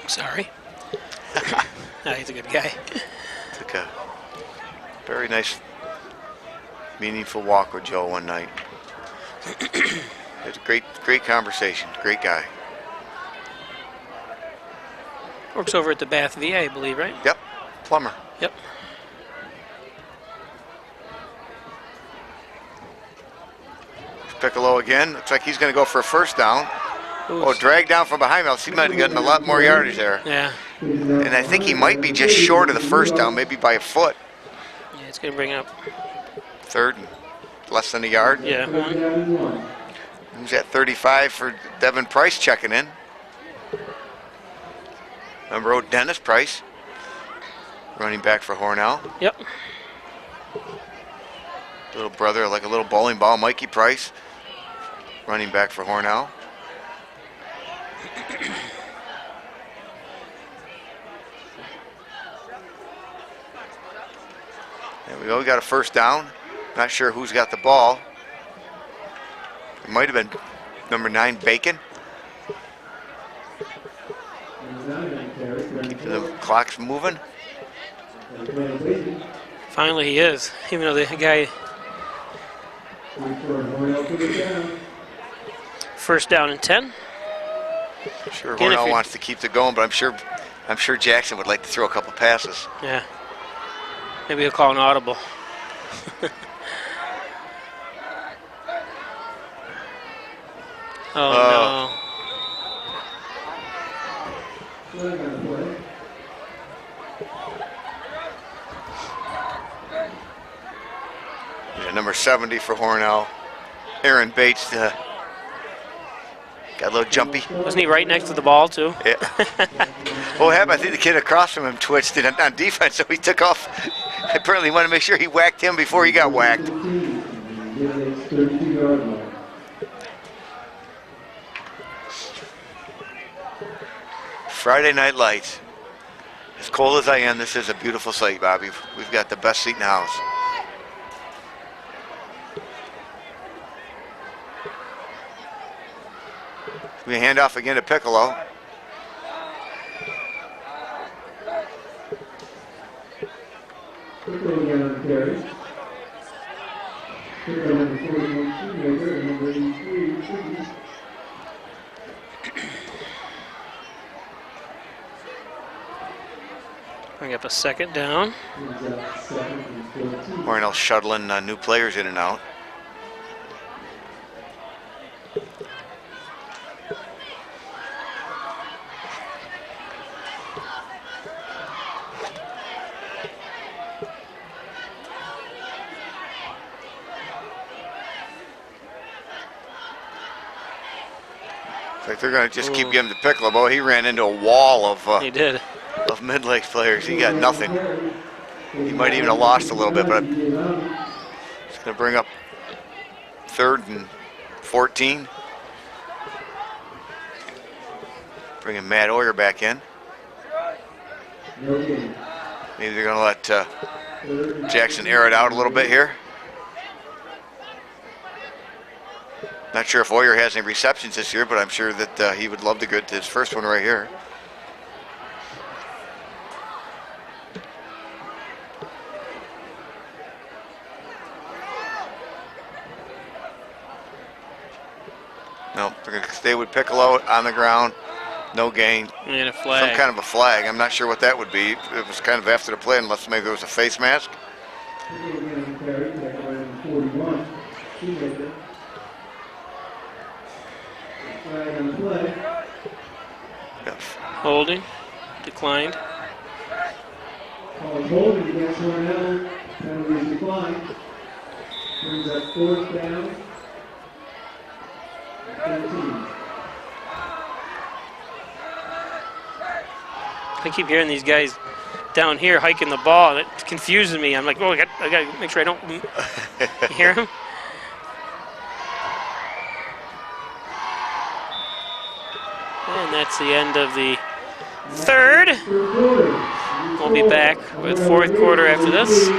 Speaker 2: Sorry. No, he's a good guy.
Speaker 3: Took a very nice, meaningful walk with Joe one night. It's a great conversation. Great guy.
Speaker 2: Works over at the Bath VA, I believe, right?
Speaker 3: Yep. Plumber.
Speaker 2: Yep.
Speaker 3: Piccolo again. Looks like he's going to go for a first down.
Speaker 2: Ooh.
Speaker 3: Oh, drag down from behind me. He might have gotten a lot more yardage there.
Speaker 2: Yeah.
Speaker 3: And I think he might be just short of the first down, maybe by a foot.
Speaker 2: Yeah, it's going to bring up.
Speaker 3: Third and less than a yard.
Speaker 2: Yeah.
Speaker 3: Who's at 35 for Devin Price checking in? Number 0, Dennis Price. Running back for Hornell.
Speaker 2: Yep.
Speaker 3: Little brother, like a little bowling ball, Mikey Price. Running back for Hornell. There we go, we got a first down. Not sure who's got the ball. It might have been number 9, Bacon. Keeping the clocks moving.
Speaker 2: Finally he is, even though the guy... First down and 10.
Speaker 3: Sure,
Speaker 2: Again,
Speaker 3: Hornell wants to keep it going, but I'm sure Jackson would like to throw a couple passes.
Speaker 2: Yeah. Maybe he'll call an audible. Oh, no.
Speaker 3: Yeah, number 70 for Hornell. Aaron Bates got a little jumpy.
Speaker 2: Wasn't he right next to the ball, too?
Speaker 3: Yeah. Well, I think the kid across from him twitched it on defense, so he took off. Apparently, he wanted to make sure he whacked him before he got whacked. Friday Night Lights. As cold as I am, this is a beautiful sight, Bobby. We've got the best seat in the house. We hand off again to Piccolo.
Speaker 2: Bring up a second down.
Speaker 3: Hornell shuttling new players in and out. Like they're going to just keep giving to Piccolo. Boy, he ran into a wall of
Speaker 2: he did.
Speaker 3: Of Midlakes players. He got nothing. He might even have lost a little bit, but it's going to bring up 3rd and 14. Bringing Matt Oyer back in. Maybe they're going to let Jackson air it out a little bit here. Not sure if Oyer has any receptions this year, but I'm sure that he would love to get his first one right here. No, they're going to stay with Piccolo on the ground. No gain.
Speaker 2: And a flag.
Speaker 3: Some kind of a flag. I'm not sure what that would be. It was kind of after the play, unless maybe there was a face mask.
Speaker 2: Holding. Declined.
Speaker 1: Holding against Hornell. Penalties declined. Brings up 4th down. 13.
Speaker 2: I keep hearing these guys down here hiking the ball, and it confuses me. I'm like, oh, I got to make sure I don't hear him. And that's the end of the 3rd. We'll be back with 4th quarter after this.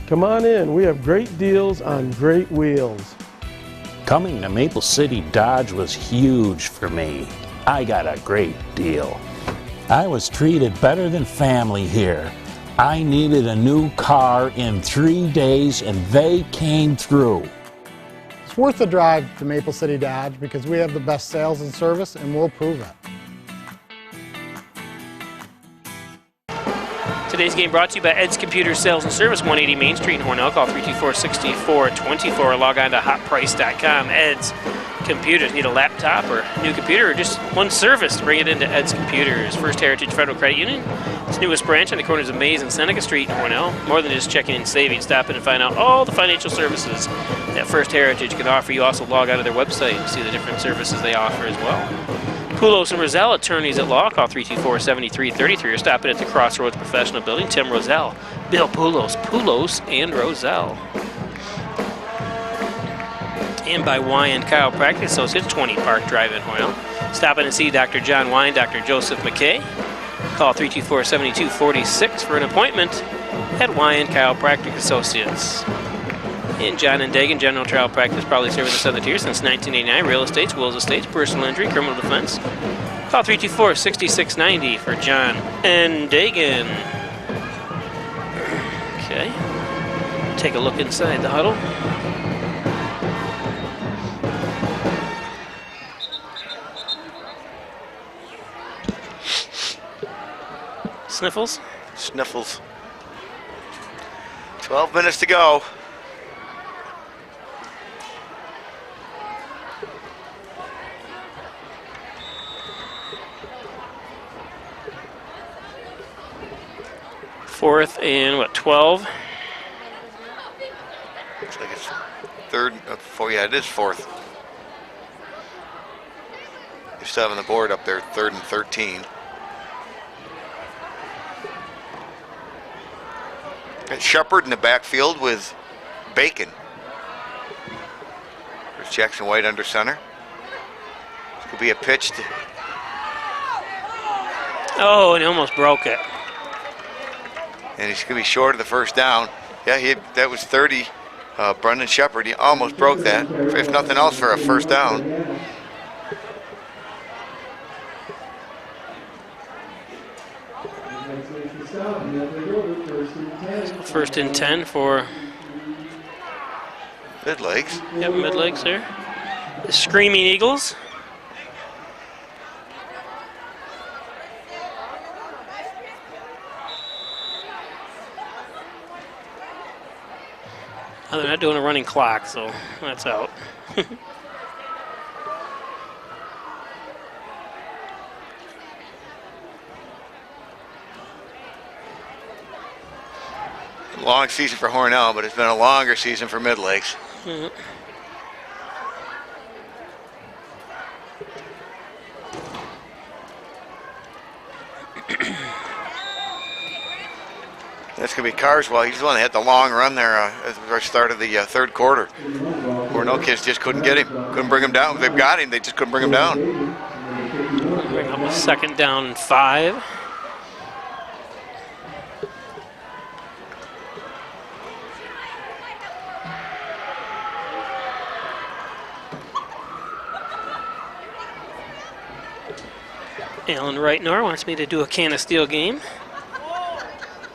Speaker 16: Come on in, we have great deals on great wheels.
Speaker 17: Coming to Maple City Dodge was huge for me. I got a great deal. I was treated better than family here. I needed a new car in 3 days and they came through.
Speaker 7: It's worth the drive to Maple City Dodge because we have the best sales and service, and we'll prove it.
Speaker 2: Today's game brought to you by Ed's Computer Sales and Service, 180 Main Street in Hornell. Call 324-6424 or log on to hotprice.com. Ed's Computers. Need a laptop or new computer or just one service to bring it into Ed's Computers. First Heritage Federal Credit Union. Its newest branch on the corners of Mays and Seneca Street in Hornell. More than just checking and saving. Stop in and find out all the financial services that First Heritage can offer you. Also log on to their website and see the different services they offer as well. Poulos and Roselle, attorneys at law. Call 324-7333 or stop in at the Crossroads Professional Building. Tim Roselle, Bill Poulos and Roselle. And by Wyan Chiropractic Associates, 20 Park Drive in Hornell. Stop in and see Dr. John Wyan, Dr. Joseph McKay. Call 324-7246 for an appointment at Wyan Chiropractic Associates. And John and Dagan, General Trial Practice, probably serving the Southern Tier since 1989. Real estates, wills estates, personal injury, criminal defense. Call 324-6690 for John and Dagan. Okay. Take a look inside the huddle. Sniffles?
Speaker 3: Sniffles. 12 minutes to go.
Speaker 2: Fourth and what, 12?
Speaker 3: Looks like it's 3rd, 4, yeah, it is 4th. You're still having the board up there, 3rd and 13. And Shepard in the backfield with Bacon. There's Jackson White under center. This could be a pitch to...
Speaker 2: Oh, and he almost broke it.
Speaker 3: And he's going to be short of the first down. Yeah, that was 30. Brendan Shepard, he almost broke that, if nothing else, for a first down.
Speaker 2: First and 10 for
Speaker 3: Midlakes.
Speaker 2: Yep, Midlakes there. The Screaming Eagles. Oh, they're not doing a running clock, so that's out.
Speaker 3: Long season for Hornell, but it's been a longer season for Midlakes.
Speaker 2: Mm-hmm.
Speaker 3: That's going to be Carswell. He's the one that had the long run there at the start of the 3rd quarter. Hornell kids just couldn't get him, couldn't bring him down. They've got him, they just couldn't bring him down.
Speaker 2: Bring up a 2nd down and 5. Alan Reitnor wants me to do a can of steel game.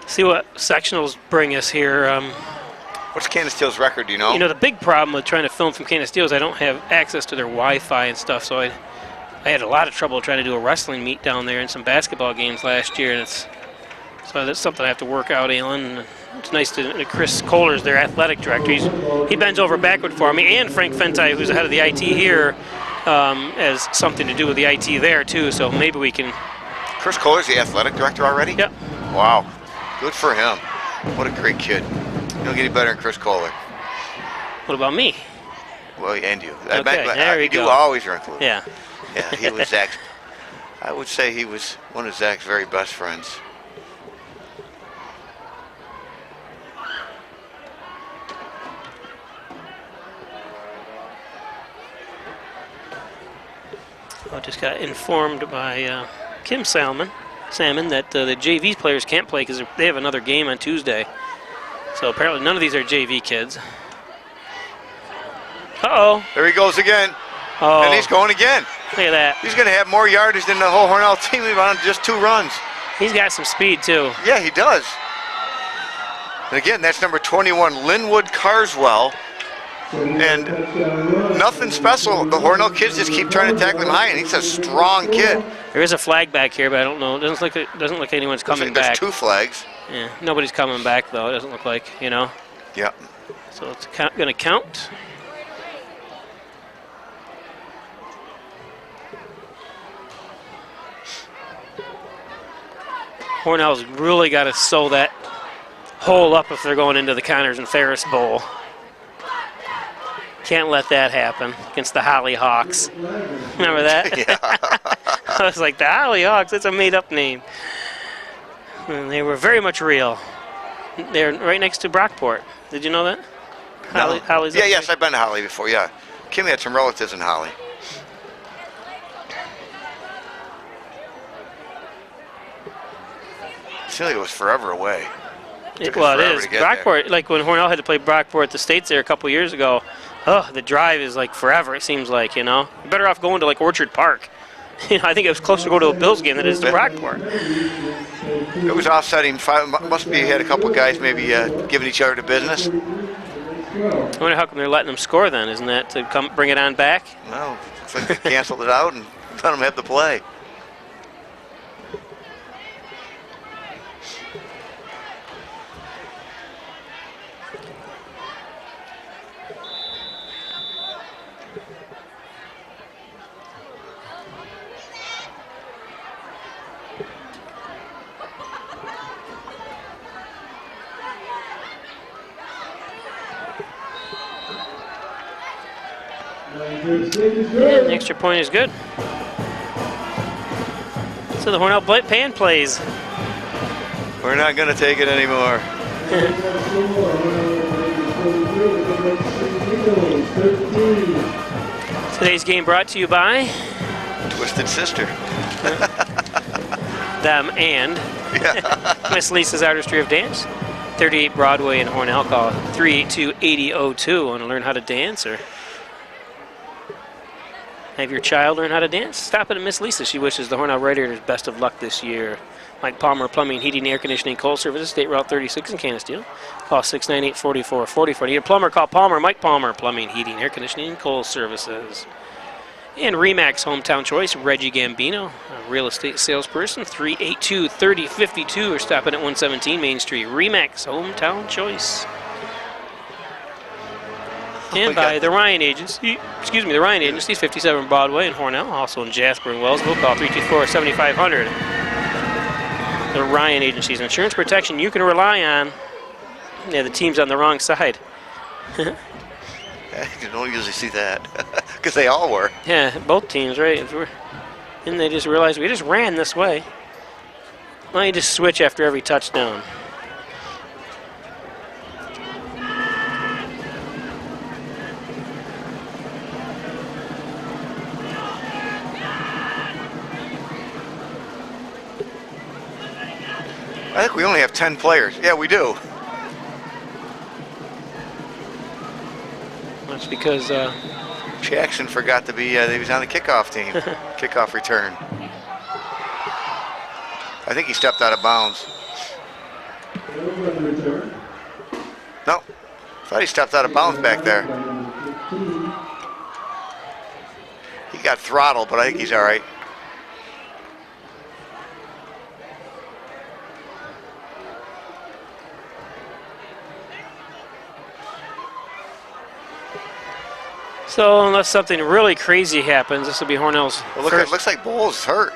Speaker 2: See what sectionals bring us here.
Speaker 3: What What's Canistill's record, do you know?
Speaker 2: You know, the big problem with trying to film from Canisteo is I don't have access to their Wi-Fi and stuff, so I had a lot of trouble trying to do a wrestling meet down there and some basketball games last year, and so that's something I have to work out, Alan. It's nice to Chris Kohler's their athletic director. He bends over backward for me, and Frank Fentai, who's the head of the IT here, has something to do with the IT there too. So maybe we can.
Speaker 3: Chris Kohler's the athletic director already?
Speaker 2: Yep.
Speaker 3: Wow, good for him. What a great kid. You don't get any better than Chris Kohler.
Speaker 2: What about me?
Speaker 3: Well, and you.
Speaker 2: Okay, there we go.
Speaker 3: You always are included.
Speaker 2: Yeah.
Speaker 3: Yeah, he was Zach's. I would say he was one of Zach's very best friends.
Speaker 2: I just got informed by Kim Salmon that the JV players can't play because they have another game on Tuesday. So apparently none of these are JV kids. Uh-oh.
Speaker 3: There he goes again.
Speaker 2: Oh.
Speaker 3: And he's going again.
Speaker 2: Look at that.
Speaker 3: He's going to have more yardage than the whole Hornell team on just 2 runs.
Speaker 2: He's got some speed, too.
Speaker 3: Yeah, he does. And again, that's number 21, Linwood Carswell. And nothing special. The Hornell kids just keep trying to tackle him high, and he's a strong kid.
Speaker 2: There is a flag back here, but I don't know. It doesn't look like anyone's coming back.
Speaker 3: There's 2 flags.
Speaker 2: Yeah, nobody's coming back, though. It doesn't look like, you know.
Speaker 3: Yeah.
Speaker 2: So it's going to count. Hornell's really got to sew that hole up if they're going into the Connors and Ferris Bowl. Can't let that happen against the Hollyhawks. Remember that?
Speaker 3: Yeah.
Speaker 2: I was like, the Hollyhawks, that's a made-up name. And they were very much real. They're right next to Brockport. Did you know that?
Speaker 3: No.
Speaker 2: Holly's
Speaker 3: yeah, yes, I've been to Holly before, yeah. Kim had some relatives in Holly. It seemed like it was forever away.
Speaker 2: Well, it is. Brockport, like when Hornell had to play Brockport at the States there a couple years ago, the drive is like forever, it seems like, you know. You're better off going to like Orchard Park. You know, I think it was closer to go to a Bills game than it is to Brockport.
Speaker 3: It was offsetting. Must be had a couple guys maybe giving each other the business.
Speaker 2: I wonder how come they're letting them score then. Isn't that to come bring it on back?
Speaker 3: No, looks like they canceled it out and let them have the play.
Speaker 2: Yeah, the extra point is good. So the Hornell Pan plays.
Speaker 3: We're not going to take it anymore.
Speaker 2: Today's game brought to you by
Speaker 3: Twisted Sister.
Speaker 2: Them and Miss Lisa's Artistry of Dance. 38 Broadway in Hornell. Call 382-8002. Want to learn how to dance or have your child learn how to dance? Stop it at Miss Lisa. She wishes the Hornell Radiators best of luck this year. Mike Palmer, Plumbing, Heating, Air Conditioning, Coal Services, State Route 36 in Canisteo. Call 698-4444. Need a plumber? Call Palmer, Mike Palmer, Plumbing, Heating, Air Conditioning, Coal Services. And Remax Hometown Choice, Reggie Gambino, a real estate salesperson, 382-3052, or stop in at 117 Main Street. Remax Hometown Choice. And by the Ryan Agency, the Ryan Agency, 57 Broadway in Hornell, also in Jasper and Wellsville. Call 324-7500. The Ryan Agency's insurance protection you can rely on. Yeah, the team's on the wrong side.
Speaker 3: You don't usually see that, because they all were.
Speaker 2: Yeah, both teams, right? And they just realized we just ran this way. Why don't you just switch after every touchdown?
Speaker 3: I think we only have 10 players. Yeah, we do.
Speaker 2: That's because
Speaker 3: Jackson forgot to be, he was on the kickoff team, kickoff return. I think he stepped out of bounds. No, Thought he stepped out of bounds back there. He got throttled, but I think he's all right.
Speaker 2: So unless something really crazy happens, this will be Hornell's
Speaker 3: Well, look,
Speaker 2: first.
Speaker 3: it looks like Bowles is hurt.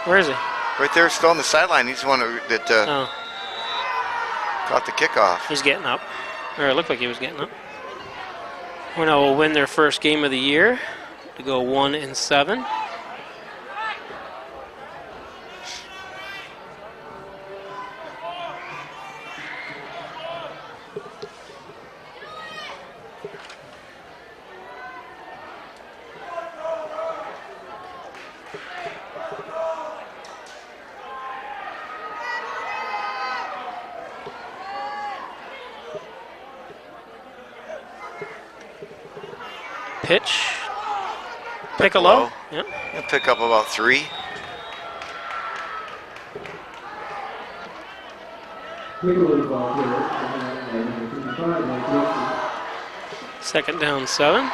Speaker 2: Where is he?
Speaker 3: Right there, still on the sideline. He's the one that caught the kickoff.
Speaker 2: He's getting up. Or it looked like he was getting up. Hornell will win their first game of the year to go 1-7. Pitch. Piccolo. Yep.
Speaker 3: He'll pick up about 3.
Speaker 2: Second down 7.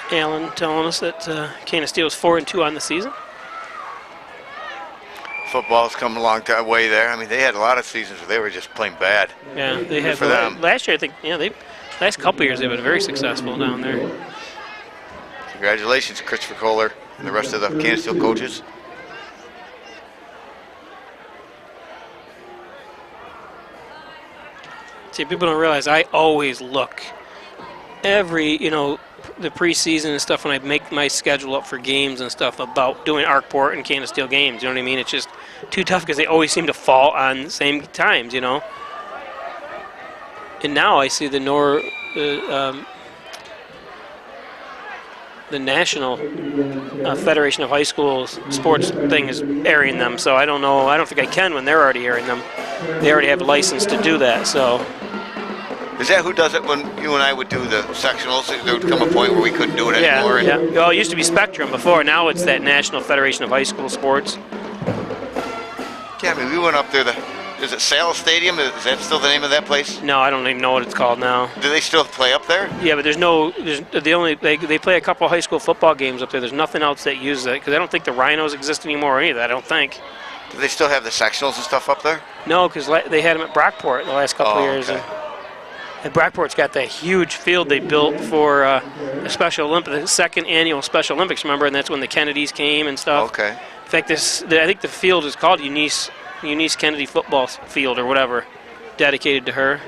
Speaker 2: Allen telling us that Cane of Steel is 4-2 on the season.
Speaker 3: Football's come a long way there. I mean, they had a lot of seasons where they were just playing bad.
Speaker 2: Yeah, they
Speaker 3: Good
Speaker 2: had
Speaker 3: for them.
Speaker 2: last year. I think last couple years they've been very successful down there.
Speaker 3: Congratulations, Christopher Kohler and the rest of the Cane of Steel coaches.
Speaker 2: See, people don't realize I always look every, the preseason and stuff when I make my schedule up for games and stuff about doing Arkport and Cane of Steel games. You know what I mean? It's just too tough because they always seem to fall on the same times, And now I see the National Federation of High Schools sports thing is airing them, so I don't know. I don't think I can when they're already airing them. They already have a license to do that, so.
Speaker 3: Is that who does it when you and I would do the sectionals? There would come a point where we couldn't do it anymore.
Speaker 2: Yeah. Well, it used to be Spectrum before. Now it's that National Federation of High School Sports.
Speaker 3: Yeah, I mean, we went up there. Is it Sales Stadium? Is that still the name of that place?
Speaker 2: No, I don't even know what it's called now.
Speaker 3: Do they still play up there?
Speaker 2: Yeah, but they play a couple of high school football games up there. There's nothing else that uses it because I don't think the Rhinos exist anymore either. I don't think.
Speaker 3: Do they still have the sectionals and stuff up there?
Speaker 2: No, because they had them at Brockport the last couple of years.
Speaker 3: Okay.
Speaker 2: And Brockport's got that huge field they built for the Special Olympics, the second annual Special Olympics, remember? And that's when the Kennedys came and stuff.
Speaker 3: Okay.
Speaker 2: In fact, I think the field is called Eunice Kennedy Football Field or whatever, dedicated to her.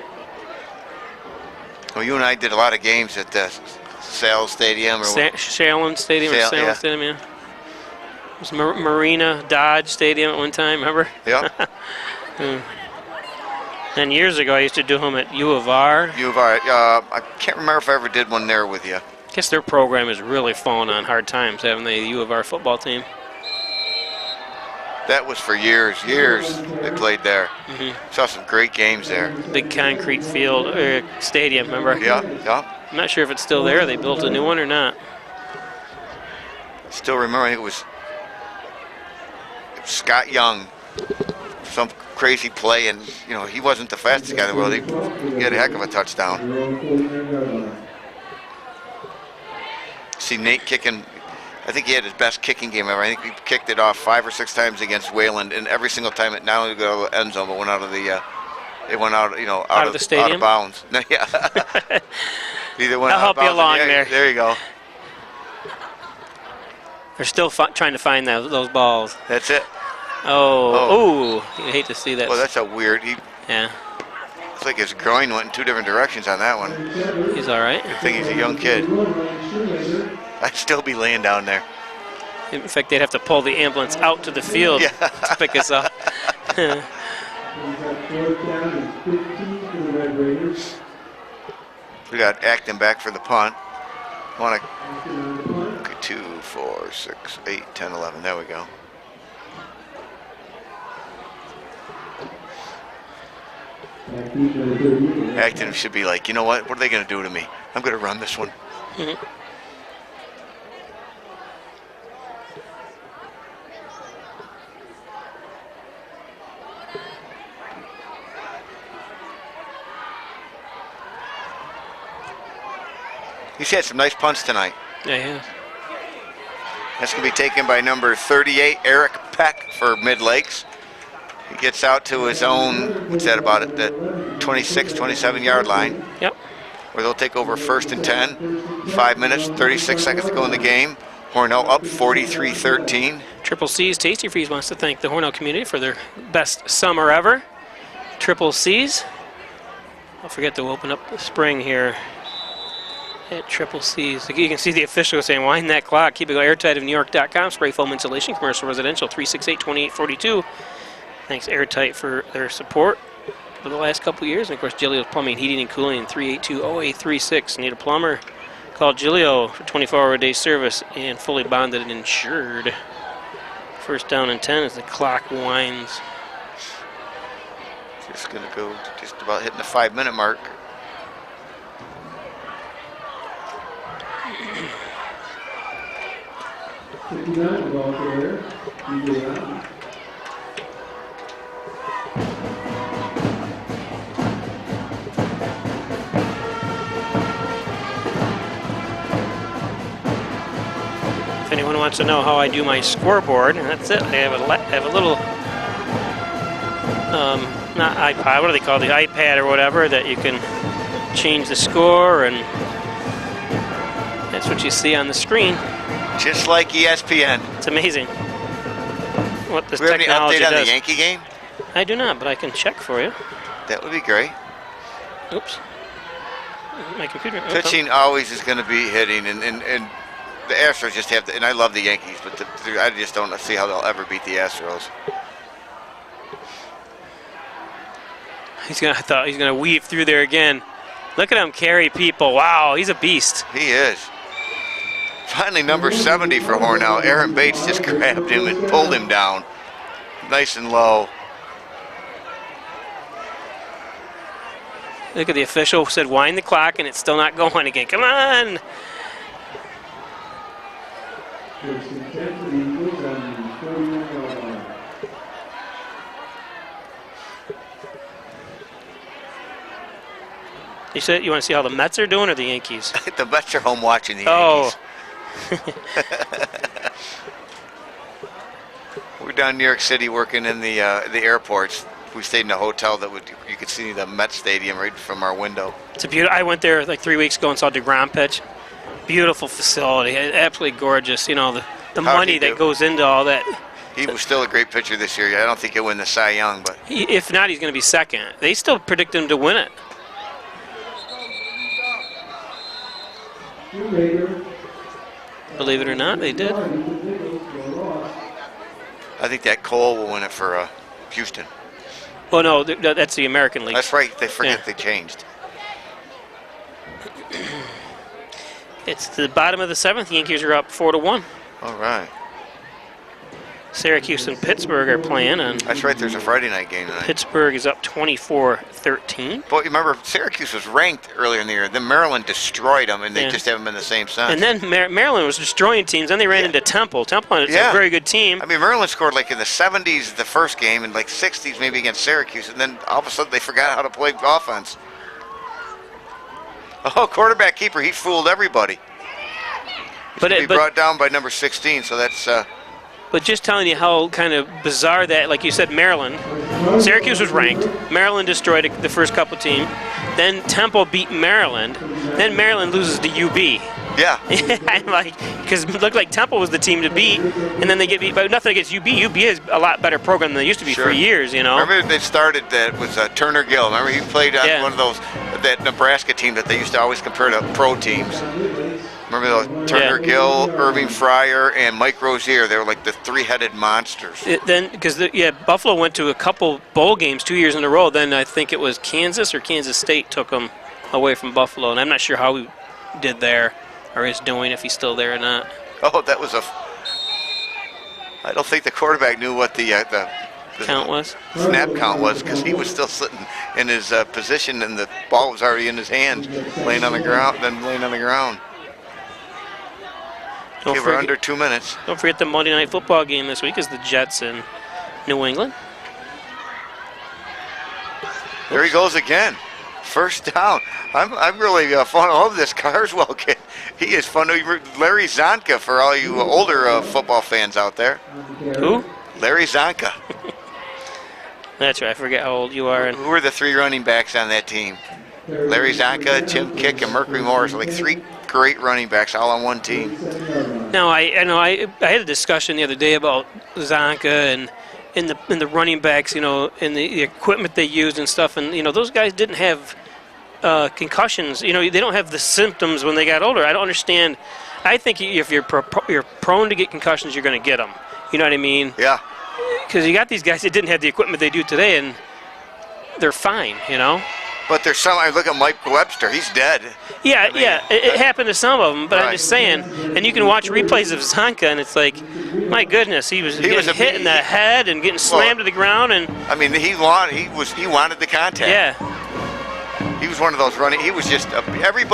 Speaker 3: Well, you and I did a lot of games at the Sales Stadium.
Speaker 2: Shallon Stadium.
Speaker 3: Yeah.
Speaker 2: Stadium, yeah. It was Marina Dodge Stadium at one time, remember?
Speaker 3: Yeah.
Speaker 2: And years ago, I used to do them at U of R.
Speaker 3: U of R. I can't remember if I ever did one there with you.
Speaker 2: I guess their program has really fallen on hard times, haven't they, the U of R football team?
Speaker 3: That was for years they played there.
Speaker 2: Mm-hmm.
Speaker 3: Saw some great games there.
Speaker 2: Big concrete field, stadium, remember?
Speaker 3: Yeah.
Speaker 2: I'm not sure if it's still there. They built a new one or not.
Speaker 3: Still remember, I think it was Scott Young. Some crazy play, and he wasn't the fastest guy in the world. He had a heck of a touchdown. See Nate kicking. I think he had his best kicking game ever. I think he kicked it off 5 or 6 times against Wayland, and every single time it not only got out of the end zone, but went out of the. It went out, out
Speaker 2: of the stadium,
Speaker 3: out of bounds. Yeah. Either went
Speaker 2: I'll help you along there.
Speaker 3: There you go.
Speaker 2: They're still trying to find those balls.
Speaker 3: That's it.
Speaker 2: Oh, you hate to see that.
Speaker 3: Well, that's a weird.
Speaker 2: Yeah.
Speaker 3: It's like his groin went in 2 different directions on that one.
Speaker 2: He's all right.
Speaker 3: I think he's a young kid. I'd still be laying down there.
Speaker 2: In fact, they'd have to pull the ambulance out to the field to pick us up.
Speaker 3: We got Acton back for the punt. Want to 2, 4, 6, 8, 10, 11. There we go. Acton should be like, you know what? What are they going to do to me? I'm going to run this one.
Speaker 2: Mm-hmm.
Speaker 3: He's had some nice punts tonight.
Speaker 2: Yeah, he has.
Speaker 3: That's going to be taken by number 38, Eric Peck for Midlakes. He gets out to his own, what's that about it, the 26, 27-yard line.
Speaker 2: Yep.
Speaker 3: Where they'll take over 1st and 10. 5 minutes, 36 seconds to go in the game. Hornell up 43-13.
Speaker 2: Triple C's Tasty Freeze wants to thank the Hornell community for their best summer ever. Triple C's. Don't forget to open up the spring here at Triple C's. You can see the official saying, wind that clock. Keep it airtight of NewYork.com. Spray foam insulation, commercial, residential, 368-2842. Thanks Airtight for their support for the last couple years. And of course, Gilio's Plumbing, Heating and Cooling, 382-0836. Need a plumber? Call Gilio for 24-hour-a-day service and fully bonded and insured. First down and 10 as the clock winds.
Speaker 3: Just going to go just about hitting the 5-minute mark.
Speaker 2: If anyone wants to know how I do my scoreboard, that's it. I have a little, not iPod, what do they call it? The iPad or whatever, that you can change the score, and that's what you see on the screen.
Speaker 3: Just like ESPN.
Speaker 2: It's amazing what this
Speaker 3: Do we have any
Speaker 2: technology
Speaker 3: update on
Speaker 2: does.
Speaker 3: the Yankee game?
Speaker 2: I do not, but I can check for you.
Speaker 3: That would be great.
Speaker 2: Oops. My computer.
Speaker 3: Pitching always is going to be hitting, and the Astros just have to, and I love the Yankees, but I just don't see how they'll ever beat the Astros.
Speaker 2: I thought he's gonna weave through there again. Look at him carry people. Wow, he's a beast.
Speaker 3: He is. Finally, number 70 for Hornell. Aaron Bates just grabbed him and pulled him down, nice and low.
Speaker 2: Look at the official said wind the clock, and it's still not going again. Come on. You said you want to see how the Mets are doing or the Yankees?
Speaker 3: The Mets are home watching the
Speaker 2: Oh.
Speaker 3: Yankees. We're down in New York City working in the airports. We stayed in a hotel that you could see the Met Stadium right from our window.
Speaker 2: It's a beautiful. I went there like 3 weeks ago and saw DeGrom pitch. Beautiful facility, absolutely gorgeous. You know the money that goes into all that.
Speaker 3: He was still a great pitcher this year. I don't think he'll win the Cy Young, but
Speaker 2: If not, he's going to be second. They still predict him to win it. Believe it or not, they did.
Speaker 3: I think that Cole will win it for Houston.
Speaker 2: Oh no, that's the American League.
Speaker 3: That's right. They forget they changed.
Speaker 2: It's the bottom of the 7th. Yankees are up 4-1.
Speaker 3: All right.
Speaker 2: Syracuse and Pittsburgh are playing, and
Speaker 3: that's right. There's a Friday night game tonight.
Speaker 2: Pittsburgh is up 24-13.
Speaker 3: But remember, Syracuse was ranked earlier in the year. Then Maryland destroyed them, and they just haven't been the same since.
Speaker 2: And then Maryland was destroying teams. Then they ran into Temple. Temple is a very good team.
Speaker 3: I mean, Maryland scored like in the 70s the first game, and like 60s maybe against Syracuse, and then all of a sudden they forgot how to play offense. Oh, quarterback keeper, he fooled everybody. But he brought down by number 16, so that's.
Speaker 2: But just telling you how kind of bizarre that, like you said, Maryland. Syracuse was ranked. Maryland destroyed the first couple teams. Then Temple beat Maryland. Then Maryland loses to UB.
Speaker 3: Yeah.
Speaker 2: I'm like, because it looked like Temple was the team to beat, and then they get beat. But nothing against UB. UB is a lot better program than they used to be for years, you know.
Speaker 3: Remember they started that was Turner Gill. Remember he played on one of those, that Nebraska team that they used to always compare to pro teams. Remember those Turner Gill, Irving Fryer, and Mike Rozier? They were like the three-headed monsters.
Speaker 2: Because Buffalo went to a couple bowl games 2 years in a row. Then I think it was Kansas or Kansas State took them away from Buffalo, and I'm not sure how he did there or is doing, if he's still there or not.
Speaker 3: Oh, that was I don't think the quarterback knew what the
Speaker 2: count was?
Speaker 3: Snap count was, because he was still sitting in his position and the ball was already in his hands, laying on the ground. Okay, we're under 2 minutes.
Speaker 2: Don't forget the Monday Night Football game this week is the Jets in New England.
Speaker 3: There he goes again. First down. I'm really fond of this Carswell kid. He is fun. Larry Zonka for all you older football fans out there.
Speaker 2: Who?
Speaker 3: Larry Zonka.
Speaker 2: That's right. I forget how old you are. And
Speaker 3: who were the 3 running backs on that team? Larry Zonka, Jim Kick, and Mercury Morris. Like 3 great running backs all on one team.
Speaker 2: No, I had a discussion the other day about Zonka and in the running backs, and the equipment they used and stuff, and those guys didn't have concussions. They don't have the symptoms when they got older. I don't understand. I think if you're prone to get concussions, you're going to get them. You know what I mean?
Speaker 3: Yeah.
Speaker 2: Because you got these guys that didn't have the equipment they do today, and they're fine.
Speaker 3: But there's some. I look at Mike Webster. He's dead.
Speaker 2: Yeah, it happened to some of them, but I'm just saying. And you can watch replays of Zonka, and it's like, my goodness, he was getting hit in the head and getting slammed to the ground. And
Speaker 3: I mean, he wanted the contact.
Speaker 2: Yeah.
Speaker 3: He was one of those running. He was just every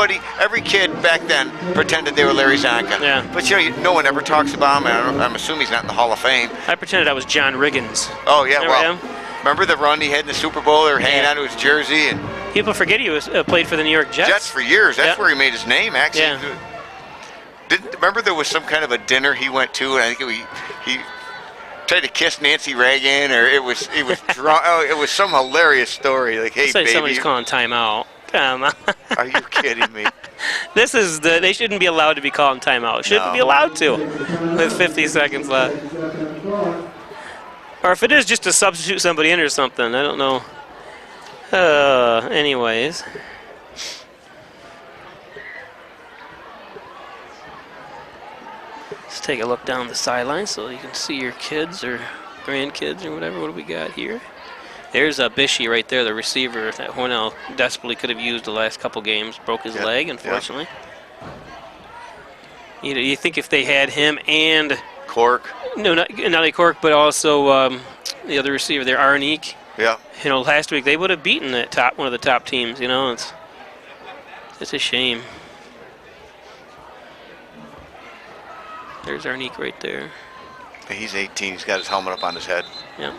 Speaker 3: kid back then pretended they were Larry Zonka.
Speaker 2: Yeah.
Speaker 3: But no one ever talks about him. I'm assuming he's not in the Hall of Fame.
Speaker 2: I pretended I was John Riggins.
Speaker 3: Oh yeah,
Speaker 2: Remember him?
Speaker 3: Remember the run he had in the Super Bowl? They were hanging onto his jersey and.
Speaker 2: People forget he was played for the New York Jets.
Speaker 3: Jets for years. That's where he made his name, actually.
Speaker 2: Yeah.
Speaker 3: Remember there was some kind of a dinner he went to, and I think he tried to kiss Nancy Reagan, or it was drunk. Oh, it was some hilarious story. Like, hey, baby.
Speaker 2: Somebody's calling timeout. Come on.
Speaker 3: Are you kidding me?
Speaker 2: They shouldn't be allowed to be calling timeout. Shouldn't be allowed to with 50 seconds left. Or if it is just to substitute somebody in or something, I don't know. Anyways. Let's take a look down the sideline so you can see your kids or grandkids or whatever. What do we got here? There's Bishy right there, the receiver that Hornell desperately could have used the last couple games. Broke his leg, unfortunately. You think if they had him and
Speaker 3: Cork? No,
Speaker 2: not only Cork, but also the other receiver there, Arnique.
Speaker 3: Yeah.
Speaker 2: Last week they would have beaten one of the top teams. It's a shame. There's Arnique right there.
Speaker 3: He's 18. He's got his helmet up on his head.
Speaker 2: Yeah.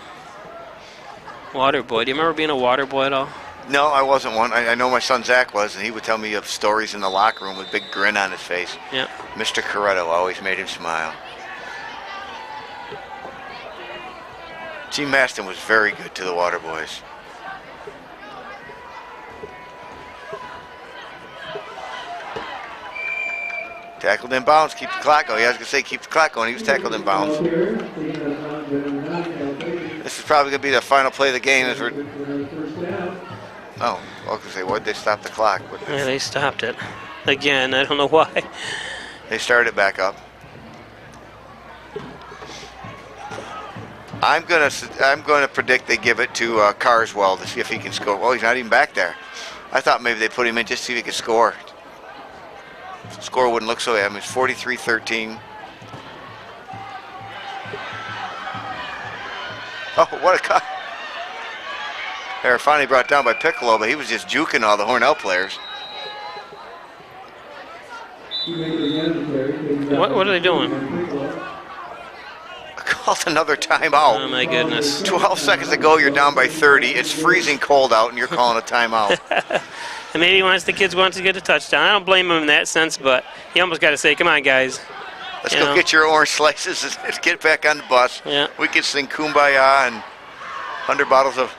Speaker 2: Water boy. Do you remember being a water boy at all?
Speaker 3: No, I wasn't one. I know my son Zach was, and he would tell me of stories in the locker room with a big grin on his face.
Speaker 2: Yeah.
Speaker 3: Mr. Corretto always made him smile. Gene Maston was very good to the Water Boys. Tackled in bounds, keep the clock going. I was going to say keep the clock going. He was tackled in bounds. This is probably going to be the final play of the game. As we're... Oh, I was going to say, why'd they stop the clock?
Speaker 2: Yeah, they stopped it. Again, I don't know why.
Speaker 3: They started it back up. I'm gonna predict they give it to Carswell to see if he can score. Well, he's not even back there. I thought maybe they put him in just to see if he could score. The score wouldn't look so bad. I mean, it's 43-13. Oh, what a cut! They're finally brought down by Piccolo, but he was just juking all the Hornell players.
Speaker 2: What are they doing?
Speaker 3: Called another timeout.
Speaker 2: Oh, my goodness.
Speaker 3: 12 seconds to go, you're down by 30. It's freezing cold out, and you're calling a timeout.
Speaker 2: And maybe the kids want to get a touchdown. I don't blame him in that sense, but you almost got to say, come on, guys.
Speaker 3: Let's go get your orange slices and get back on the bus.
Speaker 2: Yeah.
Speaker 3: We can sing Kumbaya and 100 bottles of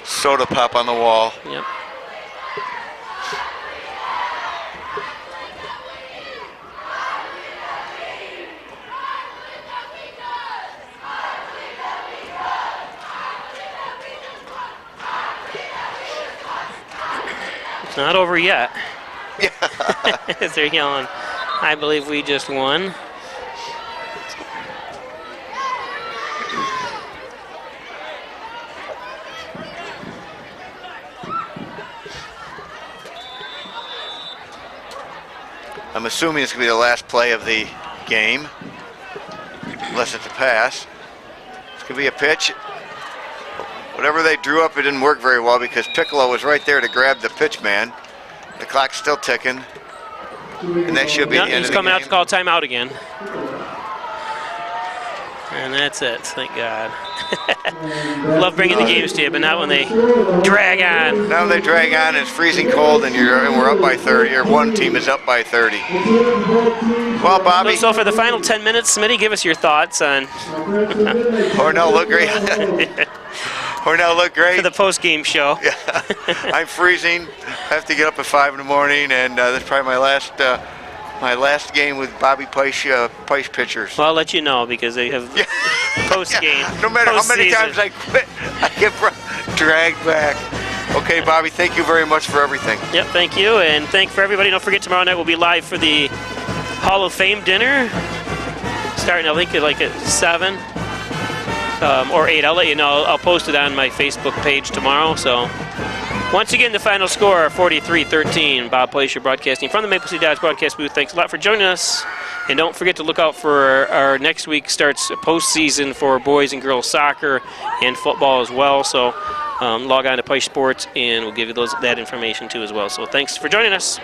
Speaker 3: soda pop on the wall.
Speaker 2: Yep. It's not over yet. As they're yelling, I believe we just won.
Speaker 3: I'm assuming it's going to be the last play of the game, unless it's a pass. Could be a pitch. Whatever they drew up, it didn't work very well because Piccolo was right there to grab the pitch man. The clock's still ticking. And that should be the end
Speaker 2: He's
Speaker 3: of the
Speaker 2: coming out
Speaker 3: game.
Speaker 2: to call timeout again. And that's it, thank God. Love bringing the games to you, but not when they drag on.
Speaker 3: Now they drag on, it's freezing cold, and we're up by 30, or one team is up by 30. Well, Bobby.
Speaker 2: So for the final 10 minutes, Smitty, give us your thoughts on...
Speaker 3: Hornell looked great. Hornell looked great.
Speaker 2: For the post-game show.
Speaker 3: Yeah. I'm freezing. I have to get up at 5 in the morning, and that's probably my last game with Bobby Peisch pitchers.
Speaker 2: Well, I'll let you know because they have post-game.
Speaker 3: No matter how many times I quit, I get dragged back. Okay, Bobby, thank you very much for everything.
Speaker 2: Yep, thank you, and thank for everybody. Don't forget, tomorrow night we'll be live for the Hall of Fame dinner, starting I think at 7 or 8. I'll let you know. I'll post it on my Facebook page tomorrow. So. Once again, the final score, 43-13. Bob Plaisher broadcasting from the Maple City Dodge broadcast booth. Thanks a lot for joining us. And don't forget to look out for our next week starts postseason for boys and girls soccer and football as well. So log on to Peisch Sports, and we'll give you that information too as well. So thanks for joining us.